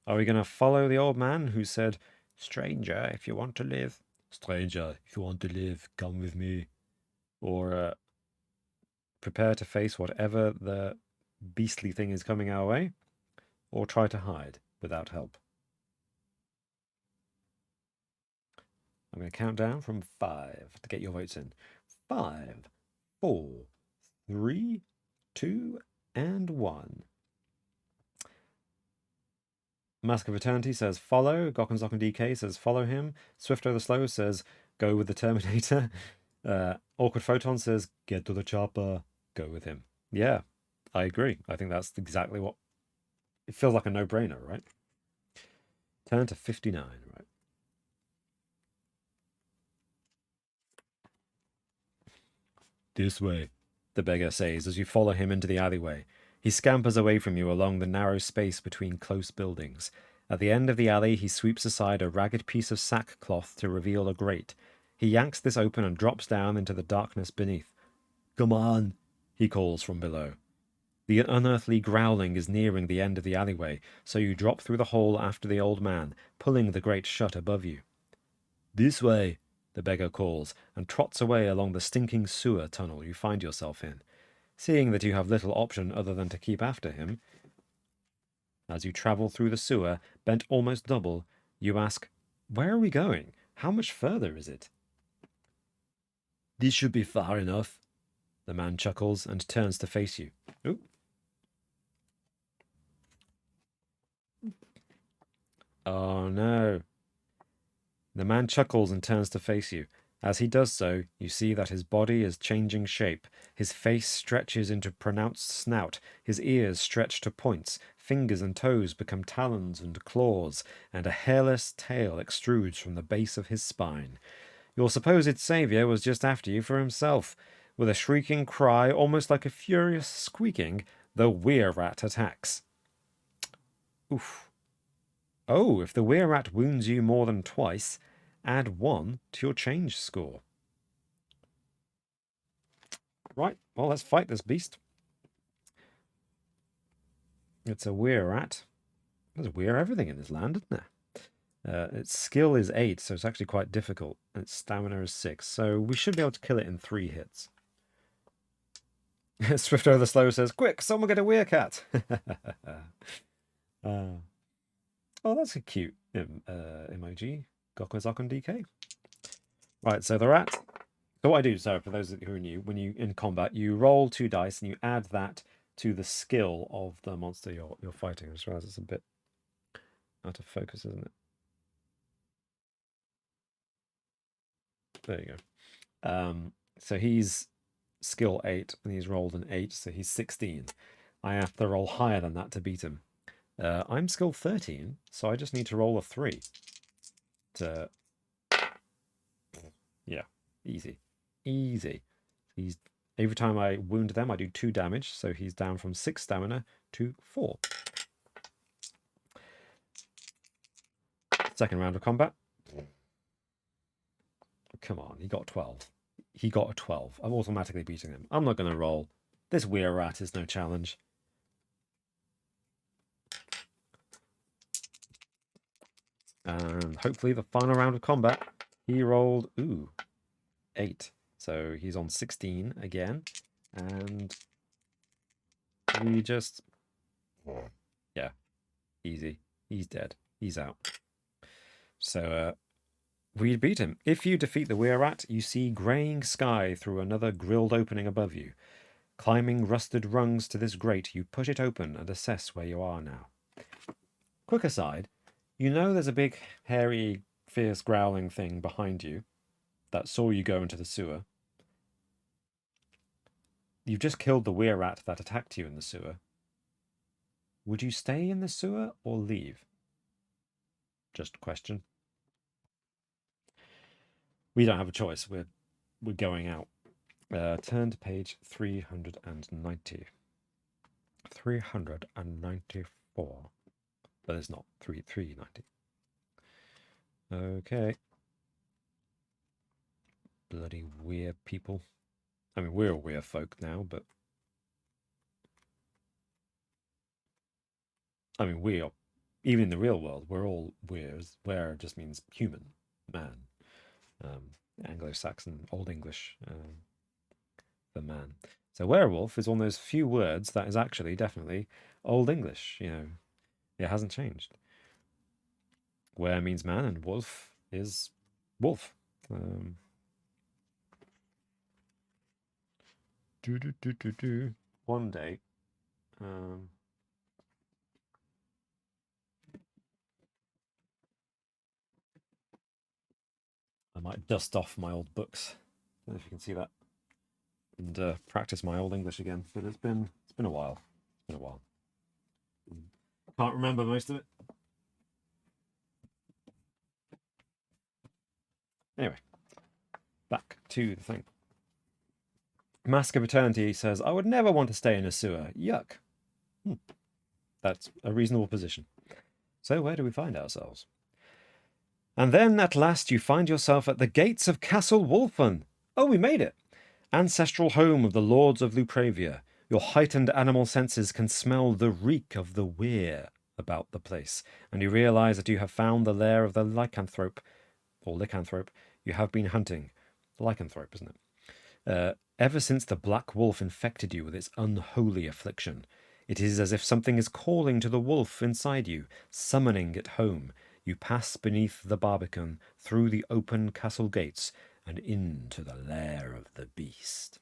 Are we going to follow the old man who said, Stranger, if you want to live. Stranger, if you want to live, come with me? Or prepare to face whatever the beastly thing is coming our way? Or try to hide without help? I'm going to count down from 5 to get your votes in. 5, 4, 3, 2, and 1. Mask of Eternity says follow. Gokkenzocken DK says follow him. Swifto the Slow says go with the Terminator. Awkward Photon says get to the chopper. Go with him. Yeah, I agree. I think that's exactly what... It feels like a no-brainer, right? Turn to 59, right? This way, the beggar says as you follow him into the alleyway. He scampers away from you along the narrow space between close buildings. At the end of the alley, he sweeps aside a ragged piece of sackcloth to reveal a grate. He yanks this open and drops down into the darkness beneath. Come on, he calls from below. The unearthly growling is nearing the end of the alleyway, so you drop through the hole after the old man, pulling the grate shut above you. This way, the beggar calls, and trots away along the stinking sewer tunnel you find yourself in. Seeing that you have little option other than to keep after him, as you travel through the sewer, bent almost double, you ask, where are we going? How much further is it? This should be far enough. The man chuckles and turns to face you. Ooh. Oh no. The man chuckles and turns to face you. As he does so, you see that his body is changing shape. His face stretches into pronounced snout, his ears stretch to points, fingers and toes become talons and claws, and a hairless tail extrudes from the base of his spine. Your supposed saviour was just after you for himself. With a shrieking cry, almost like a furious squeaking, the were-rat attacks. Oof. Oh, if the were-rat wounds you more than twice, add 1 to your change score. Right, well, let's fight this beast. It's a were-rat. There's were everything in this land, isn't there? Its skill is 8, so it's actually quite difficult. Its stamina is 6, so we should be able to kill it in 3 hits. Swifto the Slow says, quick, someone get a werecat! Oh, that's a cute emoji. Gokkenzocken DK. Right, so the rat. So what I do, so for those who are new, when you in combat, you roll 2 dice and you add that to the skill of the monster you're fighting. I just realize it's a bit out of focus, isn't it? There you go. So he's skill 8 and he's rolled an 8, so he's 16. I have to roll higher than that to beat him. I'm skill 13, so I just need to roll a 3 to... Yeah, easy. Easy. He's... Every time I wound them, I do 2 damage, so he's down from 6 stamina to 4. Second round of combat. Come on, he got 12. He got a 12. I'm automatically beating him. I'm not going to roll. This were-rat is no challenge. And hopefully the final round of combat, he rolled, 8. So he's on 16 again. And we just... Yeah, easy. He's dead. He's out. So we beat him. If you defeat the were-rat, you see greying sky through another grilled opening above you. Climbing rusted rungs to this grate, you push it open and assess where you are now. Quick aside, you know there's a big, hairy, fierce growling thing behind you that saw you go into the sewer. You've just killed the were-rat that attacked you in the sewer. Would you stay in the sewer or leave? Just a question. We don't have a choice. We're going out. Turn to page 390. 394. But it's not 390. Okay. Bloody weird people. I mean, we're weird folk now, but I mean, we are, even in the real world, we're all weirds. Were just means human, man. Anglo-Saxon, Old English, for man. So werewolf is one of those few words that is actually definitely Old English. You know, it hasn't changed. Were means man, and wolf is wolf. One day, I might dust off my old books. I don't know if you can see that, and practice my Old English again. But it's been a while. It's been a while. Can't remember most of it. Anyway, back to the thing. Mask of Eternity says, I would never want to stay in a sewer. Yuck. That's a reasonable position. So where do we find ourselves? And then, at last, you find yourself at the gates of Castle Wolfen. Oh, we made it. Ancestral home of the Lords of Lupravia. Your heightened animal senses can smell the reek of the weir about the place, and you realise that you have found the lair of the lycanthrope, or lycanthrope, you have been hunting. Lycanthrope, isn't it? Ever since the black wolf infected you with its unholy affliction, it is as if something is calling to the wolf inside you, summoning it home. You pass beneath the barbican, through the open castle gates, and into the lair of the beast.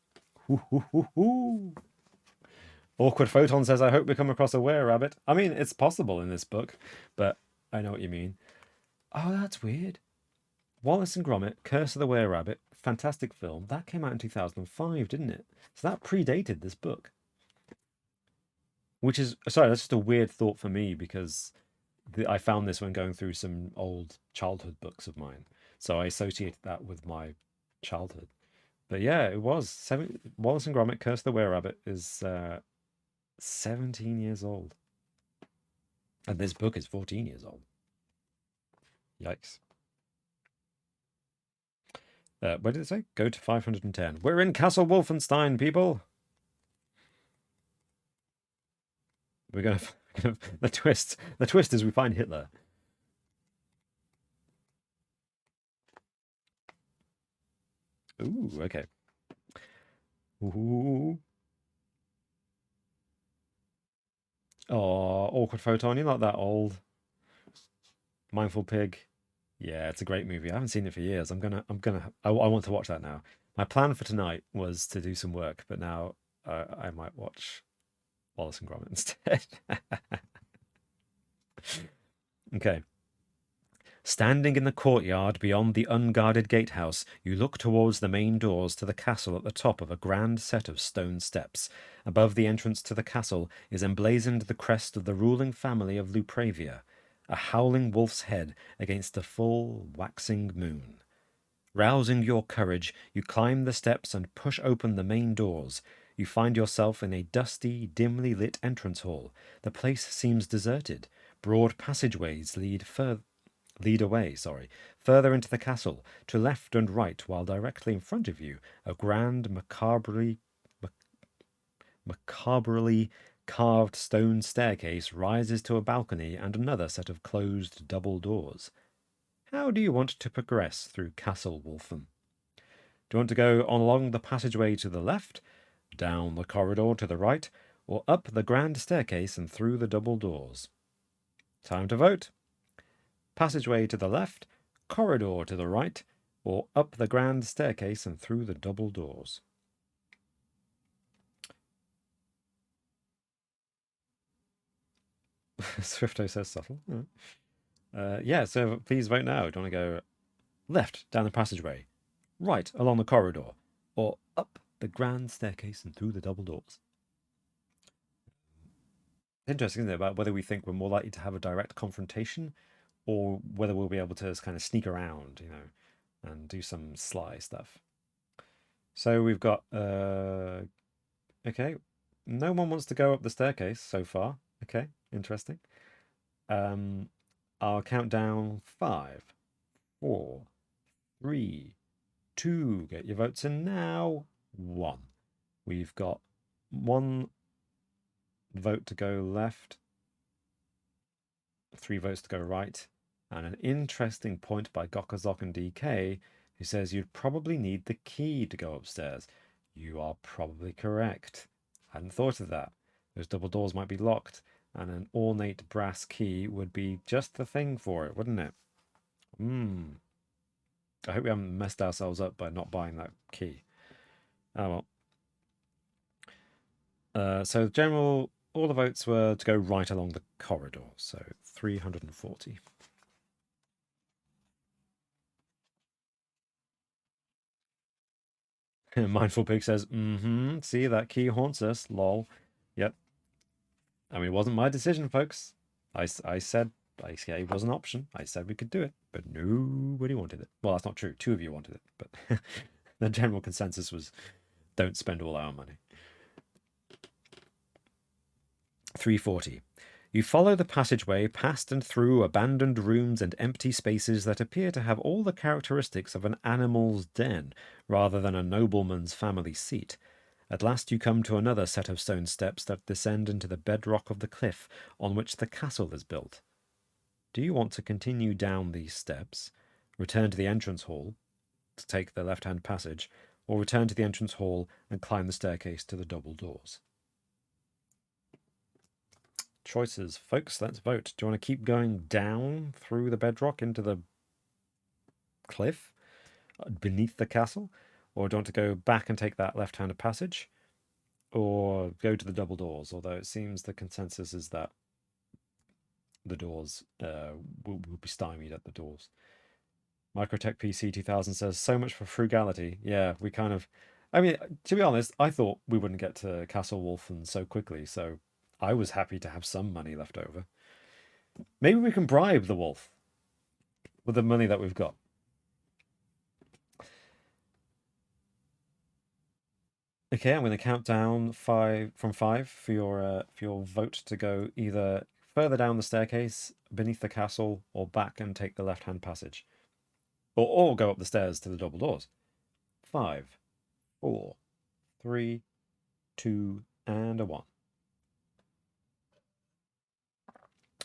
Hoo, hoo, hoo, hoo. Awkward Photon says, I hope we come across a were-rabbit. I mean, it's possible in this book, but I know what you mean. Oh, that's weird. Wallace and Gromit, Curse of the Were-Rabbit, fantastic film. That came out in 2005, didn't it? So that predated this book. Which is, sorry, that's just a weird thought for me because I found this when going through some old childhood books of mine. So I associated that with my childhood. But yeah, it was. Wallace and Gromit, Curse of the Were-Rabbit is 17 years old. And this book is 14 years old. Yikes. Where did it say? Go to 510. We're in Castle Wolfenstein, people. We're gonna the twist. The twist is we find Hitler. Ooh, okay. Ooh. Oh, Awkward Photon, you're not that old. Mindful Pig. Yeah, it's a great movie. I haven't seen it for years. I want to watch that now. My plan for tonight was to do some work, but now I might watch Wallace and Gromit instead. Okay. Standing in the courtyard beyond the unguarded gatehouse, you look towards the main doors to the castle at the top of a grand set of stone steps. Above the entrance to the castle is emblazoned the crest of the ruling family of Lupravia, a howling wolf's head against a full waxing moon. Rousing your courage, you climb the steps and push open the main doors. You find yourself in a dusty, dimly lit entrance hall. The place seems deserted. Broad passageways lead away, further into the castle, to left and right, while directly in front of you, a grand, macabrely carved stone staircase rises to a balcony and another set of closed double doors. How do you want to progress through Castle Wolfen? Do you want to go along the passageway to the left, down the corridor to the right, or up the grand staircase and through the double doors? Time to vote. Passageway to the left, corridor to the right, or up the grand staircase and through the double doors. Swifto says subtle. Yeah, so please vote now. Do you want to go left down the passageway, right along the corridor, or up the grand staircase and through the double doors? It's interesting, isn't it, about whether we think we're more likely to have a direct confrontation or whether we'll be able to kind of sneak around, and do some sly stuff. So we've got okay. No one wants to go up the staircase so far. Okay, interesting. I'll count down 5, 4, 3, 2. Get your votes in now. 1. We've got 1 vote to go left, 3 votes to go right, and an interesting point by Gokazok and DK, who says you'd probably need the key to go upstairs. You are probably correct. Hadn't thought of that. Those double doors might be locked, and an ornate brass key would be just the thing for it, wouldn't it? I hope we haven't messed ourselves up by not buying that key. Oh well. So general, all the votes were to go right along the corridor, so 340. Mindful Pig says, see, that key haunts us, lol. Yep. I mean, it wasn't my decision, folks. I said it was an option. I said we could do it, but nobody wanted it. Well, that's not true. 2 of you wanted it, but the general consensus was don't spend all our money. 340. You follow the passageway past and through abandoned rooms and empty spaces that appear to have all the characteristics of an animal's den rather than a nobleman's family seat. At last you come to another set of stone steps that descend into the bedrock of the cliff on which the castle is built. Do you want to continue down these steps, return to the entrance hall to take the left-hand passage, or return to the entrance hall and climb the staircase to the double doors? Choices, folks. Let's vote. Do you want to keep going down through the bedrock into the cliff beneath the castle, or do you want to go back and take that left-handed passage, or go to the double doors? Although it seems the consensus is that the doors will be stymied at the doors. Microtech PC 2000 says, so much for frugality. Yeah, we kind of... I mean, to be honest, I thought we wouldn't get to Castle Wolfen so quickly, so I was happy to have some money left over. Maybe we can bribe the wolf with the money that we've got. Okay, I'm going to count down from 5 for your vote to go either further down the staircase, beneath the castle, or back and take the left-hand passage. Or go up the stairs to the double doors. 5, 4, 3, 2, and a 1.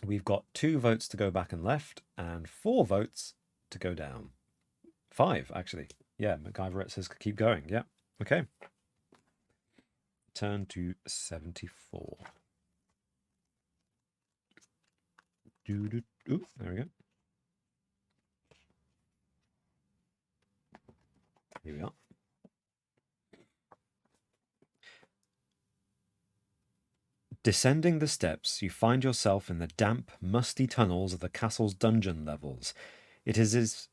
We've got 2 votes to go back and left, and 4 votes to go down. 5, actually. Yeah, MacGyver says keep going. Yeah, okay. Turn to 74. Ooh, there we go. Here we are. Descending the steps, you find yourself in the damp, musty tunnels of the castle's dungeon levels. It is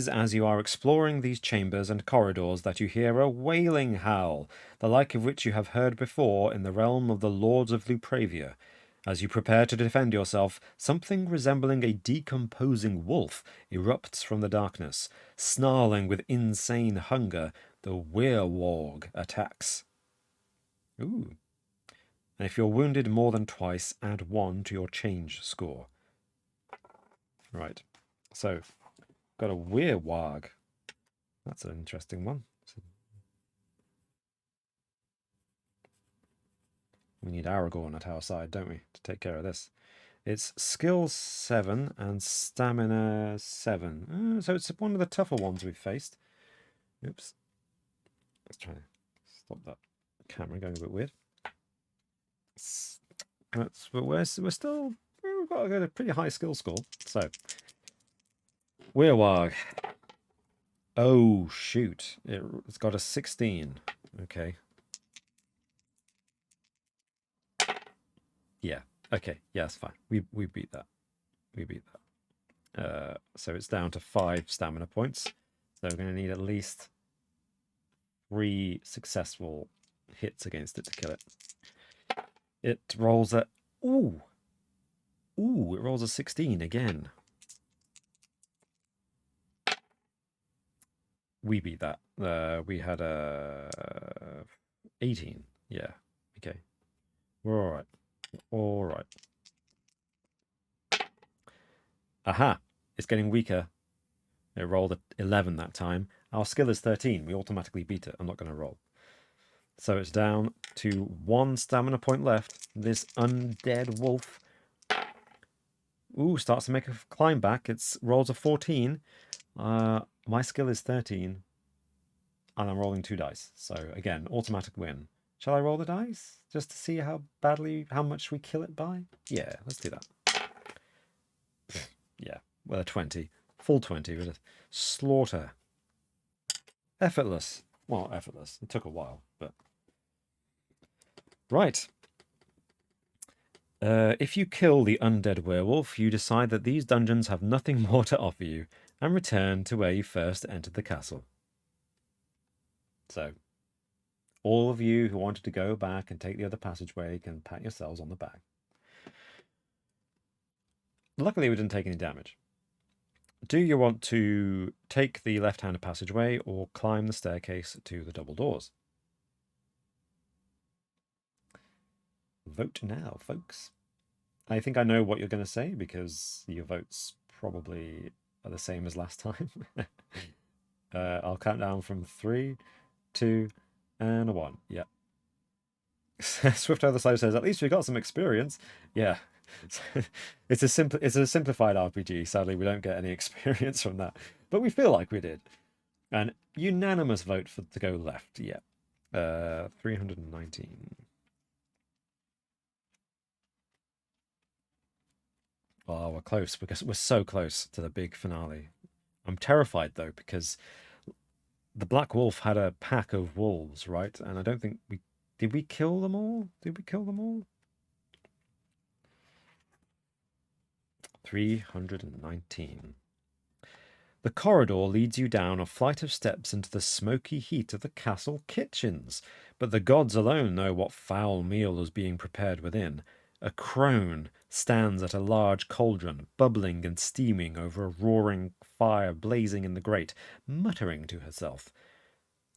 as you are exploring these chambers and corridors that you hear a wailing howl, the like of which you have heard before in the realm of the Lords of Lupravia. As you prepare to defend yourself, something resembling a decomposing wolf erupts from the darkness. Snarling with insane hunger, the werewolf attacks. Ooh. And if you're wounded more than twice, add 1 to your change score. Right. So, got a werewolf. That's an interesting one. We need Aragorn at our side, don't we, to take care of this. It's skill 7 and stamina 7. So it's one of the tougher ones we've faced. Oops. Let's try to stop that camera going a bit weird. But we're still... We've got a pretty high skill score. So, werewolf. Oh, shoot. It's got a 16. Okay. Yeah. Okay. Yeah, that's fine. We beat that. We beat that. So it's down to 5 stamina points. So we're going to need at least 3 successful hits against it to kill it. It rolls a... Ooh! Ooh, it rolls a 16 again. We beat that. We had a 18. Yeah. Okay. We're all right. All right. Aha! It's getting weaker. It rolled at 11 that time. Our skill is 13. We automatically beat it. I'm not going to roll. So it's down to 1 stamina point left. This undead wolf. Ooh, starts to make a climb back. It's rolls a 14. My skill is 13. And I'm rolling 2 dice. So again, automatic win. Shall I roll the dice? Just to see how much we kill it by? Yeah, let's do that. Yeah, well, a 20. Full 20 with a slaughter. Effortless. Well, effortless. It took a while, but... Right. If you kill the undead werewolf, you decide that these dungeons have nothing more to offer you, and return to where you first entered the castle. So, all of you who wanted to go back and take the other passageway can pat yourselves on the back. Luckily, we didn't take any damage. Do you want to take the left-hand passageway or climb the staircase to the double doors? Vote now, folks. I think I know what you're going to say because your votes probably are the same as last time. I'll count down from 3, 2, and 1. Yeah. Swift Other Side says, at least we got some experience. Yeah. It's a simplified RPG. Sadly, we don't get any experience from that. But we feel like we did. An unanimous vote to go left. Yeah. 319. Oh, we're close because we're so close to the big finale. I'm terrified though because the Black Wolf had a pack of wolves, right? And I don't think we did. We kill them all? Did we kill them all? 319. The corridor leads you down a flight of steps into the smoky heat of the castle kitchens, but the gods alone know what foul meal is being prepared within. A crone stands at a large cauldron, bubbling and steaming over a roaring fire blazing in the grate, muttering to herself.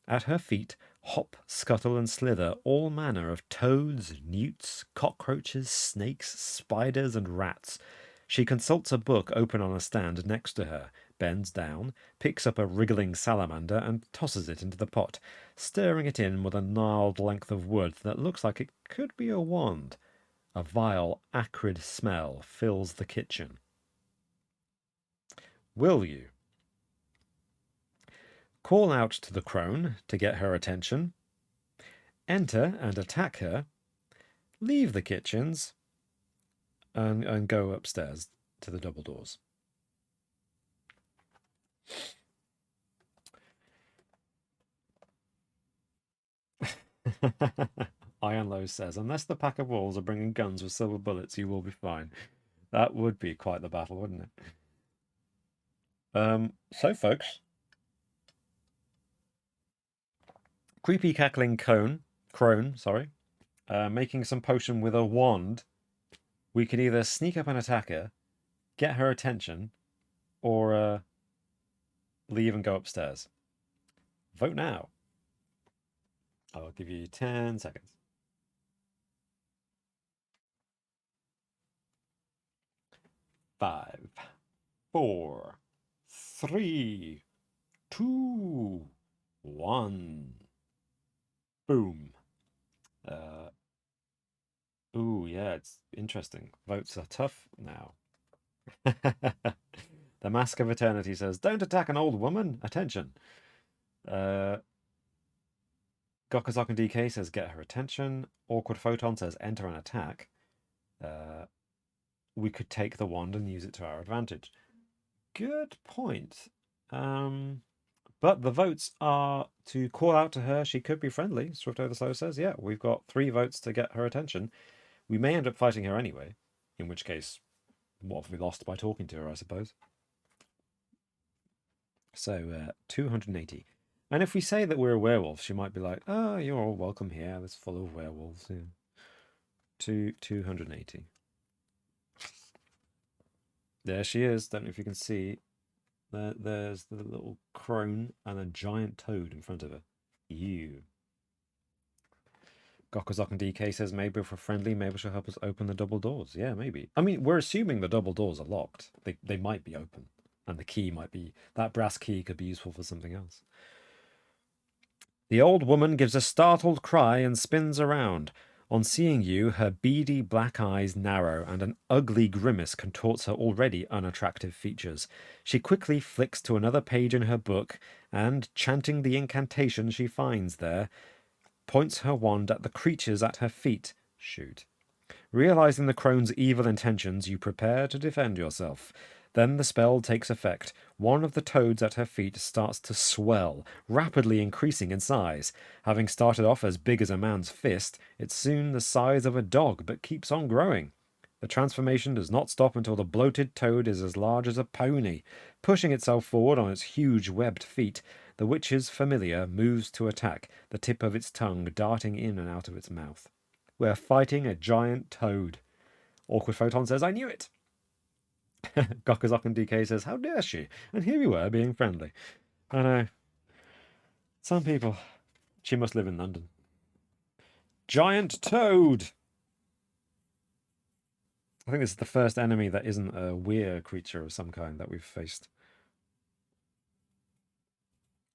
At her feet hop, scuttle, and slither all manner of toads, newts, cockroaches, snakes, spiders, and rats. She consults a book open on a stand next to her, bends down, picks up a wriggling salamander, and tosses it into the pot, stirring it in with a gnarled length of wood that looks like it could be a wand. A vile, acrid smell fills the kitchen. Will you call out to the crone to get her attention, enter and attack her, leave the kitchens, and go upstairs to the double doors? Ironlow says, unless the pack of wolves are bringing guns with silver bullets, you will be fine. That would be quite the battle, wouldn't it? So, folks, creepy cackling crone, sorry, making some potion with a wand. We could either sneak up and attack her, get her attention, or leave and go upstairs. Vote now. I'll give you 10 seconds. 5, 4, 3, 2, 1. Boom. Ooh, yeah, it's interesting. Votes are tough now. The Mask of Eternity says, don't attack an old woman. Attention. Gokazak DK says, get her attention. Awkward Photon says, enter and attack. We could take the wand and use it to our advantage. Good point. But the votes are to call out to her. She could be friendly. Swift Over Slow says, yeah, we've got 3 votes to get her attention. We may end up fighting her anyway, in which case, what have we lost by talking to her, I suppose? So, 280. And if we say that we're a werewolf, she might be like, oh, you're all welcome here. It's full of werewolves. Yeah. 280. There she is. Don't know if you can see There's the little crone and a giant toad in front of her. Ew. Gokozok and DK says maybe if we're friendly, maybe she'll help us open the double doors. Yeah, maybe. I mean, we're assuming the double doors are locked. They might be open. And the key might be... That brass key could be useful for something else. The old woman gives a startled cry and spins around. On seeing you, her beady black eyes narrow and an ugly grimace contorts her already unattractive features. She quickly flicks to another page in her book and, chanting the incantation she finds there, points her wand at the creatures at her feet. Shoot. Realizing the crone's evil intentions, you prepare to defend yourself. Then the spell takes effect. One of the toads at her feet starts to swell, rapidly increasing in size. Having started off as big as a man's fist, it's soon the size of a dog, but keeps on growing. The transformation does not stop until the bloated toad is as large as a pony. Pushing itself forward on its huge webbed feet, the witch's familiar moves to attack, the tip of its tongue darting in and out of its mouth. We're fighting a giant toad. Awkward Photon says, I knew it. Gokozok and DK says, how dare she? And here we were, being friendly. I know. Some people. She must live in London. Giant toad! I think this is the first enemy that isn't a weird creature of some kind that we've faced.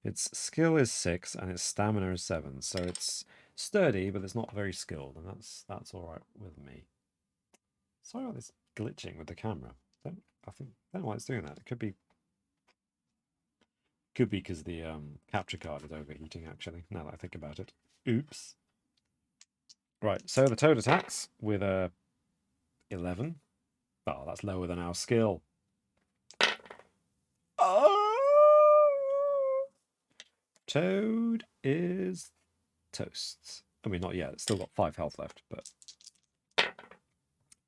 Its skill is 6 and its stamina is 7, so it's sturdy, but it's not very skilled, and that's all right with me. Sorry about this glitching with the camera. I don't know why it's doing that. It could be because the capture card is overheating. Actually, now that I think about it. Oops. Right. So the toad attacks with a 11. Oh, that's lower than our skill. Oh! Toad is toast. I mean, not yet. It's still got 5 health left, but...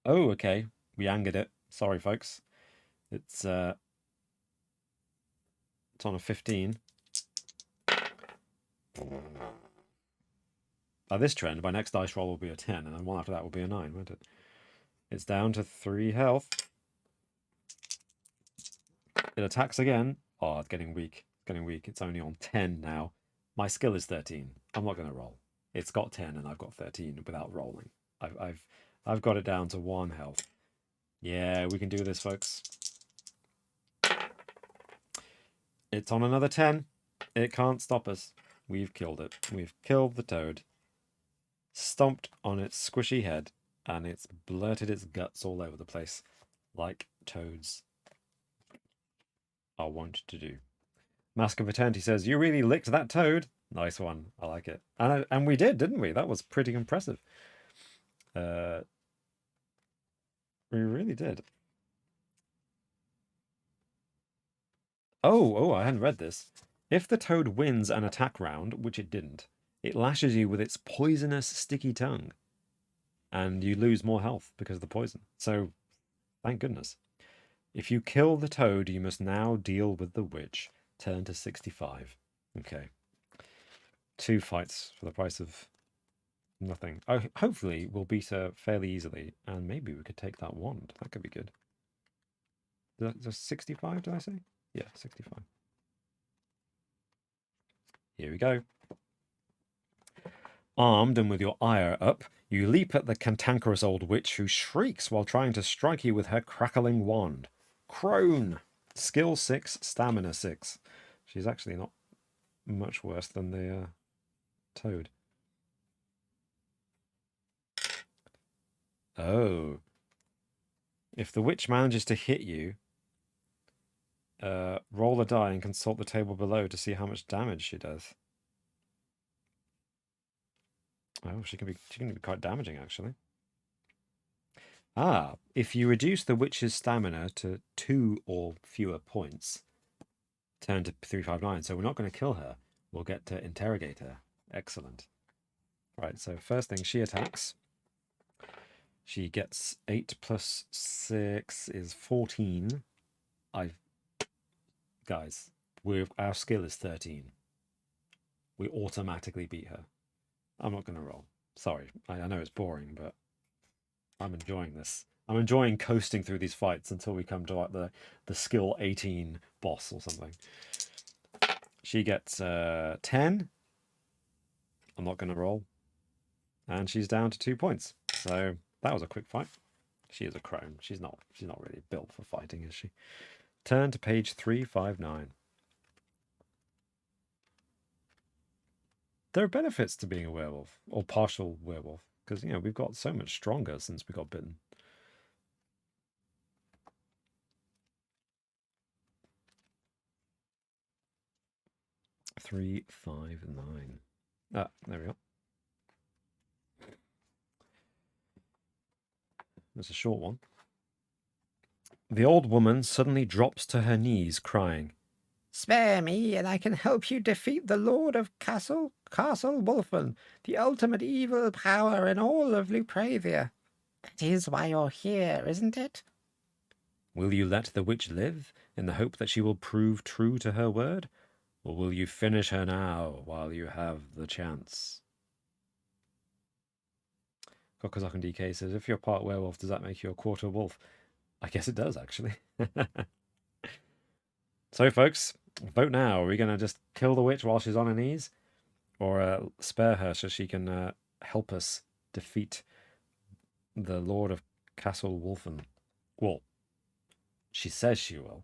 Oh, okay. We angered it. Sorry, folks. It's on a 15. By this trend, my next dice roll will be a 10, and then one after that will be a 9, won't it? It's down to 3 health. It attacks again. Oh, it's getting weak. It's getting weak. It's only on 10 now. My skill is 13. I'm not going to roll. It's got 10 and I've got 13 without rolling. I've got it down to 1 health. Yeah, we can do this, folks. It's on another 10. It can't stop us. We've killed it. We've killed the toad. Stomped on its squishy head, and it's blurted its guts all over the place, like toads are wont to do. Mask of Eternity says, you really licked that toad. Nice one. I like it. And we did, didn't we? That was pretty impressive. We really did. Oh, I hadn't read this. If the toad wins an attack round, which it didn't, it lashes you with its poisonous, sticky tongue. And you lose more health because of the poison. So, thank goodness. If you kill the toad, you must now deal with the witch. Turn to 65. Okay. 2 fights for the price of nothing. Hopefully, we'll beat her fairly easily. And maybe we could take that wand. That could be good. Is 65, did I say? Yeah, 65. Here we go. Armed and with your ire up, you leap at the cantankerous old witch who shrieks while trying to strike you with her crackling wand. Crone! Skill 6, stamina 6. She's actually not much worse than the toad. Oh. If the witch manages to hit you, roll a die and consult the table below to see how much damage she does. Oh, she can be quite damaging, actually. Ah, if you reduce the witch's stamina to 2 or fewer points, turn to 359. So we're not going to kill her. We'll get to interrogate her. Excellent. Right, so first thing, she attacks. She gets 8 plus 6 is 14. Guys, our skill is 13. We automatically beat her. I'm not going to roll. Sorry, I know it's boring, but I'm enjoying this. I'm enjoying coasting through these fights until we come to like the skill 18 boss or something. She gets 10. I'm not going to roll. And she's down to 2 points. So that was a quick fight. She is a crone. She's not really built for fighting, is she? Turn to page 359. There are benefits to being a werewolf, or partial werewolf, because, we've got so much stronger since we got bitten. Three, 5, 9. Ah, there we go. That's a short one. The old woman suddenly drops to her knees, crying. Spare me, and I can help you defeat the Lord of Castle Wolfen, the ultimate evil power in all of Lupravia. That is why you're here, isn't it? Will you let the witch live, in the hope that she will prove true to her word? Or will you finish her now, while you have the chance? Kokozak and DK says, if you're part werewolf, does that make you a quarter wolf? I guess it does, actually. So, folks, vote now. Are we going to just kill the witch while she's on her knees? Or spare her so she can help us defeat the Lord of Castle Wolfen? Well, she says she will.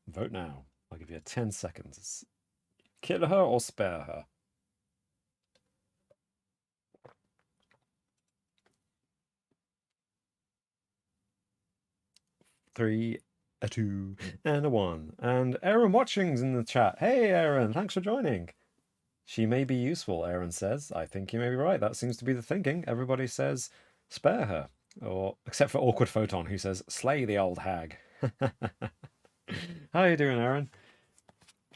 Vote now. I'll give you 10 seconds. Kill her or spare her? Three, a 2, and a 1. And Aaron Watching's in the chat. Hey, Aaron, thanks for joining. She may be useful, Aaron says. I think you may be right. That seems to be the thinking. Everybody says spare her. Or except for Awkward Photon, who says slay the old hag. How you doing, Aaron?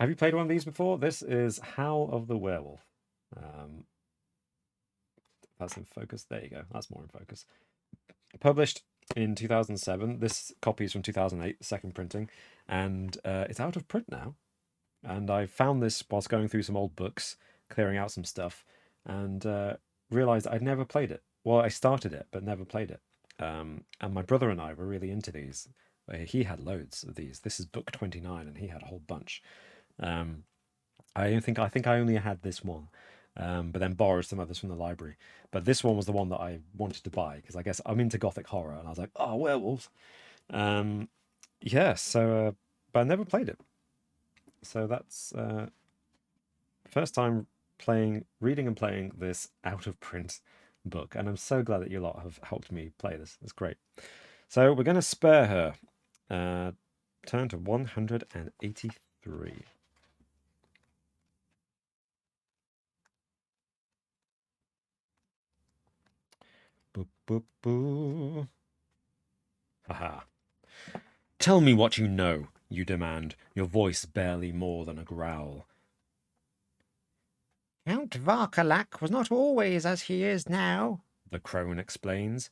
Have you played one of these before? This is Howl of the Werewolf. That's in focus. There you go. That's more in focus. Published in 2007. This copy is from 2008, second printing, and it's out of print now. And I found this whilst going through some old books, clearing out some stuff, and realized I'd never played it. Well, I started it, but never played it. And my brother and I were really into these. He had loads of these. This is book 29, and he had a whole bunch. I think I only had this one, but then borrowed some others from the library. But this one was the one that I wanted to buy because I guess I'm into gothic horror, and I was like, oh, werewolves. Yeah. So, but I never played it. So that's first time reading and playing this out of print book, and I'm so glad that you lot have helped me play this. It's great. So we're going to spare her. Turn to 183. Boop, boop, boo. Haha. Tell me what you know, you demand, your voice barely more than a growl. Count Varkalak was not always as he is now. The crone explains.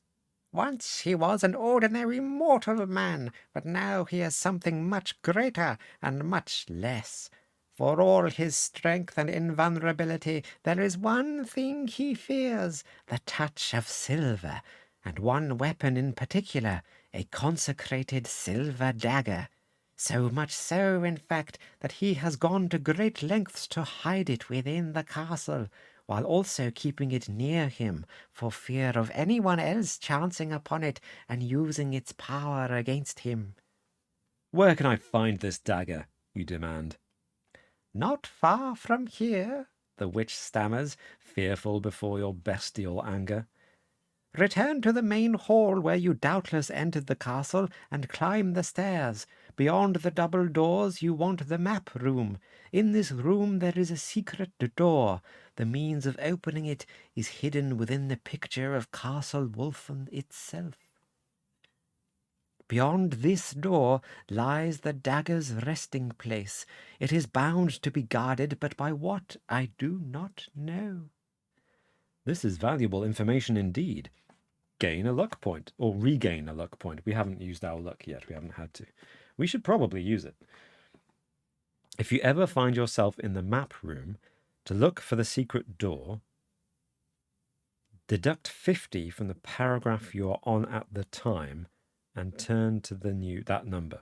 Once he was an ordinary mortal man, but now he is something much greater and much less. For all his strength and invulnerability, there is one thing he fears, the touch of silver, and one weapon in particular, a consecrated silver dagger. So much so, in fact, that he has gone to great lengths to hide it within the castle, while also keeping it near him for fear of anyone else chancing upon it and using its power against him. Where can I find this dagger? You demand. Not far from here, The witch stammers, fearful before your bestial anger. Return to the main hall where you doubtless entered the castle and climb the stairs. Beyond the double doors you want the map room. In this room there is a secret door. The means of opening it is hidden within the picture of Castle Wolfen itself. Beyond this door lies the dagger's resting place. It is bound to be guarded, but by what I do not know. This is valuable information indeed. Gain a luck point, or regain a luck point. We haven't used our luck yet. We haven't had to. We should probably use it. If you ever find yourself in the map room, to look for the secret door, Deduct 50 from the paragraph you are on at the time and turn to that number.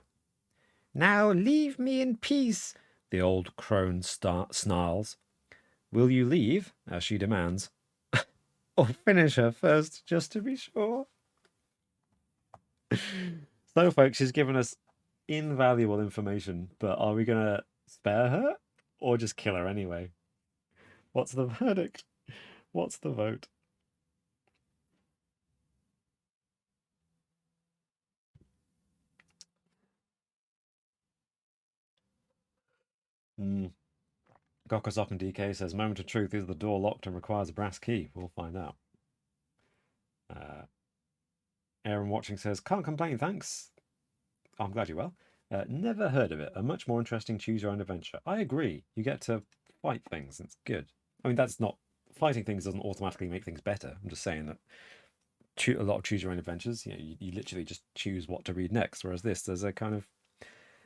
Now leave me in peace, the old crone snarls. Will you leave, as she demands, or finish her first, just to be sure? So, folks, she's given us invaluable information, but are we going to spare her or just kill her anyway? What's the verdict? What's the vote? Gokosok and DK says, moment of truth, is the door locked and requires a brass key? We'll find out. Aaron Watching says, can't complain, thanks. I'm glad you're well. Never heard of it. A much more interesting choose your own adventure. I agree. You get to fight things. It's good. I mean, that's not... Fighting things doesn't automatically make things better. I'm just saying that a lot of choose your own adventures, you literally just choose what to read next. Whereas this, there's a kind of...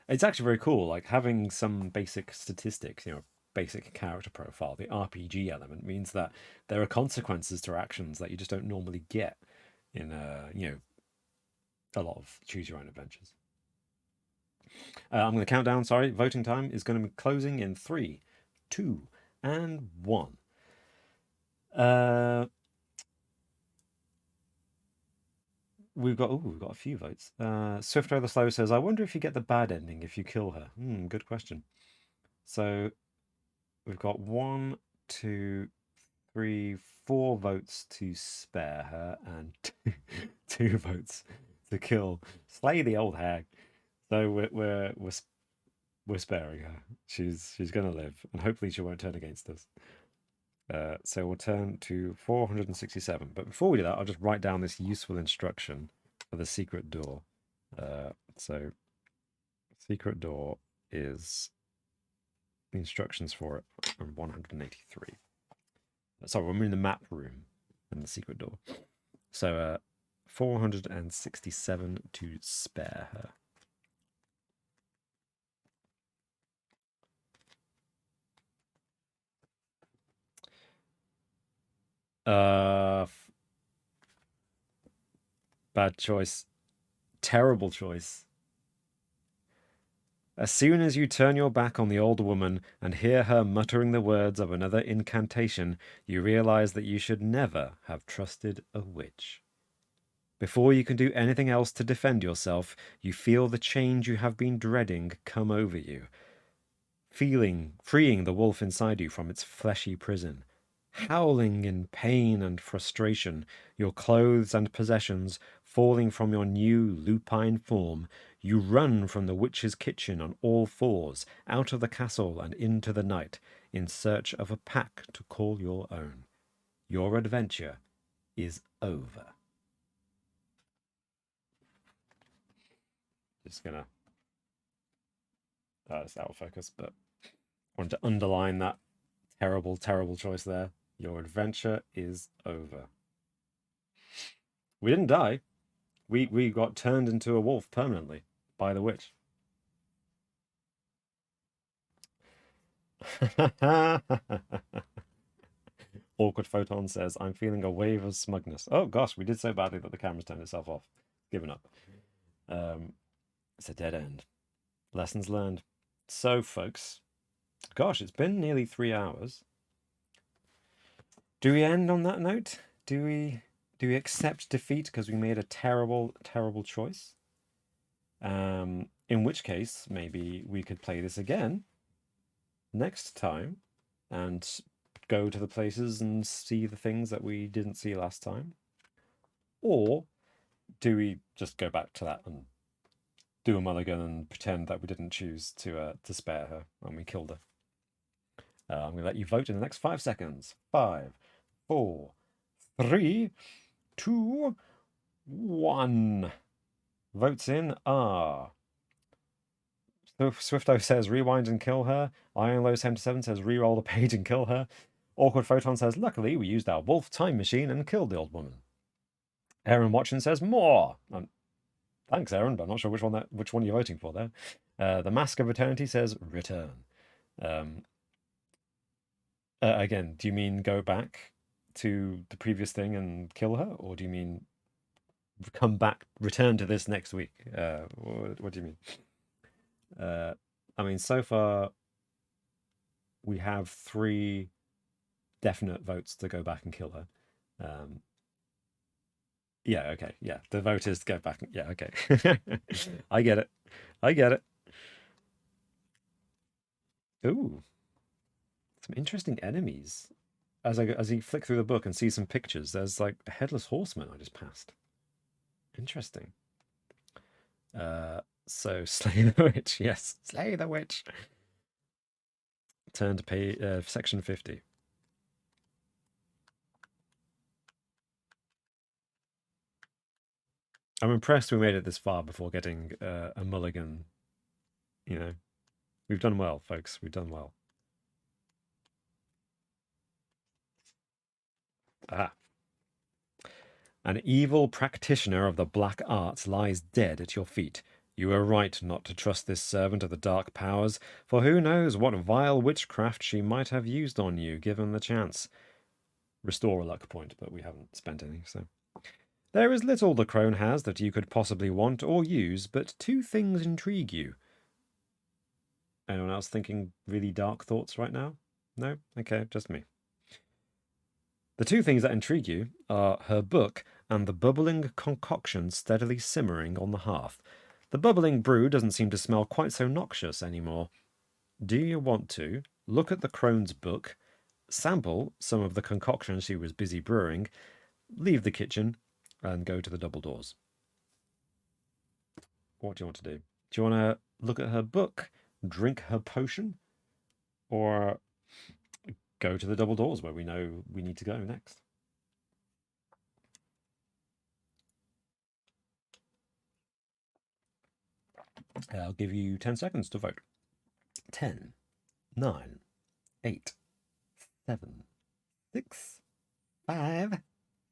It's actually very cool, like having some basic statistics, basic character profile. The RPG element means that there are consequences to actions that you just don't normally get in, a lot of choose your own adventures. I'm going to count down. Sorry, voting time is going to be closing in 3, 2, and 1. We've got a few votes. Swift Over the Slow says, I wonder if you get the bad ending if you kill her. Good question. So we've got 1, 2, 3, 4 votes to spare her and 2 votes to kill. Slay the old hag. So we're sparing her. She's going to live, and hopefully she won't turn against us. So we'll turn to 467. But before we do that, I'll just write down this useful instruction for the secret door. So secret door is the instructions for it from 183. Sorry, we're in the map room and the secret door. So 467 to spare her. Bad choice. Terrible choice. As soon as you turn your back on the old woman and hear her muttering the words of another incantation, you realize that you should never have trusted a witch. Before you can do anything else to defend yourself, you feel the change you have been dreading come over you, freeing the wolf inside you from its fleshy prison. Howling in pain and frustration, your clothes and possessions falling from your new lupine form, you run from the witch's kitchen on all fours, out of the castle and into the night, in search of a pack to call your own. Your adventure is over. Just gonna... it's out of focus, but I wanted to underline that terrible, terrible choice there. Your adventure is over. We didn't die. We got turned into a wolf permanently by the witch. Awkward Photon says, I'm feeling a wave of smugness. Oh gosh, we did so badly that the camera's turned itself off. Given up. It's a dead end. Lessons learned. So, folks, gosh, it's been nearly 3 hours. Do we end on that note? Do we accept defeat because we made a terrible, terrible choice? In which case, maybe we could play this again next time and go to the places and see the things that we didn't see last time. Or do we just go back to that and do a mulligan and pretend that we didn't choose to spare her and we killed her? I'm going to let you vote in the next 5 seconds. 5, 4, 3, 2, 1. Votes in are... Swifto says rewind and kill her. Ironlow77 says re-roll the page and kill her. Awkward Photon says luckily we used our wolf time machine and killed the old woman. Aaron Watchin says more. Thanks, Aaron, but I'm not sure which one you're voting for there. The Mask of Eternity says return. Again, do you mean go back to the previous thing and kill her, or do you mean come back, return to this next week? What do you mean? I mean, so far we have 3 definite votes to go back and kill her. Yeah, okay, yeah. The vote is to go back. Yeah, okay. I get it. I get it. Ooh, some interesting enemies. As you flick through the book and see some pictures, there's like a headless horseman I just passed. Interesting. So slay the witch. Yes, slay the witch. Turn to page section 50. I'm impressed we made it this far before getting a mulligan. You know, we've done well, folks. We've done well. Ah. An evil practitioner of the black arts lies dead at your feet. You are right not to trust this servant of the dark powers, for who knows what vile witchcraft she might have used on you, given the chance. Restore a luck point, but we haven't spent any, so. There is little the crone has that you could possibly want or use, but 2 things intrigue you. Anyone else thinking really dark thoughts right now? No? Okay, just me. The 2 things that intrigue you are her book and the bubbling concoction steadily simmering on the hearth. The bubbling brew doesn't seem to smell quite so noxious anymore. Do you want to look at the crone's book, sample some of the concoction she was busy brewing, leave the kitchen, and go to the double doors? What do you want to do? Do you want to look at her book, drink her potion, or go to the double doors where we know we need to go next? I'll give you 10 seconds to vote. 10, 9, 8, 7, 6, 5,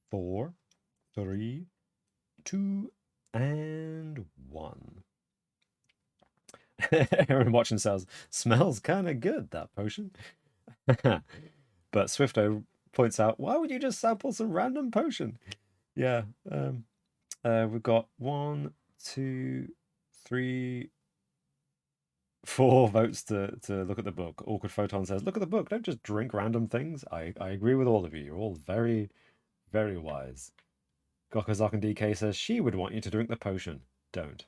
4, 3, 2, and 1. Everyone watching says, smells kind of good, that potion. But Swifto points out, why would you just sample some random potion? Yeah. We've got 1, 2, 3, 4 votes to look at the book. Awkward Photon says, look at the book, don't just drink random things. I agree with all of you. You're all very, very wise. Gokozak and DK says she would want you to drink the potion. Don't.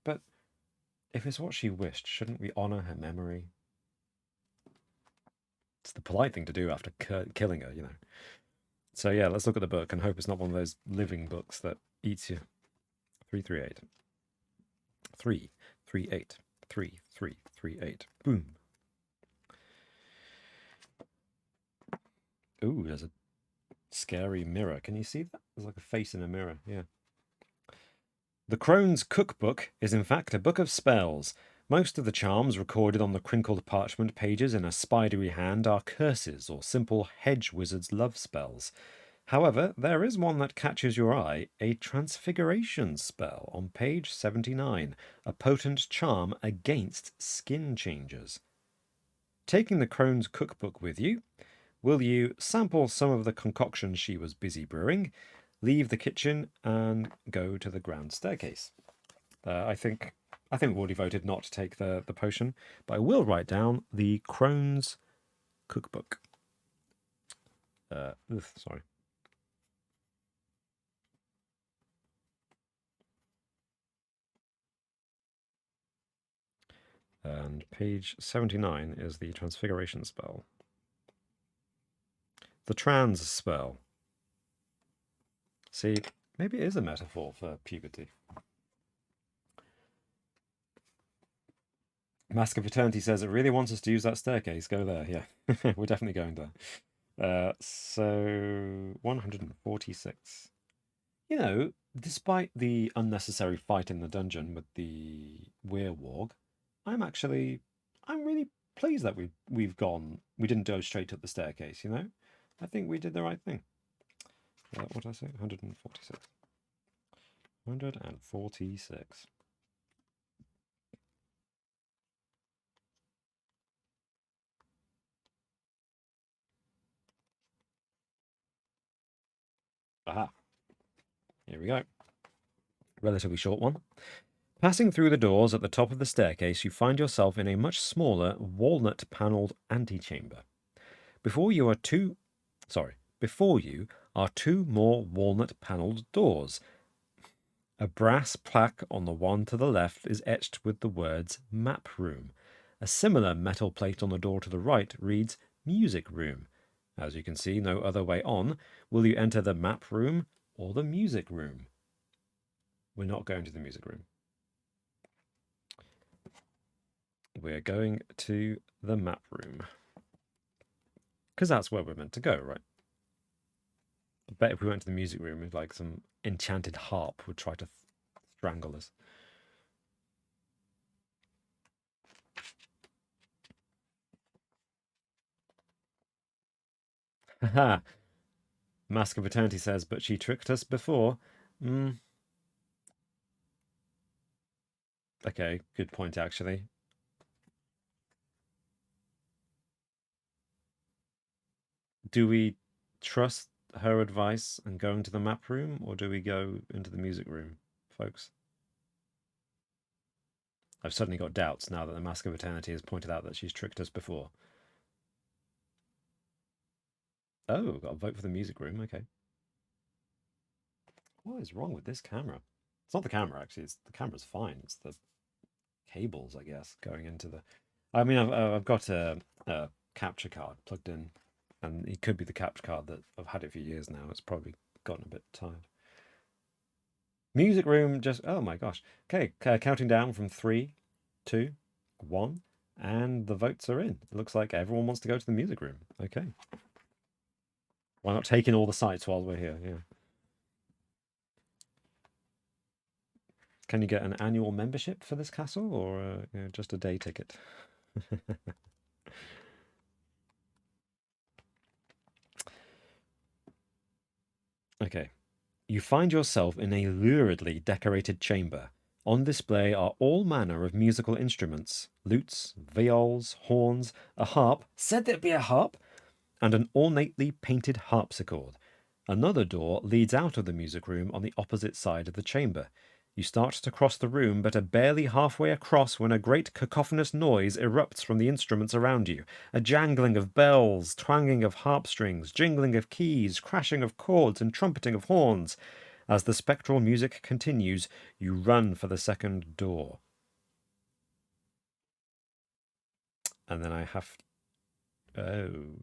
But if it's what she wished, shouldn't we honor her memory? It's the polite thing to do after killing her, you know. So yeah, let's look at the book and hope it's not one of those living books that eats you. 338. 338. 3338. Boom. Ooh, there's a scary mirror. Can you see that? There's like a face in a mirror. Yeah. The Crone's cookbook is in fact a book of spells. Most of the charms recorded on the crinkled parchment pages in a spidery hand are curses or simple hedge wizard's love spells. However, there is one that catches your eye, a transfiguration spell on page 79, a potent charm against skin changes. Taking the Crone's cookbook with you, will you sample some of the concoctions she was busy brewing, leave the kitchen, and go to the ground staircase? I think we've already voted not to take the potion, but I will write down the Crone's cookbook. Sorry. And page 79 is the transfiguration spell. The trans spell. See, maybe it is a metaphor for puberty. Mask of Eternity says it really wants us to use that staircase. Go there. Yeah, we're definitely going there. So 146. You know, despite the unnecessary fight in the dungeon with the werewolf, I'm really pleased that we didn't go straight up the staircase, you know? I think we did the right thing. What did I say? 146. 146. Aha. Here we go. Relatively short one. Passing through the doors at the top of the staircase, you find yourself in a much smaller, walnut-panelled antechamber. Before you are two more walnut-panelled doors. A brass plaque on the one to the left is etched with the words Map Room. A similar metal plate on the door to the right reads Music Room. As you can see, no other way on. Will you enter the Map Room or the Music Room? We're not going to the Music Room. We're going to the Map Room. Because that's where we're meant to go, right? I bet if we went to the Music Room, like some enchanted harp would try to strangle us. Haha. Mask of Eternity says, but she tricked us before. Okay, good point, actually. Do we trust her advice and go into the map room, or do we go into the music room, folks? I've suddenly got doubts now that the Mask of Eternity has pointed out that she's tricked us before. Oh, got to vote for the music room. Okay. What is wrong with this camera? It's not the camera, actually. The camera's fine. It's the cables, I guess, going into the... I mean, I've got a capture card plugged in, and it could be the capture card that I've had it for years now. It's probably gotten a bit tired. Music room just... Oh my gosh. Okay, counting down from 3, 2, 1, and the votes are in. It looks like everyone wants to go to the music room. Okay. Why not take in all the sights while we're here? Yeah. Can you get an annual membership for this castle, or just a day ticket? Okay. You find yourself in a luridly decorated chamber. On display are all manner of musical instruments: lutes, viols, horns, a harp, said there'd be a harp, and an ornately painted harpsichord. Another door leads out of the music room on the opposite side of the chamber. You start to cross the room, but are barely halfway across when a great cacophonous noise erupts from the instruments around you. A jangling of bells, twanging of harp strings, jingling of keys, crashing of chords, and trumpeting of horns. As the spectral music continues, you run for the second door. And then I have... Oh.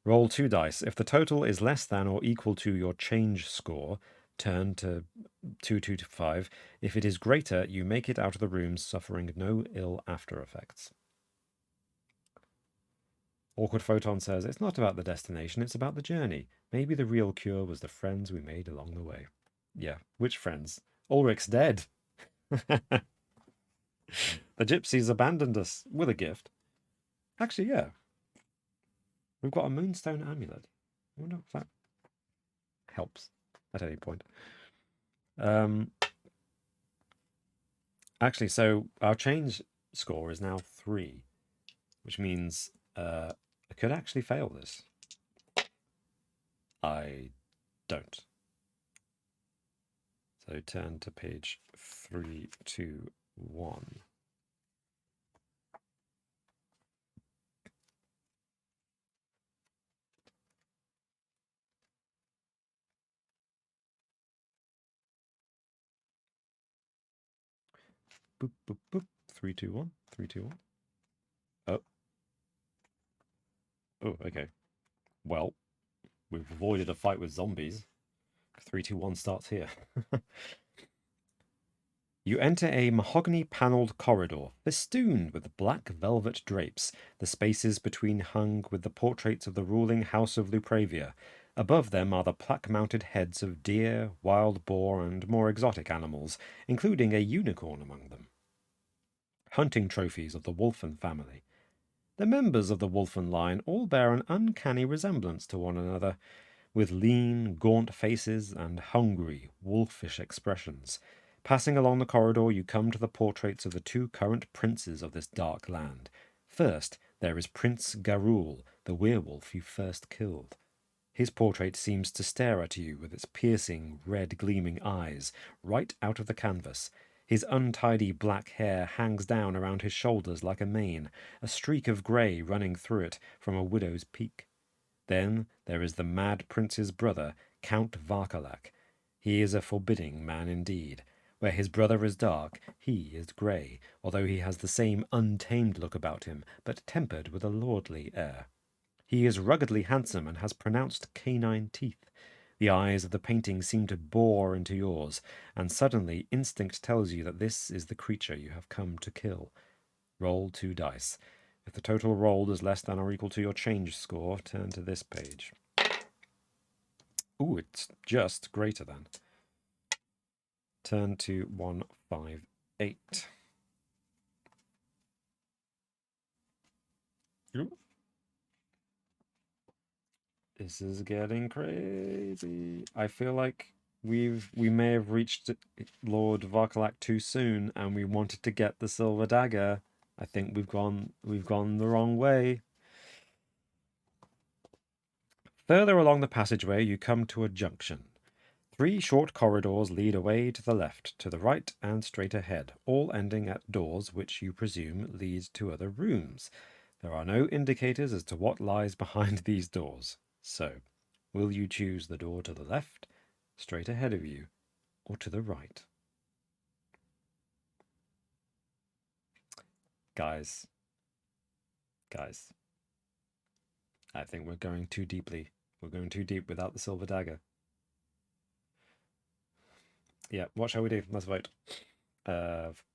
Roll 2 dice. If the total is less than or equal to your change score, turn to 2, 2 to 5. If it is greater, you make it out of the room, suffering no ill after effects. Awkward Photon says, it's not about the destination, it's about the journey. Maybe the real cure was the friends we made along the way. Yeah, which friends? Ulrich's dead. The gypsies abandoned us with a gift. Actually, yeah. We've got a moonstone amulet. I wonder if that helps at any point. Actually, so our change score is now 3, which means I could actually fail this. I don't. So turn to page 3, 2, 1. Boop, boop, boop. 3, 2, 1. 3, 2, 1. Oh. Oh, okay. Well, we've avoided a fight with zombies. 3, 2, 1 starts here. You enter a mahogany-panelled corridor, festooned with black velvet drapes, the spaces between hung with the portraits of the ruling house of Lupravia. Above them are the plaque-mounted heads of deer, wild boar, and more exotic animals, including a unicorn among them. Hunting trophies of the Wolfen family. The members of the Wolfen line all bear an uncanny resemblance to one another, with lean, gaunt faces and hungry, wolfish expressions. Passing along the corridor, you come to the portraits of the 2 current princes of this dark land. First, there is Prince Garul, the werewolf you first killed. His portrait seems to stare at you with its piercing, red gleaming eyes, right out of the canvas. His untidy black hair hangs down around his shoulders like a mane, a streak of grey running through it from a widow's peak. Then there is the mad prince's brother, Count Varkalak. He is a forbidding man indeed. Where his brother is dark, he is grey, although he has the same untamed look about him, but tempered with a lordly air. He is ruggedly handsome and has pronounced canine teeth. The eyes of the painting seem to bore into yours, and suddenly instinct tells you that this is the creature you have come to kill. Roll 2 dice. If the total rolled is less than or equal to your change score, turn to this page. Ooh, it's just greater than. Turn to 158. Ooh. This is getting crazy. I feel like we may have reached Lord Varkalak too soon, and we wanted to get the silver dagger. I think we've gone the wrong way. Further along the passageway, you come to a junction. 3 short corridors lead away to the left, to the right, and straight ahead, all ending at doors which you presume lead to other rooms. There are no indicators as to what lies behind these doors. So, will you choose the door to the left, straight ahead of you, or to the right? Guys, I think we're going too deeply. We're going too deep without the silver dagger. Yeah, what shall we do? Let's vote. 5.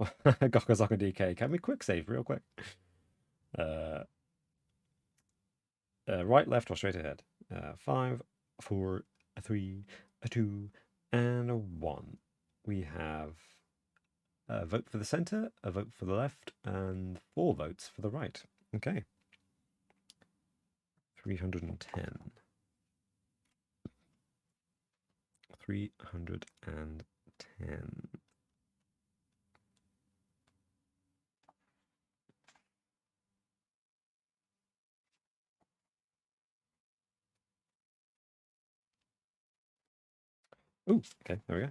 Gokazaka DK. Can we quick save real quick? Right, left, or straight ahead? 5, 4, 3, 2, and a 1. We have a vote for the centre, a vote for the left, and 4 votes for the right. Okay. 310. 310. Ooh, okay, there we go.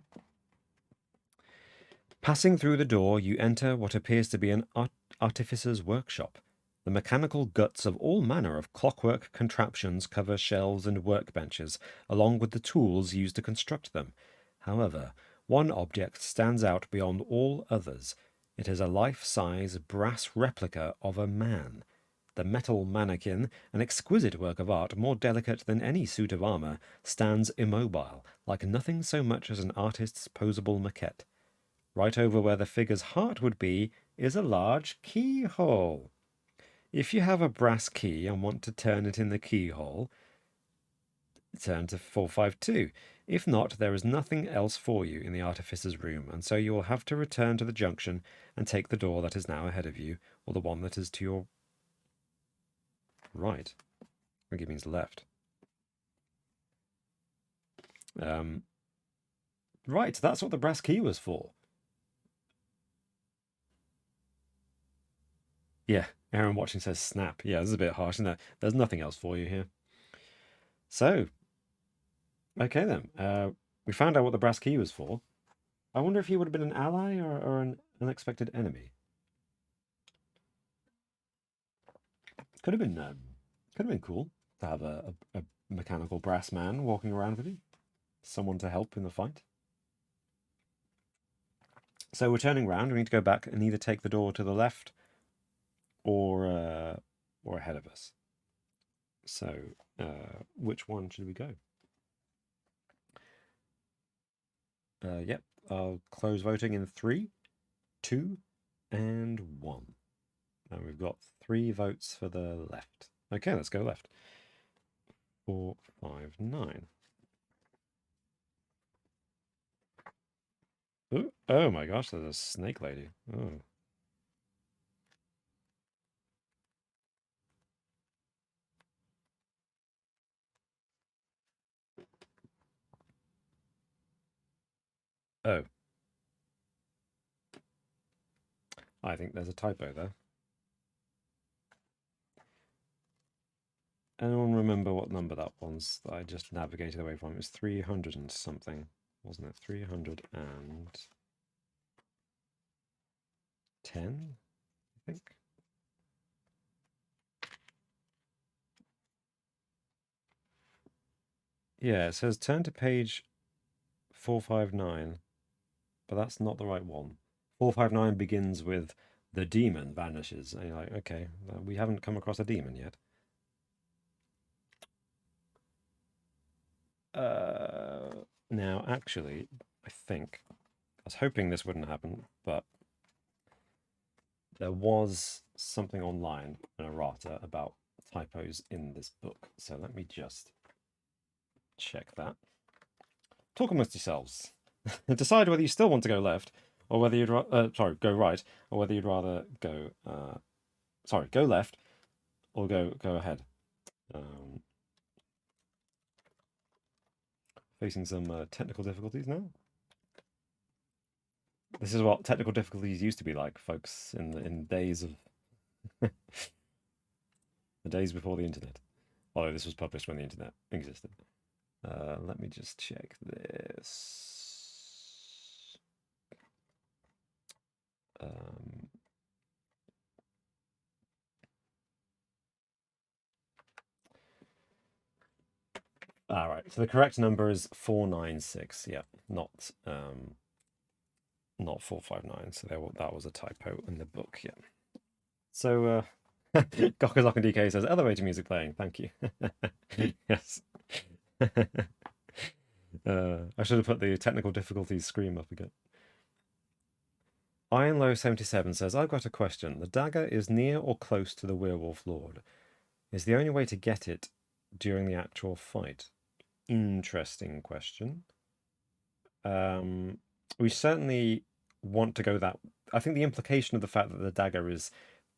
Passing through the door, you enter what appears to be an artificer's workshop. The mechanical guts of all manner of clockwork contraptions cover shelves and workbenches, along with the tools used to construct them. However, one object stands out beyond all others. It is a life-size brass replica of a man. The metal mannequin, an exquisite work of art more delicate than any suit of armour, stands immobile, like nothing so much as an artist's posable maquette. Right over where the figure's heart would be is a large keyhole. If you have a brass key and want to turn it in the keyhole, turn to 452. If not, there is nothing else for you in the artificer's room, and so you will have to return to the junction and take the door that is now ahead of you, or the one that is to your right. I think it means left. Right, that's what the brass key was for. Yeah, Aaron watching says snap. Yeah, this is a bit harsh, isn't it? There's nothing else for you here. So, okay then. We found out what the brass key was for. I wonder if he would have been an ally or an unexpected enemy. Could have been cool to have a mechanical brass man walking around with you, someone to help in the fight. So we're turning around. We need to go back and either take the door to the left or ahead of us. So which one should we go? Yep, I'll close voting in 3, 2, and 1. And we've got 3 votes for the left. Okay, let's go left. 4, 5, 9. Ooh, oh my gosh, there's a snake lady. Oh. Oh. I think there's a typo there. Anyone remember what number that was that I just navigated away from? It was 300 and something, wasn't it? 310, I think. Yeah, it says turn to page 459, but that's not the right one. 459 begins with the demon vanishes. And you're like, okay, we haven't come across a demon yet. Now, actually, I think I was hoping this wouldn't happen, but there was something online, an errata about typos in this book. So let me just check that. Talk amongst yourselves. Decide whether you still want to go left, or whether you'd go right, or whether you'd rather go go left, or go ahead. Facing some technical difficulties now. This is what technical difficulties used to be like, folks, in days of the days before the internet. Although this was published when the internet existed. Let me just check this. All right, so the correct number is 496. Yeah, not 459. So that was a typo in the book. Yeah. So Gokazok and DK says elevator music playing. Thank you. Yes. I should have put the technical difficulties scream up again. Ironlow77 says, I've got a question. The dagger is near or close to the werewolf lord. Is the only way to get it during the actual fight? Interesting question. We certainly want to go that. I think the implication of the fact that the dagger is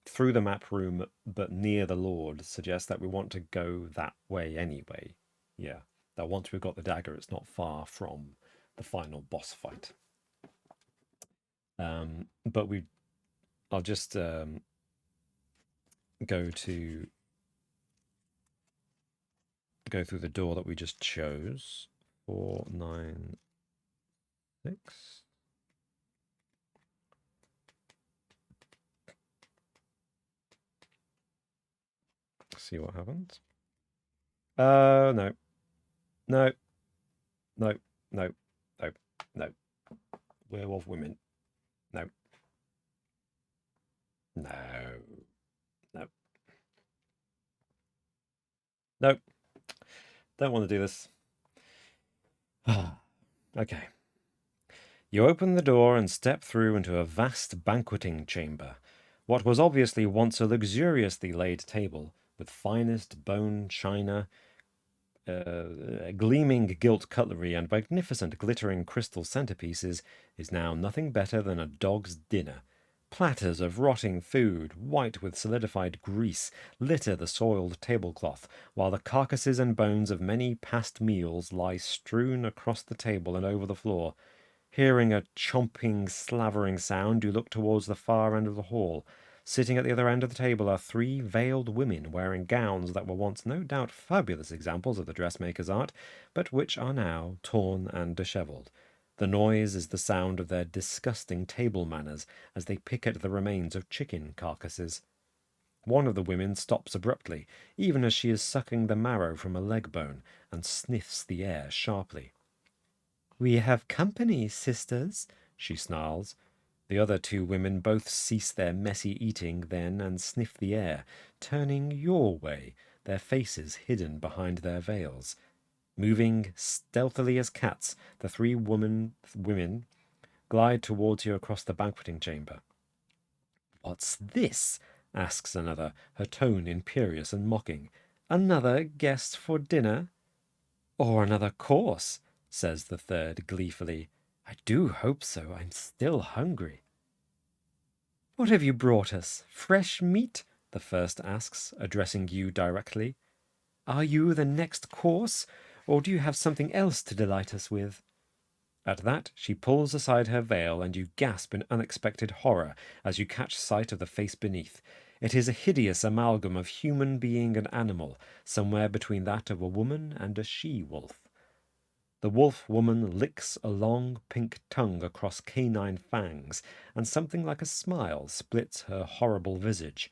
through the map room but near the Lord suggests that we want to go that way anyway. Yeah, that once we've got the dagger, it's not far from the final boss fight. But I'll just go through the door that we just chose. 496. See what happens. No. No. No. No. No. No. Werewolf women. No. No. No. Nope. Don't want to do this. Okay. You open the door and step through into a vast banqueting chamber. What was obviously once a luxuriously laid table, with finest bone china, gleaming gilt cutlery, and magnificent glittering crystal centerpieces, is now nothing better than a dog's dinner. Platters of rotting food, white with solidified grease, litter the soiled tablecloth, while the carcasses and bones of many past meals lie strewn across the table and over the floor. Hearing a chomping, slavering sound, you look towards the far end of the hall. Sitting at the other end of the table are three veiled women wearing gowns that were once no doubt fabulous examples of the dressmaker's art, but which are now torn and dishevelled. The noise is the sound of their disgusting table manners as they pick at the remains of chicken carcasses. One of the women stops abruptly, even as she is sucking the marrow from a leg bone, and sniffs the air sharply. "We have company, sisters," she snarls. The other two women both cease their messy eating then and sniff the air, turning your way, their faces hidden behind their veils. Moving stealthily as cats, the three women glide towards you across the banqueting chamber. "What's this?" asks another, her tone imperious and mocking. "Another guest for dinner?" "Or another course," says the third gleefully. "I do hope so. I'm still hungry." "What have you brought us? Fresh meat?" the first asks, addressing you directly. "Are you the next course, or do you have something else to delight us with?" At that, she pulls aside her veil, and you gasp in unexpected horror as you catch sight of the face beneath. It is a hideous amalgam of human being and animal, somewhere between that of a woman and a she-wolf. The wolf woman licks a long pink tongue across canine fangs, and something like a smile splits her horrible visage.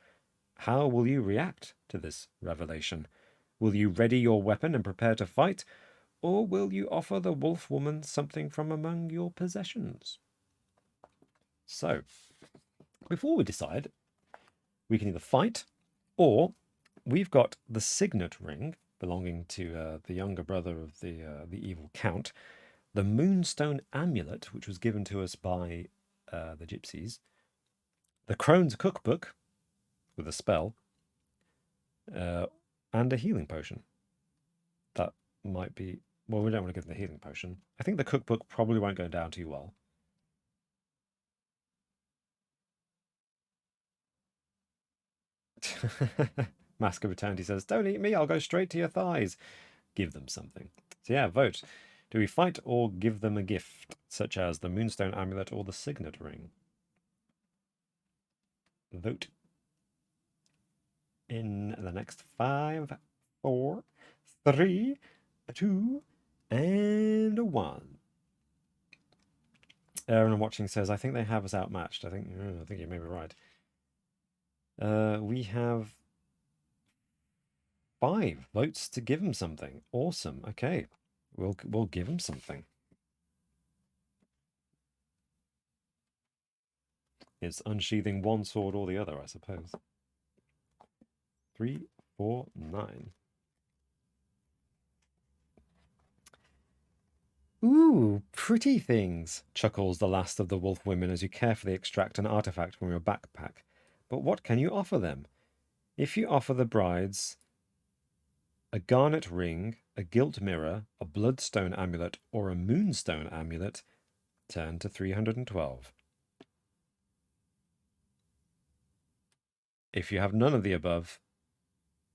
How will you react to this revelation? Will you ready your weapon and prepare to fight, or will you offer the wolf woman something from among your possessions? So, before we decide, we can either fight, or we've got the signet ring belonging to the younger brother of the evil count, the moonstone amulet, which was given to us by the gypsies, the crone's cookbook with a spell, and a healing potion. That might be... Well, we don't want to give them the healing potion. I think the cookbook probably won't go down too well. Mask of Eternity says, don't eat me, I'll go straight to your thighs. Give them something. So yeah, vote. Do we fight or give them a gift, such as the Moonstone Amulet or the Signet Ring? Vote. In the next 5, 4, 3, 2, and 1. Aaron watching says, I think they have us outmatched. I think you may be right. We have 5 votes to give him something. Awesome. Okay. We'll give him something. It's unsheathing one sword or the other, I suppose. 3, 4, 9. Ooh, pretty things, chuckles the last of the wolf women as you carefully extract an artifact from your backpack. But what can you offer them? If you offer the brides a garnet ring, a gilt mirror, a bloodstone amulet, or a moonstone amulet, turn to 312. If you have none of the above,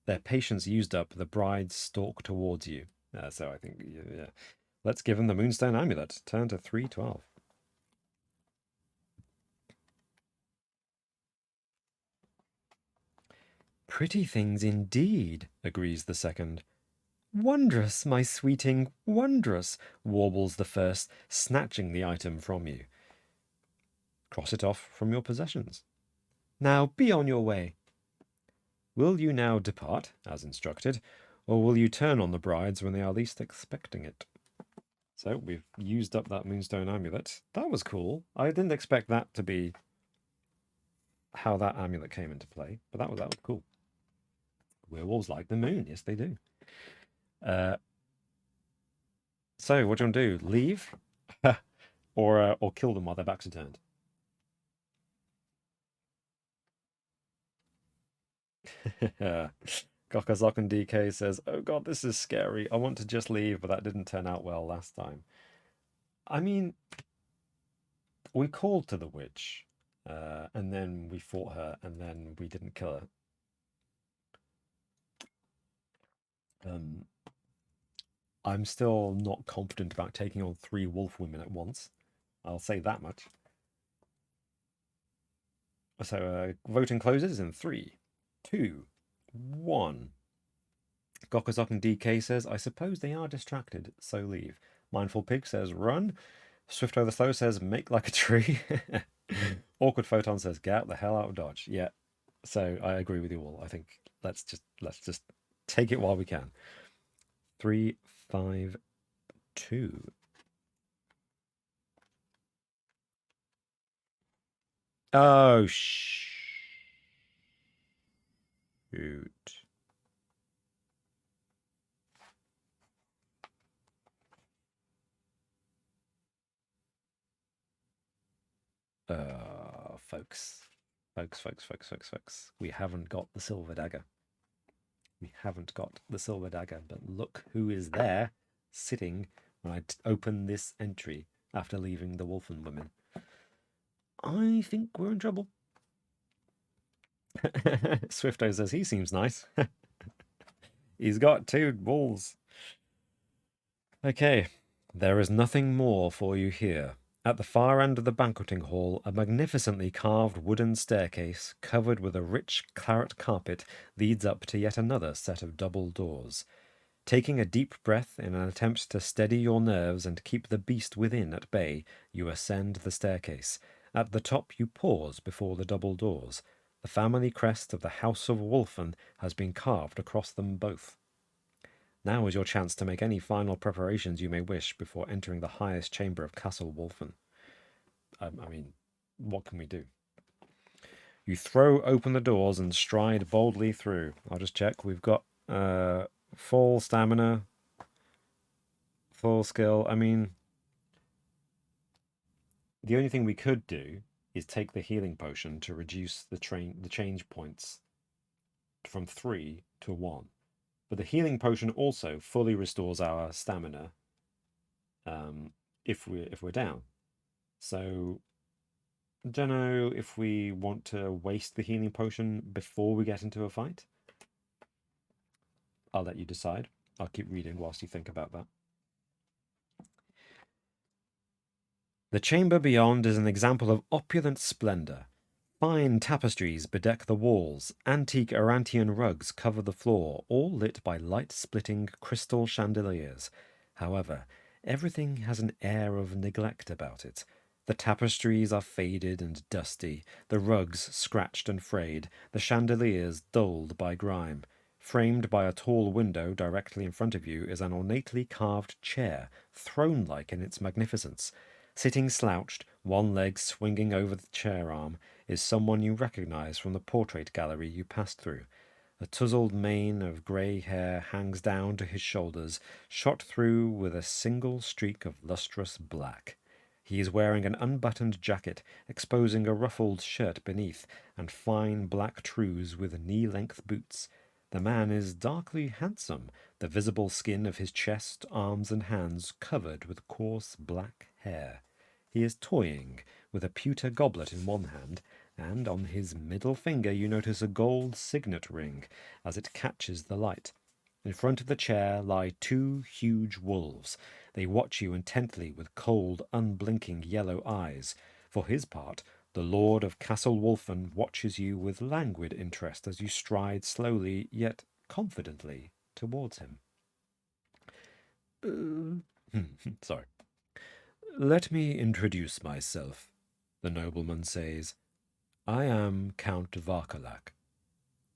their patience used up, the brides stalk towards you. So I think, yeah. Let's give them the moonstone amulet. Turn to 312. Pretty things indeed, agrees the second. Wondrous, my sweeting, wondrous, warbles the first, snatching the item from you. Cross it off from your possessions. Now be on your way. Will you now depart, as instructed, or will you turn on the brides when they are least expecting it? So we've used up that moonstone amulet. That was cool. I didn't expect that to be how that amulet came into play, but that was cool. Werewolves like the moon. Yes, they do. So what do you want to do? Leave? or kill them while their backs are turned? Gokazok DK says, oh god, this is scary. I want to just leave, but that didn't turn out well last time. I mean, we called to the witch, and then we fought her, and then we didn't kill her. I'm still not confident about taking on 3 wolf women at once. I'll say that much. So voting closes in 3, 2, 1. Gokazok DK says, I suppose they are distracted, so leave. Mindful Pig says, run. Swift Over Slow says, make like a tree. Awkward Photon says, get out the hell out of Dodge. Yeah, so I agree with you all. I think let's just take it while we can. 3, 5, 2. Oh, shoot. Folks. We haven't got the silver dagger. We haven't got the silver dagger, but look who is there, sitting when I open this entry after leaving the Wolfen women. I think we're in trouble. Swifto says he seems nice. He's got 2 wolves. Okay, There is nothing more for you here. At the far end of the banqueting hall, a magnificently carved wooden staircase covered with a rich claret carpet leads up to yet another set of double doors. Taking a deep breath in an attempt to steady your nerves and keep the beast within at bay, you ascend the staircase. At the top you pause before the double doors. The family crest of the House of Wolfen has been carved across them both. Now is your chance to make any final preparations you may wish before entering the highest chamber of Castle Wolfen. What can we do? You throw open the doors and stride boldly through. I'll just check. We've got full stamina, full skill. The only thing we could do is take the healing potion to reduce the change points from 3 to 1. But the healing potion also fully restores our stamina if we're down. So I don't know if we want to waste the healing potion before we get into a fight. I'll let you decide. I'll keep reading whilst you think about that. The chamber beyond is an example of opulent splendor. Fine tapestries bedeck the walls, antique Orantian rugs cover the floor, all lit by light-splitting crystal chandeliers. However, everything has an air of neglect about it. The tapestries are faded and dusty, the rugs scratched and frayed, the chandeliers dulled by grime. Framed by a tall window directly in front of you is an ornately carved chair, throne-like in its magnificence. Sitting slouched, one leg swinging over the chair arm, is someone you recognize from the portrait gallery you passed through. A tousled mane of grey hair hangs down to his shoulders, shot through with a single streak of lustrous black. He is wearing an unbuttoned jacket, exposing a ruffled shirt beneath, and fine black trews with knee-length boots. The man is darkly handsome, the visible skin of his chest, arms, and hands covered with coarse black hair. He is toying with a pewter goblet in one hand, and on his middle finger you notice a gold signet ring as it catches the light. In front of the chair lie 2 huge wolves. They watch you intently with cold, unblinking yellow eyes. For his part, the Lord of Castle Wolfen watches you with languid interest as you stride slowly yet confidently towards him. Sorry. Let me introduce myself, the nobleman says. I am Count Varkalak.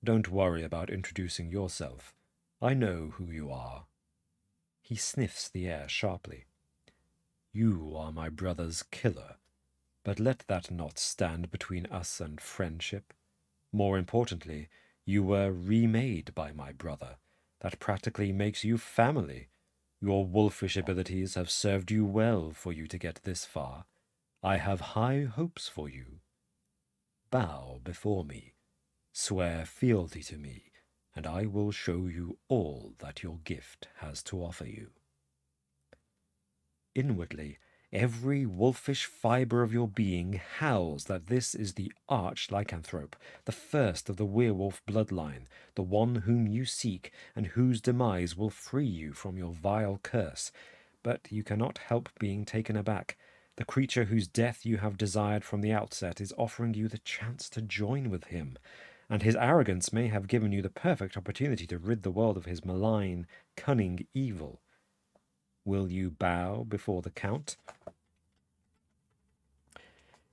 Don't worry about introducing yourself. I know who you are. He sniffs the air sharply. You are my brother's killer, but let that not stand between us and friendship. More importantly, you were remade by my brother. That practically makes you family. Your wolfish abilities have served you well for you to get this far. I have high hopes for you. Bow before me, swear fealty to me, and I will show you all that your gift has to offer you. Inwardly, every wolfish fibre of your being howls that this is the arch-lycanthrope, the first of the werewolf bloodline, the one whom you seek, and whose demise will free you from your vile curse. But you cannot help being taken aback. The creature whose death you have desired from the outset is offering you the chance to join with him, and his arrogance may have given you the perfect opportunity to rid the world of his malign, cunning evil. Will you bow before the Count,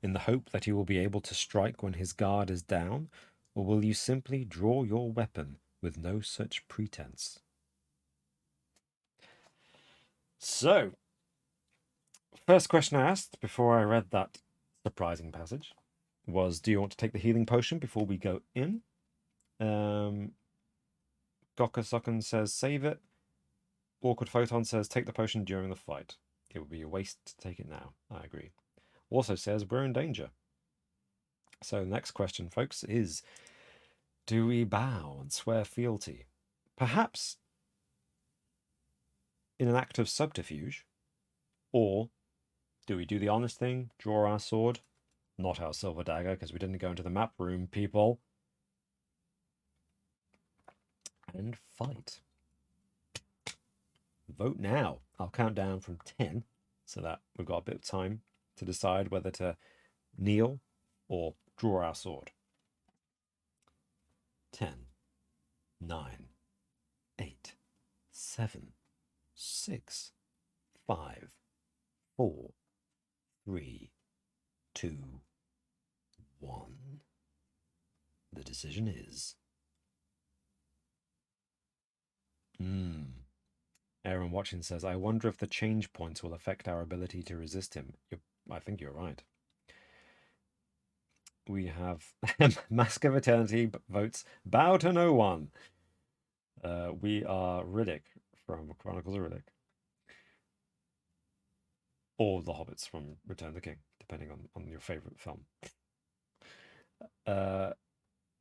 in the hope that you will be able to strike when his guard is down, or will you simply draw your weapon with no such pretense? So, first question I asked before I read that surprising passage was, do you want to take the healing potion before we go in? Gokasuken says, save it. Awkward Photon says, take the potion during the fight. It would be a waste to take it now. I agree. Also says, we're in danger. So next question, folks, is, do we bow and swear fealty? Perhaps in an act of subterfuge? Or do we do the honest thing, draw our sword, not our silver dagger, because we didn't go into the map room, people, and fight? Vote now. I'll count down from 10 so that we've got a bit of time to decide whether to kneel or draw our sword. 10, 9, 8, 7, 6, 5, 4, 3, 2, 1. The decision is... Aaron watching says, I wonder if the change points will affect our ability to resist him. I think you're right. We have Mask of Eternity votes bow to no one. We are Riddick from Chronicles of Riddick. Or the Hobbits from Return of the King, depending on your favorite film.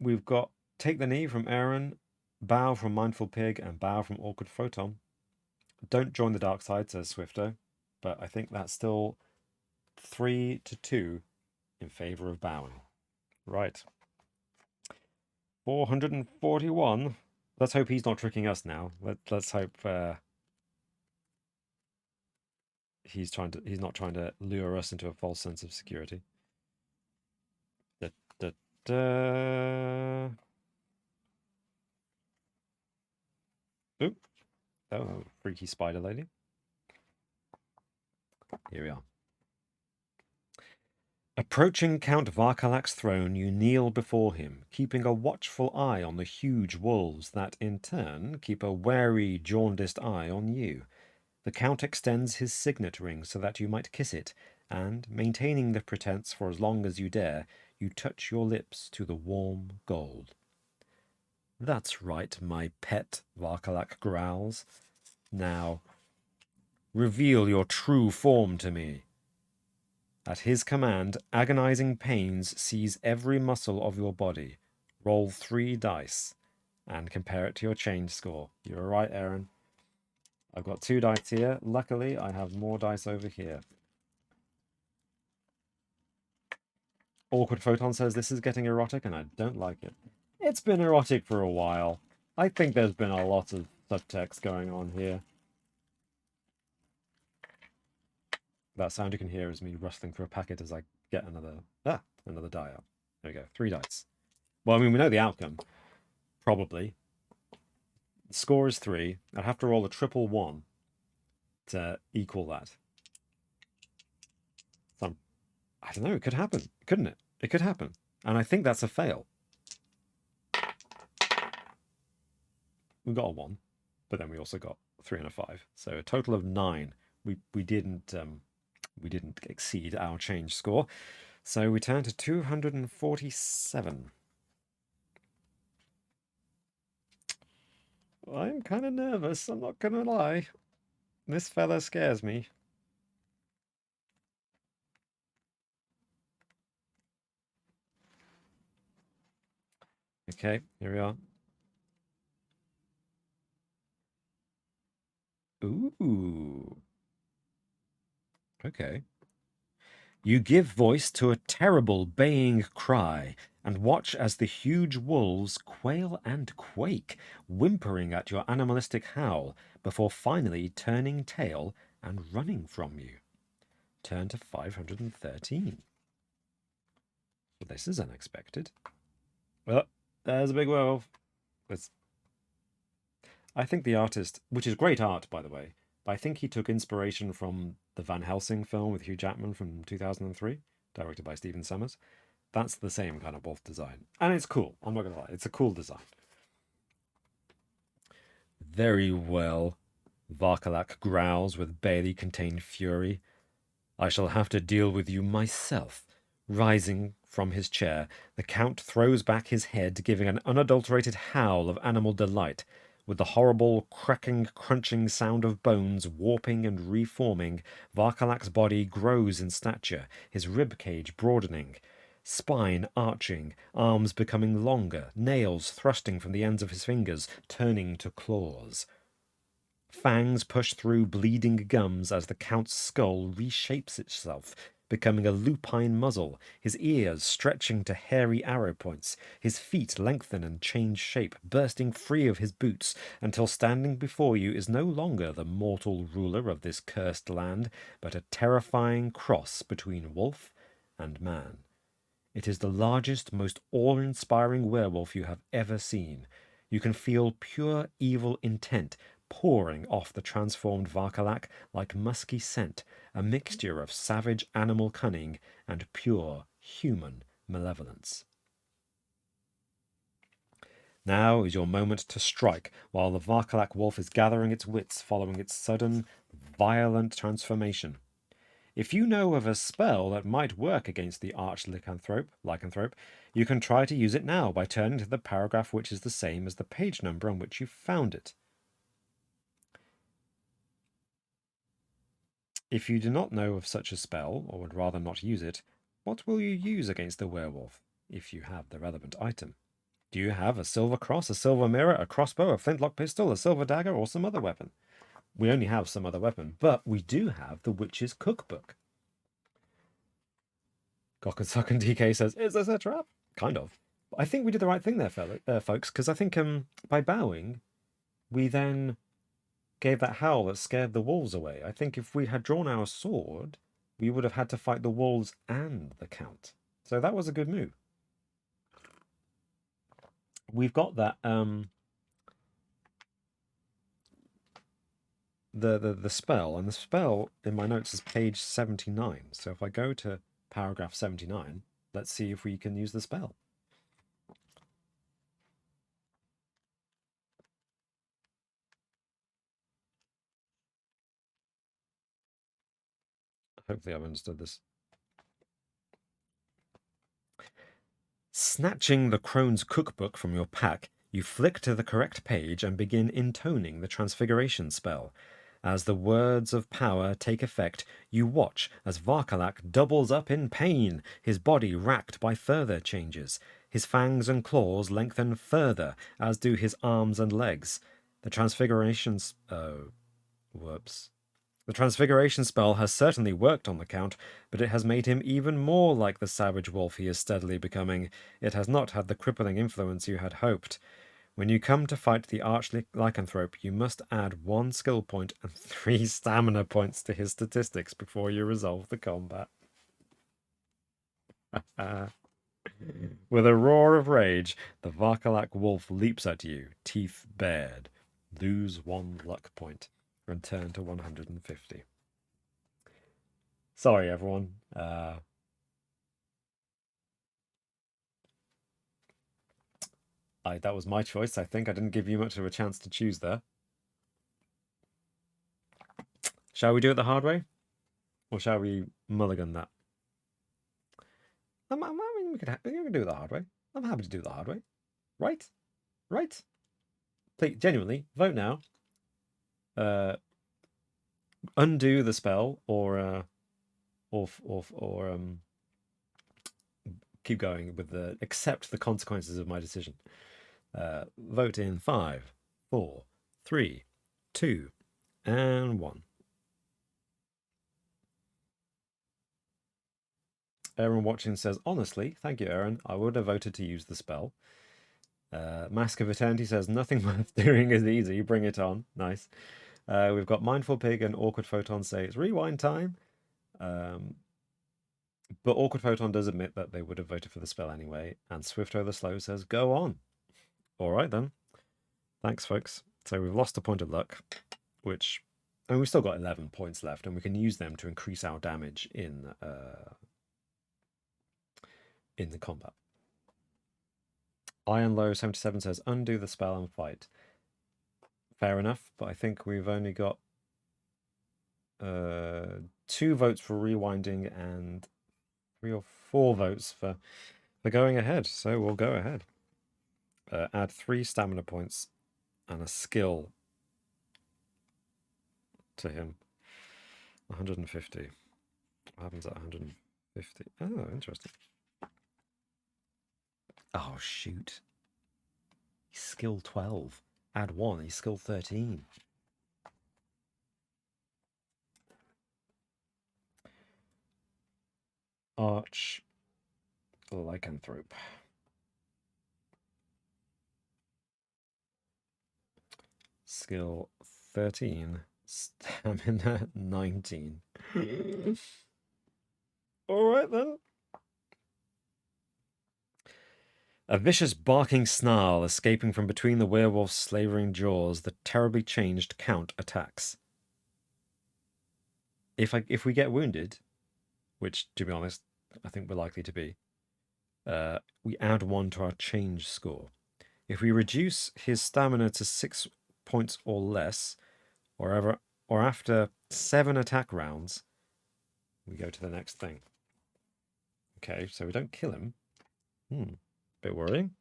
We've got Take the Knee from Aaron, Bow from Mindful Pig, and Bow from Awkward Photon. Don't join the dark side, says Swifto, but I think that's still 3-2 in favor of bowing. Right. 441. Let's hope he's not tricking us now. Let's hope he's not trying to lure us into a false sense of security. Da, da, da. Oop. Oh, freaky spider lady. Here we are. Approaching Count Varkalak's throne, you kneel before him, keeping a watchful eye on the huge wolves that, in turn, keep a wary, jaundiced eye on you. The Count extends his signet ring so that you might kiss it, and, maintaining the pretense for as long as you dare, you touch your lips to the warm gold. That's right, my pet, Varkalak growls. Now, reveal your true form to me. At his command, agonizing pains seize every muscle of your body. Roll 3 dice and compare it to your change score. You're right, Aaron. I've got 2 dice here. Luckily, I have more dice over here. Awkward Photon says this is getting erotic, and I don't like it. It's been erotic for a while. I think there's been a lot of subtext going on here. That sound you can hear is me rustling through a packet as I get another die out. There we go, 3 dice. Well, I mean, we know the outcome. Probably. The score is 3. I'd have to roll a triple 1 to equal that. So I don't know, it could happen, couldn't it? It could happen. And I think that's a fail. We got a 1, but then we also got 3 and a 5. So a total of 9. We didn't exceed our change score. So we turn to 247. I'm kind of nervous, I'm not gonna lie. This fella scares me. Okay, here we are. Ooh. Okay. You give voice to a terrible baying cry and watch as the huge wolves quail and quake, whimpering at your animalistic howl before finally turning tail and running from you. Turn to 513. Well, this is unexpected. Well, there's a big werewolf. I think the artist, which is great art, by the way, but I think he took inspiration from the Van Helsing film with Hugh Jackman from 2003, directed by Stephen Sommers. That's the same kind of wolf design. And it's cool. I'm not going to lie. It's a cool design. Very well. Varkalak growls with barely contained fury. I shall have to deal with you myself. Rising from his chair, the Count throws back his head, giving an unadulterated howl of animal delight. With the horrible, cracking, crunching sound of bones warping and reforming, Varkalak's body grows in stature, his rib cage broadening, spine arching, arms becoming longer, nails thrusting from the ends of his fingers, turning to claws. Fangs push through bleeding gums as the Count's skull reshapes itself, becoming a lupine muzzle, his ears stretching to hairy arrow points, his feet lengthen and change shape, bursting free of his boots, until standing before you is no longer the mortal ruler of this cursed land, but a terrifying cross between wolf and man. It is the largest, most awe-inspiring werewolf you have ever seen. You can feel pure evil intent pouring off the transformed Varkalak like musky scent, a mixture of savage animal cunning and pure human malevolence. Now is your moment to strike, while the Varkalak wolf is gathering its wits following its sudden, violent transformation. If you know of a spell that might work against the lycanthrope, you can try to use it now by turning to the paragraph which is the same as the page number on which you found it. If you do not know of such a spell, or would rather not use it, what will you use against the werewolf, if you have the relevant item? Do you have a silver cross, a silver mirror, a crossbow, a flintlock pistol, a silver dagger, or some other weapon? We only have some other weapon, but we do have the witch's cookbook. Cock and DK says, "Is this a trap?" Kind of. But I think we did the right thing there, folks, because I think by bowing, we then gave that howl that scared the wolves away. I think if we had drawn our sword, we would have had to fight the wolves and the count. So that was a good move. We've got that the spell, and the spell in my notes is page 79. So if I go to paragraph 79, let's see if we can use the spell. Hopefully I've understood this. Snatching the crone's cookbook from your pack, you flick to the correct page and begin intoning the transfiguration spell. As the words of power take effect, you watch as Varkalak doubles up in pain, his body racked by further changes. His fangs and claws lengthen further, as do his arms and legs. The transfiguration's... Oh, whoops. The transfiguration spell has certainly worked on the Count, but it has made him even more like the savage wolf he is steadily becoming. It has not had the crippling influence you had hoped. When you come to fight the arch-lycanthrope, you must add 1 skill point and 3 stamina points to his statistics before you resolve the combat. With a roar of rage, the Varkalak wolf leaps at you, teeth bared. Lose 1 luck point. Return to 150. Sorry, everyone. That was my choice. I think I didn't give you much of a chance to choose there. Shall we do it the hard way? Or shall we mulligan that? I mean, we can do it the hard way. I'm happy to do it the hard way. Right? Right? Please, genuinely, vote now. Undo the spell or keep going with accept the consequences of my decision. Vote in 5, 4, 3, 2, and 1. Aaron watching says, honestly, thank you, Aaron. I would have voted to use the spell. Mask of Eternity says, nothing worth doing is easy. Bring it on. Nice. We've got Mindful Pig and Awkward Photon say it's rewind time. But Awkward Photon does admit that they would have voted for the spell anyway. And Swifto the Slow says, go on. All right, then. Thanks, folks. So we've lost a point of luck, which... I mean, we've still got 11 points left, and we can use them to increase our damage in the combat. Iron Low 77 says, undo the spell and fight. Fair enough, but I think we've only got 2 votes for rewinding and 3 or 4 votes for going ahead. So we'll go ahead. Add 3 stamina points and a skill to him. 150. What happens at 150? Oh, interesting. Oh, shoot. He's skill 12. Add 1, he's skill 13. Arch Lycanthrope. Skill 13. Stamina 19. Alright then. A vicious barking snarl escaping from between the werewolf's slavering jaws, the terribly changed count attacks. If we get wounded, which, to be honest, I think we're likely to be, we add 1 to our change score. If we reduce his stamina to 6 points or less, or after 7 attack rounds, we go to the next thing. Okay, so we don't kill him. Bit worrying.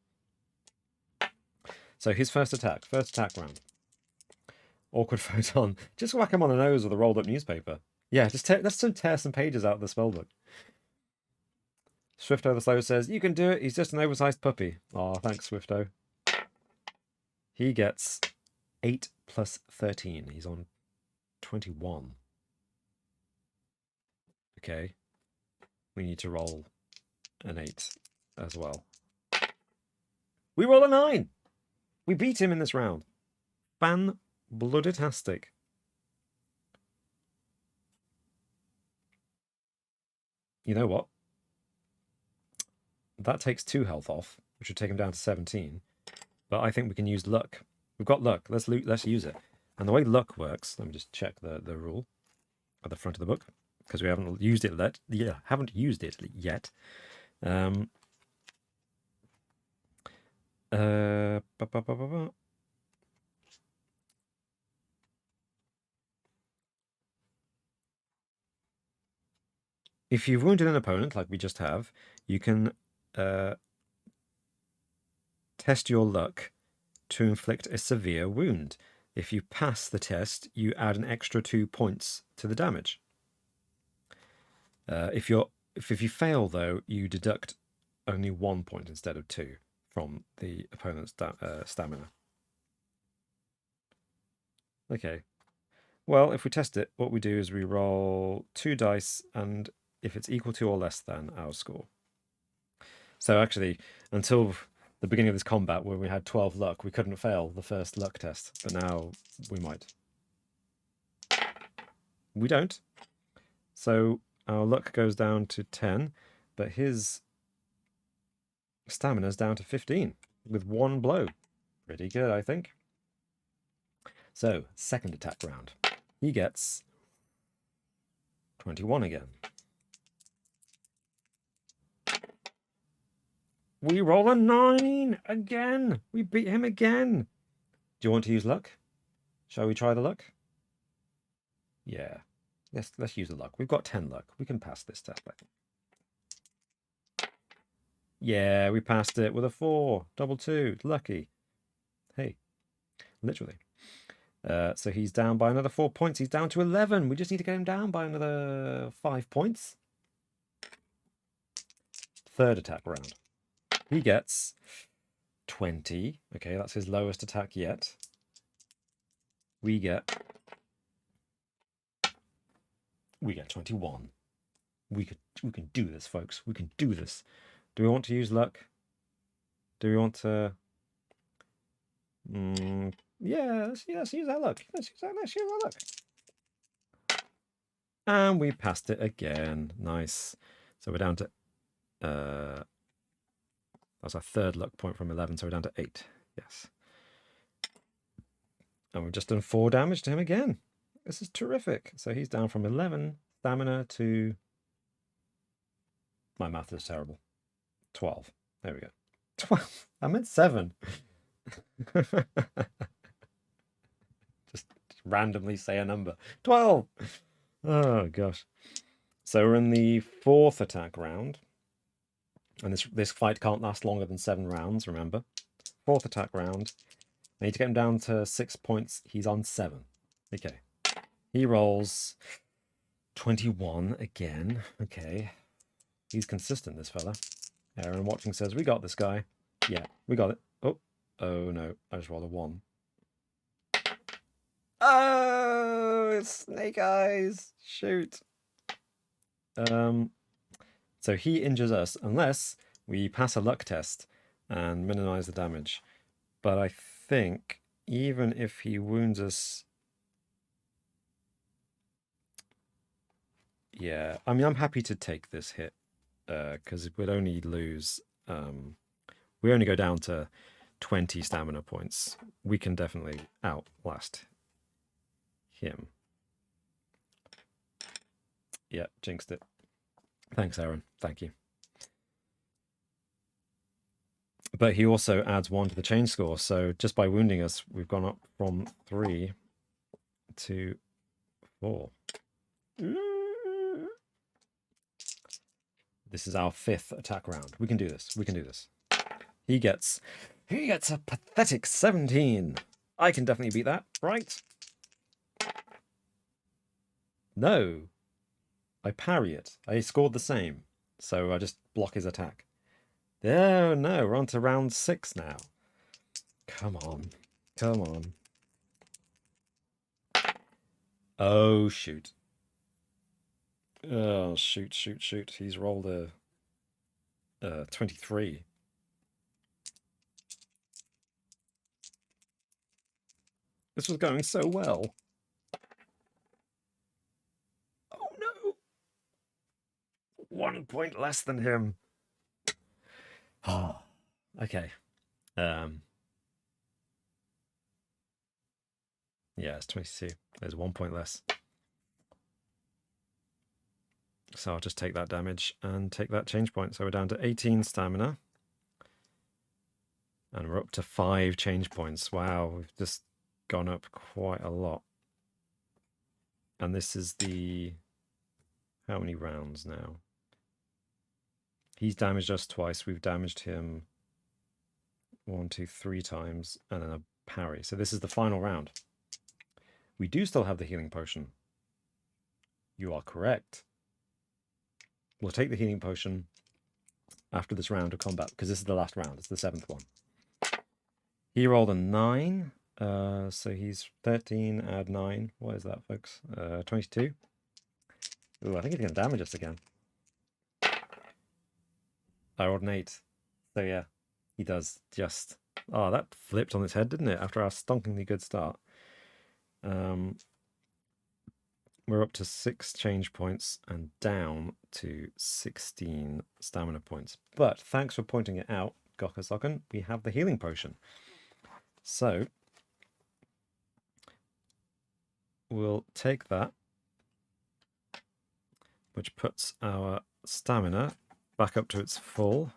So his first attack round. Awkward photon. Just whack him on the nose with a rolled up newspaper. Yeah, let's tear some pages out of the spellbook. Swifto the Slow says, "You can do it. He's just an oversized puppy." Oh, thanks, Swifto. He gets 8 plus 13. He's on 21. Okay. We need to roll an 8 as well. We roll a 9! We beat him in this round. Fan-blooditastic. You know what? That takes 2 health off, which would take him down to 17. But I think we can use luck. We've got luck. Let's use it. And the way luck works, let me just check the rule at the front of the book, because we haven't used it yet. Yeah, haven't used it yet. If you've wounded an opponent, like we just have, you can test your luck to inflict a severe wound. If you pass the test, you add an extra 2 points to the damage. If you fail, though, you deduct only 1 point instead of 2 from the opponent's stamina. Okay. Well, if we test it, what we do is we roll 2 dice, and if it's equal to or less than our score. So actually, until the beginning of this combat, where we had 12 luck, we couldn't fail the first luck test, but now we might. We don't. So our luck goes down to 10, but his stamina's down to 15 with 1 blow. Pretty good, I think. So, second attack round. He gets 21 again. We roll a 9 again. We beat him again. Do you want to use luck? Shall we try the luck? Yeah. Let's use the luck. We've got 10 luck. We can pass this test, I think. Yeah, we passed it with a 4. Double 2. Lucky. Hey, literally. So he's down by another 4 points. He's down to 11. We just need to get him down by another 5 points. Third attack round. He gets 20. Okay, that's his lowest attack yet. We get 21. We can do this, folks. We can do this. Do we want to use luck? Do we want to? Yeah, let's use that luck. Let's use that luck. And we passed it again. Nice. So we're down to that's our third luck point from 11, so we're down to 8. Yes. And we've just done 4 damage to him again. This is terrific. So he's down from 11 stamina to... My math is terrible. 12. There we go. 12. I meant 7. Just randomly say a number. 12. Oh, gosh. So we're in the 4th attack round. And this fight can't last longer than 7 rounds, remember. 4th attack round. I need to get him down to 6 points. He's on 7. Okay. He rolls 21 again. Okay. He's consistent, this fella. Aaron watching says, we got this guy. Yeah, we got it. Oh no, I just rolled a 1. Oh, it's Snake Eyes. Shoot. So So he injures us unless we pass a luck test and minimize the damage. But I think even if he wounds us... Yeah, I mean, I'm happy to take this hit because we'd only lose... we only go down to 20 stamina points. We can definitely outlast him. Yeah, jinxed it. Thanks, Aaron. Thank you. But he also adds 1 to the change score. So just by wounding us, we've gone up from 3 to 4. This is our 5th attack round. We can do this. We can do this. He gets a pathetic 17. I can definitely beat that, right? No. I parry it. I scored the same. So I just block his attack. Oh no, we're on to round 6 now. Come on. Come on. Oh, shoot. Oh, shoot. He's rolled a 23. This was going so well. Oh no. 1 point less than him. Oh, okay. Yeah, it's 22. There's 1 point less. So I'll just take that damage and take that change point. So we're down to 18 stamina. And we're up to 5 change points. Wow, we've just gone up quite a lot. And this is the... How many rounds now? He's damaged us twice. We've damaged him 1, 2, 3 times. And then a parry. So this is the final round. We do still have the healing potion. You are correct. We'll take the healing potion after this round of combat, because this is the last round. It's the 7th one. He rolled a 9. So he's 13, add 9. What is that, folks? 22. Ooh, I think he's going to damage us again. I rolled an 8. So yeah, he does just... Oh, that flipped on its head, didn't it? After our stonkingly good start. We're up to 6 change points and down to 16 stamina points. But thanks for pointing it out, Gokkasokken. We have the healing potion. So we'll take that, which puts our stamina back up to its full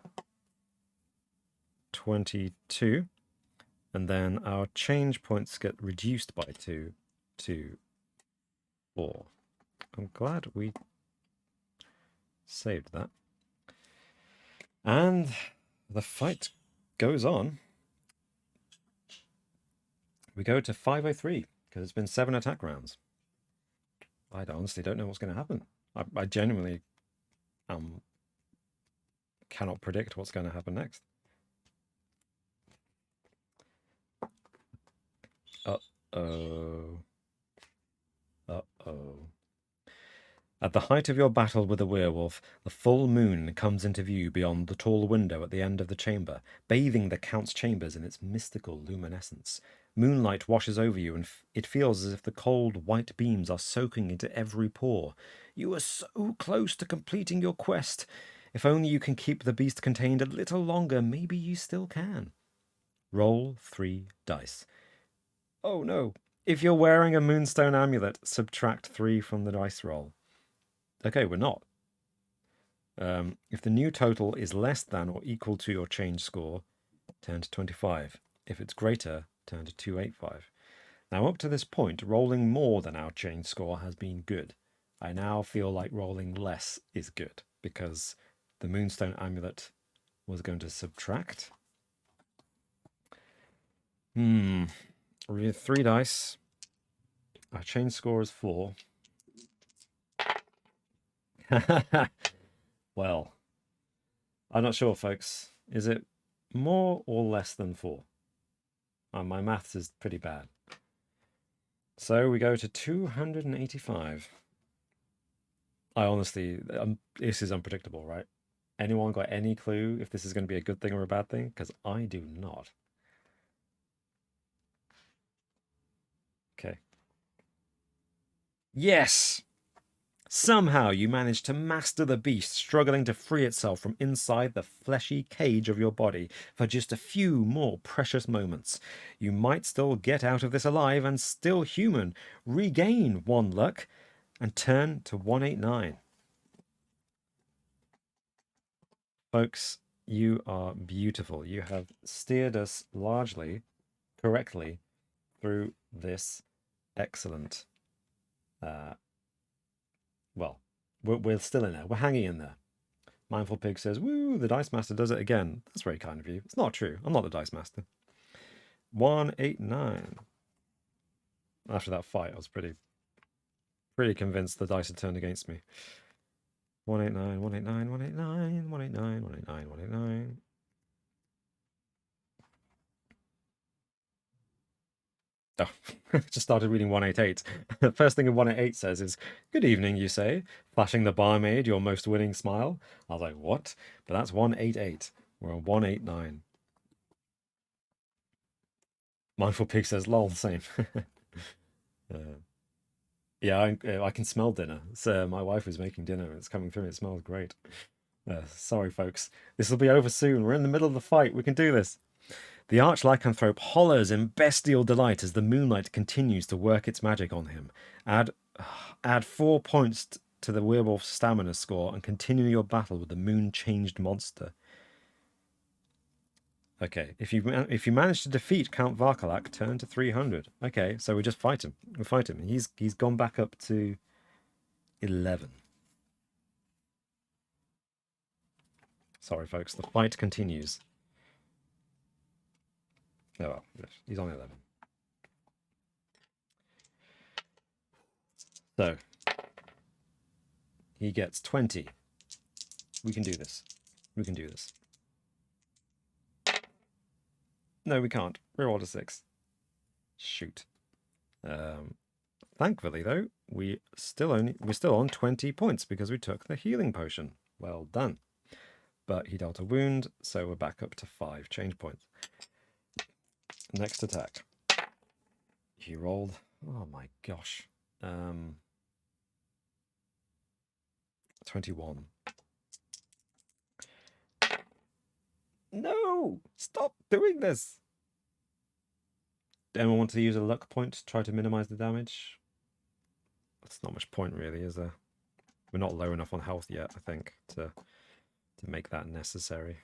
22. And then our change points get reduced by 2 to 4. I'm glad we saved that. And the fight goes on. We go to 503 because it's been 7 attack rounds. I honestly don't know what's going to happen. I genuinely cannot predict what's going to happen next. Uh-oh. Uh-oh. At the height of your battle with the werewolf, the full moon comes into view beyond the tall window at the end of the chamber, bathing the Count's chambers in its mystical luminescence. Moonlight washes over you, and it feels as if the cold, white beams are soaking into every pore. You are so close to completing your quest. If only you can keep the beast contained a little longer, maybe you still can. Roll 3 dice. Oh no. If you're wearing a moonstone amulet, subtract 3 from the dice roll. Okay, we're not. If the new total is less than or equal to your change score, turn to 25. If it's greater, turn to 285. Now, up to this point, rolling more than our change score has been good. I now feel like rolling less is good, because the moonstone amulet was going to subtract. We have 3 dice. Our change score is 4. Well, I'm not sure, folks. Is it more or less than 4? My maths is pretty bad. So we go to 285. I honestly, this is unpredictable, right? Anyone got any clue if this is going to be a good thing or a bad thing? Because I do not. Okay. Yes! Somehow you manage to master the beast, struggling to free itself from inside the fleshy cage of your body for just a few more precious moments. You might still get out of this alive and still human, regain 1 luck, and turn to 189. Folks, you are beautiful. You have steered us largely correctly through this excellent. Well, we're still in there. We're hanging in there. Mindful Pig says, "Woo, the Dice Master does it again." That's very kind of you. It's not true. I'm not the Dice Master. 189. After that fight, I was pretty convinced the dice had turned against me. 189, 189, 189, 189, 189, 189. Oh, just started reading 188. The first thing 188 says is, "Good evening, you say, flashing the barmaid your most winning smile." I was like, what? But that's 188. We're on 189. Mindful Pig says, "Lol, same." Yeah, I can smell dinner. So my wife is making dinner. It's coming through. It smells great. Sorry, folks. This will be over soon. We're in the middle of the fight. We can do this. The arch-lycanthrope hollers in bestial delight as the moonlight continues to work its magic on him. Add 4 points to the werewolf's stamina score and continue your battle with the moon-changed monster. Okay, if you manage to defeat Count Varkalak, turn to 300. Okay, so we just fight him. We fight him. He's gone back up to 11. Sorry, folks. The fight continues. Oh well, he's on 11. So he gets 20. We can do this. We can do this. No, we can't. Reroll a 6. Shoot. Thankfully, though, we're still on 20 points because we took the healing potion. Well done. But he dealt a wound, so we're back up to 5 change points. Next attack. He rolled. Oh my gosh. 21. No! Stop doing this! Anyone want to use a luck point to try to minimize the damage? That's not much point, really, is there? We're not low enough on health yet, I think, to make that necessary.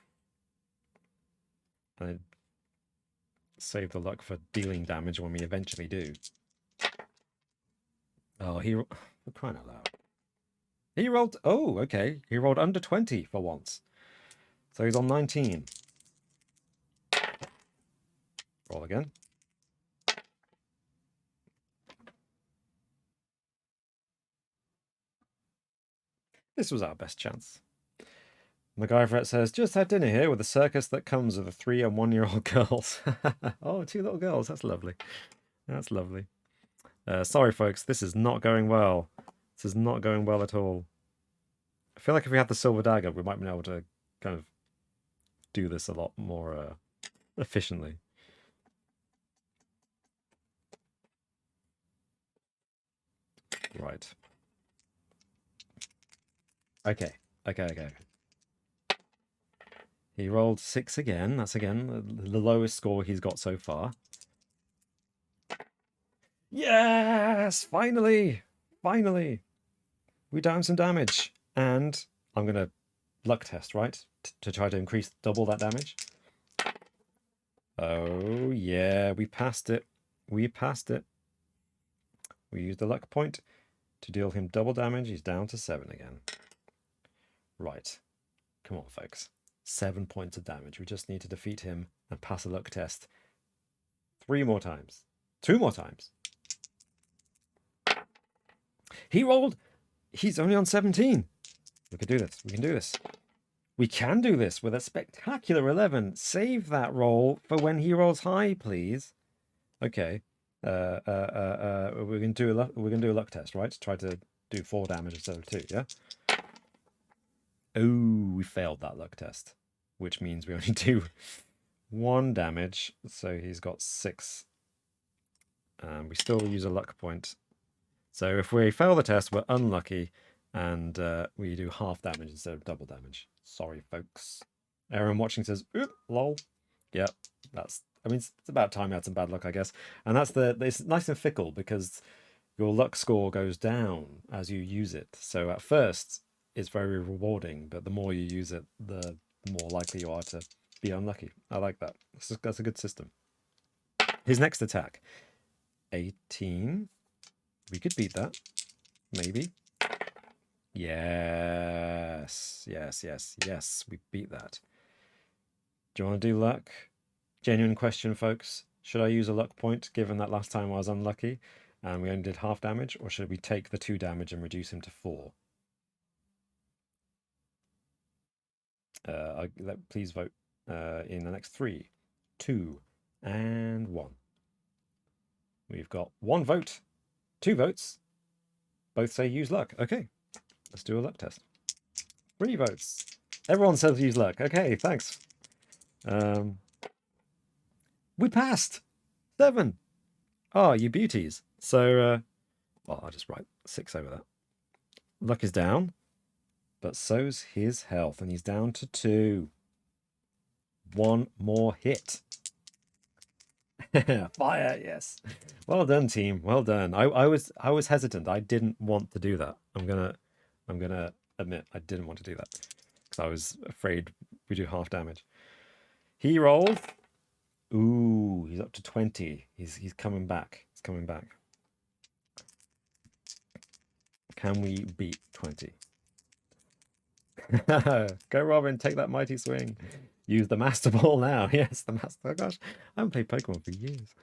And save the luck for dealing damage when we eventually do. Oh, for crying out loud. He rolled... Oh, okay. He rolled under 20 for once. So he's on 19. Roll again. This was our best chance. MacGyver says, "Just had dinner here with the circus that comes with the 3 and 1 year old girls." Oh, 2 little girls. That's lovely. That's lovely. Sorry, folks. This is not going well. This is not going well at all. I feel like if we had the silver dagger, we might be able to kind of do this a lot more efficiently. Right. Okay. He rolled 6 again. That's again the lowest score he's got so far. Yes! Finally! Finally! We down some damage. And I'm going to luck test, right? To try to increase double that damage. Oh, yeah. We passed it. We passed it. We used the luck point to deal him double damage. He's down to 7 again. Right. Come on, folks. 7 points of damage. We just need to defeat him and pass a luck test 3 more times. 2 more times. He rolled. He's only on 17. We can do this. We can do this. We can do this with a spectacular 11. Save that roll for when he rolls high, please. Okay. We're gonna do a luck test, right? To try to do 4 damage instead of 2, yeah? Oh, we failed that luck test, which means we only do 1 damage. So he's got 6. We still use a luck point. So if we fail the test, we're unlucky, and we do half damage instead of double damage. Sorry, folks. Aaron watching says, "Oop, lol." Yeah, I mean, it's about time we had some bad luck, I guess. And it's nice and fickle because your luck score goes down as you use it. So at first, it's very rewarding, but the more you use it, the more likely you are to be unlucky. I like that. That's a good system. His next attack, 18. We could beat that, maybe. Yes, yes, yes, yes. We beat that. Do you want to do luck? Genuine question, folks. Should I use a luck point, given that last time I was unlucky and we only did half damage, or should we take the 2 damage and reduce him to 4? Please vote in the next 3, 2, and 1. We've got 1 vote, 2 votes. Both say use luck. Okay, let's do a luck test. 3 votes. Everyone says use luck. Okay, thanks. We passed. 7. Oh, you beauties. So, well, I'll just write 6 over that. Luck is down, but so's his health, and he's down to 2. 1 more hit. Fire, yes. Well done, team. Well done. I was hesitant. I didn't want to do that. I'm gonna admit I didn't want to do that because I was afraid we do half damage. He rolled. Ooh, he's up to 20. He's coming back. He's coming back. Can we beat 20? Go, Robin. Take that mighty swing. Use the Master Ball now. Yes, the Master. Oh, gosh, I haven't played Pokemon for years.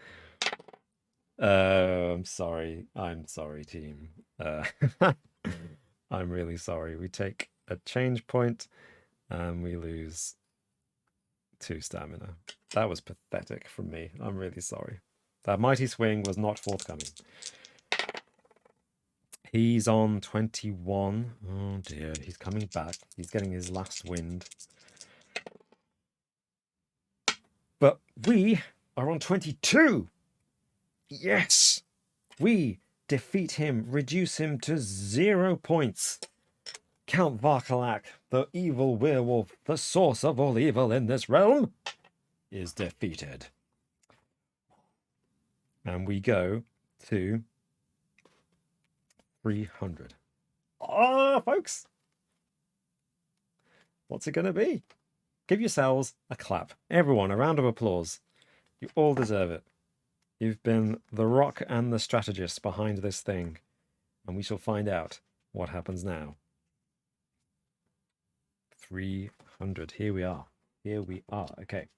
I'm sorry. I'm sorry, team. I'm really sorry. We take a change point and we lose 2 stamina. That was pathetic from me. I'm really sorry. That mighty swing was not forthcoming. He's on 21. Oh dear, he's coming back. He's getting his last wind. But we are on 22. Yes! We defeat him, reduce him to 0 points. Count Varkalak, the evil werewolf, the source of all evil in this realm, is defeated. And we go to 300. Ah, folks! What's it going to be? Give yourselves a clap. Everyone, a round of applause. You all deserve it. You've been the rock and the strategist behind this thing, and we shall find out what happens now. 300. Here we are. Here we are. Okay.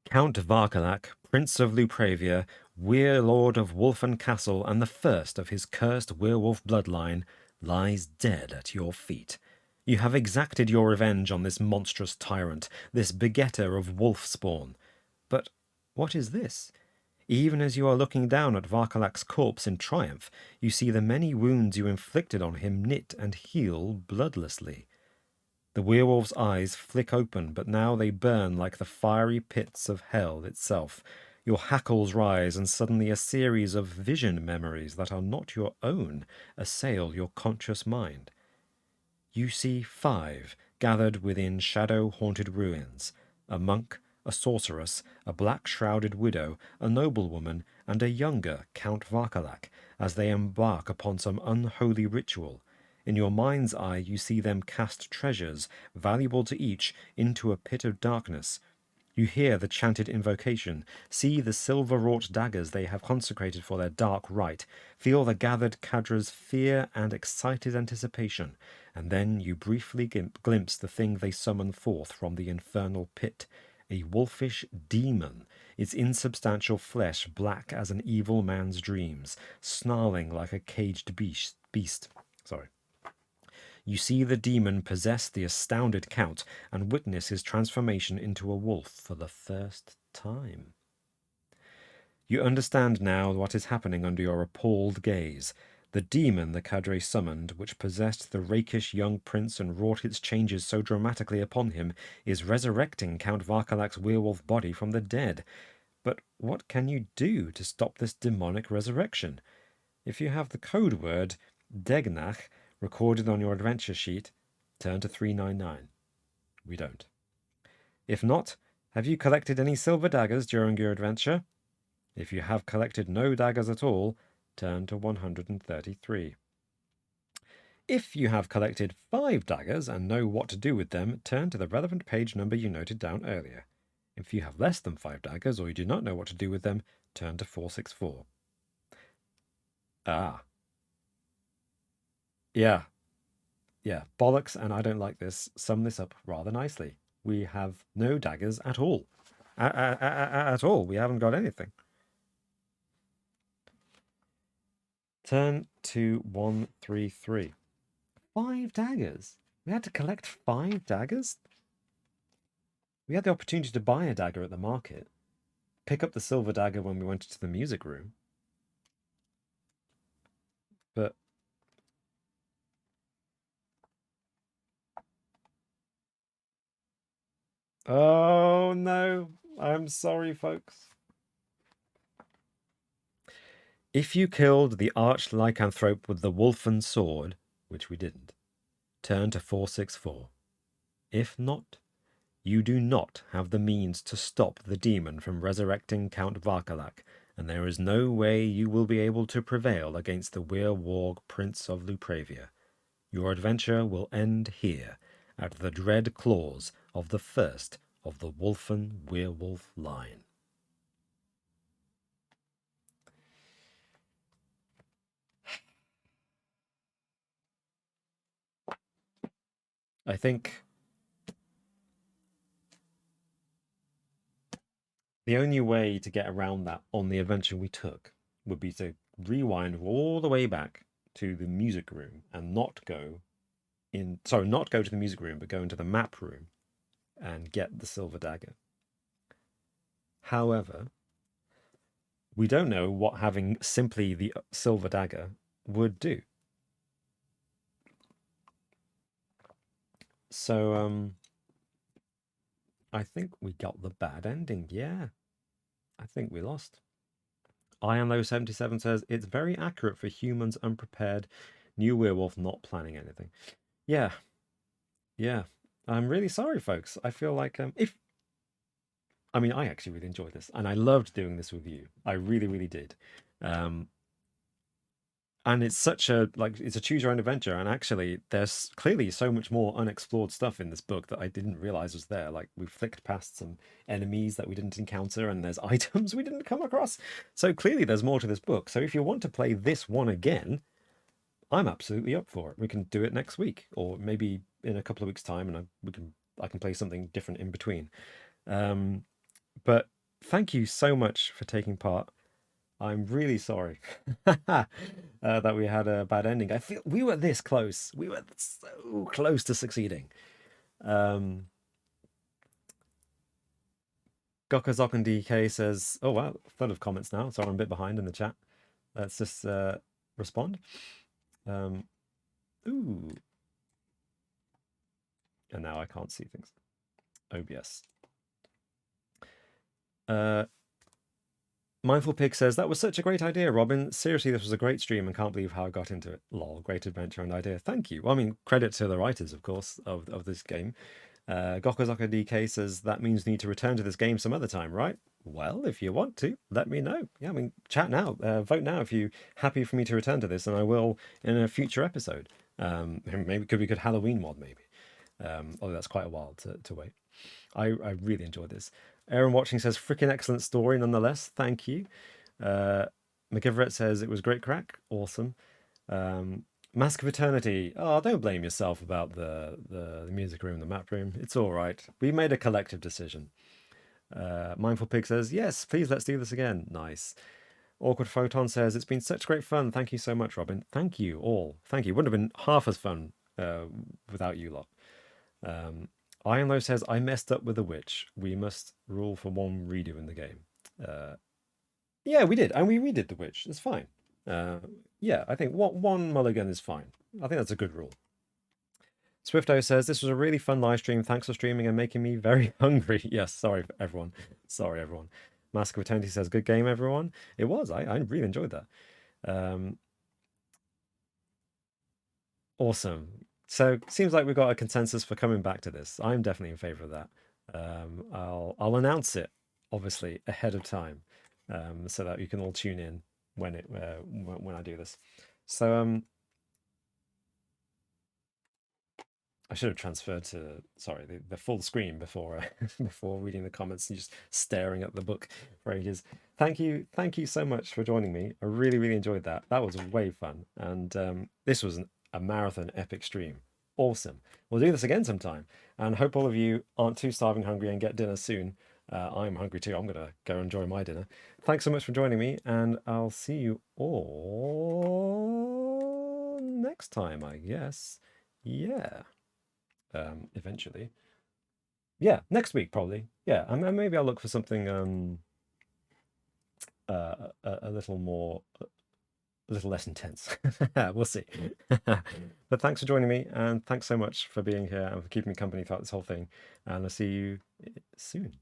Count Varkalak, Prince of Lupravia, Warlord of Wolfen Castle, and the first of his cursed werewolf bloodline, lies dead at your feet. You have exacted your revenge on this monstrous tyrant, this begetter of wolf spawn. But what is this? Even as you are looking down at Varkalak's corpse in triumph, you see the many wounds you inflicted on him knit and heal bloodlessly. The werewolf's eyes flick open, but now they burn like the fiery pits of hell itself. Your hackles rise, and suddenly a series of vision memories that are not your own assail your conscious mind. You see 5 gathered within shadow-haunted ruins: a monk, a sorceress, a black-shrouded widow, a noblewoman, and a younger Count Varkalak, as they embark upon some unholy ritual. In your mind's eye you see them cast treasures, valuable to each, into a pit of darkness. You hear the chanted invocation, see the silver-wrought daggers they have consecrated for their dark rite, feel the gathered cadre's fear and excited anticipation, and then you briefly glimpse the thing they summon forth from the infernal pit, a wolfish demon, its insubstantial flesh black as an evil man's dreams, snarling like a caged beast. You see the demon possess the astounded Count and witness his transformation into a wolf for the first time. You understand now what is happening under your appalled gaze. The demon the cadre summoned, which possessed the rakish young prince and wrought its changes so dramatically upon him, is resurrecting Count Varkalak's werewolf body from the dead. But what can you do to stop this demonic resurrection? If you have the code word Degnach recorded on your adventure sheet, turn to 399. We don't. If not, have you collected any silver daggers during your adventure? If you have collected no daggers at all, turn to 133. If you have collected 5 daggers and know what to do with them, turn to the relevant page number you noted down earlier. If you have less than 5 daggers or you do not know what to do with them, turn to 464. Ah. Yeah. Yeah, bollocks, and I don't like this. Sum this up rather nicely. We have no daggers at all. At all. We haven't got anything. Turn to 133. 5 daggers? We had to collect 5 daggers? We had the opportunity to buy a dagger at the market. Pick up the silver dagger when we went to the music room. But... oh, no. I'm sorry, folks. If you killed the arch-lycanthrope with the wolfen sword, which we didn't, turn to 464. If not, you do not have the means to stop the demon from resurrecting Count Varkalak, and there is no way you will be able to prevail against the Werewarg Prince of Lupravia. Your adventure will end here, at the dread claws of the first of the Wolfen werewolf line. I think the only way to get around that on the adventure we took would be to rewind all the way back to the music room and not go to the music room, but go into the map room and get the silver dagger. However, we don't know what having simply the silver dagger would do. So, I think we got the bad ending. Yeah, I think we lost. IamLow77 says, it's very accurate for humans unprepared. New werewolf not planning anything. Yeah. Yeah. I'm really sorry, folks. I feel like I actually really enjoyed this, and I loved doing this with you. I really, really did. And it's such a it's a choose your own adventure, and actually there's clearly so much more unexplored stuff in this book that I didn't realize was there. Like, we flicked past some enemies that we didn't encounter, and there's items we didn't come across. So clearly there's more to this book. So if you want to play this one again, I'm absolutely up for it. We can do it next week, or maybe in a couple of weeks' time, and I can play something different in between. But thank you so much for taking part. I'm really sorry that we had a bad ending. I feel we were this close. We were so close to succeeding. Gokazok and DK says, oh wow, full of comments now. So I'm a bit behind in the chat. Let's just respond. Ooh. And now I can't see things. OBS. Mindful Pig says, that was such a great idea, Robin. Seriously, this was a great stream and can't believe how I got into it. Lol, great adventure and idea. Thank you. Well, I mean, credit to the writers, of course, of this game. Gokozaka DK says, that means you need to return to this game some other time, right? Well, if you want to, let me know. Yeah, I mean, chat now. Vote now if you're happy for me to return to this, and I will in a future episode. Maybe we could Halloween mod, maybe. Although that's quite a while to wait. I really enjoyed this. Aaron Watching says, freaking excellent story nonetheless. Thank you. McGiveret says, it was great crack. Awesome. Mask of Eternity. Oh, don't blame yourself about the music room, the map room. It's all right. We made a collective decision. Mindful Pig says, yes, please, let's do this again. Nice. Awkward Photon says, it's been such great fun. Thank you so much, Robin. Thank you all. Thank you. Wouldn't have been half as fun without you lot. Ironlow says, I messed up with the witch. We must rule for one redo in the game. Yeah, we did. And we redid the witch. It's fine. Yeah, I think one mulligan is fine. I think that's a good rule. Swifto says, this was a really fun live stream. Thanks for streaming and making me very hungry. Yes, sorry, everyone. Sorry, everyone. Mask of Eternity says, good game, everyone. It was. I really enjoyed that. Awesome. So seems like we've got a consensus for coming back to this. I'm definitely in favor of that. I'll announce it, obviously, ahead of time, so that you can all tune in when I do this. So I should have transferred to the full screen before before reading the comments and just staring at the book for ages. Thank you so much for joining me. I really enjoyed that. That was way fun, and this was a marathon epic stream. Awesome. We'll do this again sometime, and hope all of you aren't too starving hungry and get dinner soon. I'm hungry too. I'm gonna go enjoy my dinner. Thanks so much for joining me, and I'll see you all next time, I guess. Yeah. Eventually. Yeah, next week probably. Yeah, and maybe I'll look for something a little more, a little less intense. We'll see. But thanks for joining me, and thanks so much for being here and for keeping me company throughout this whole thing. And I'll see you soon.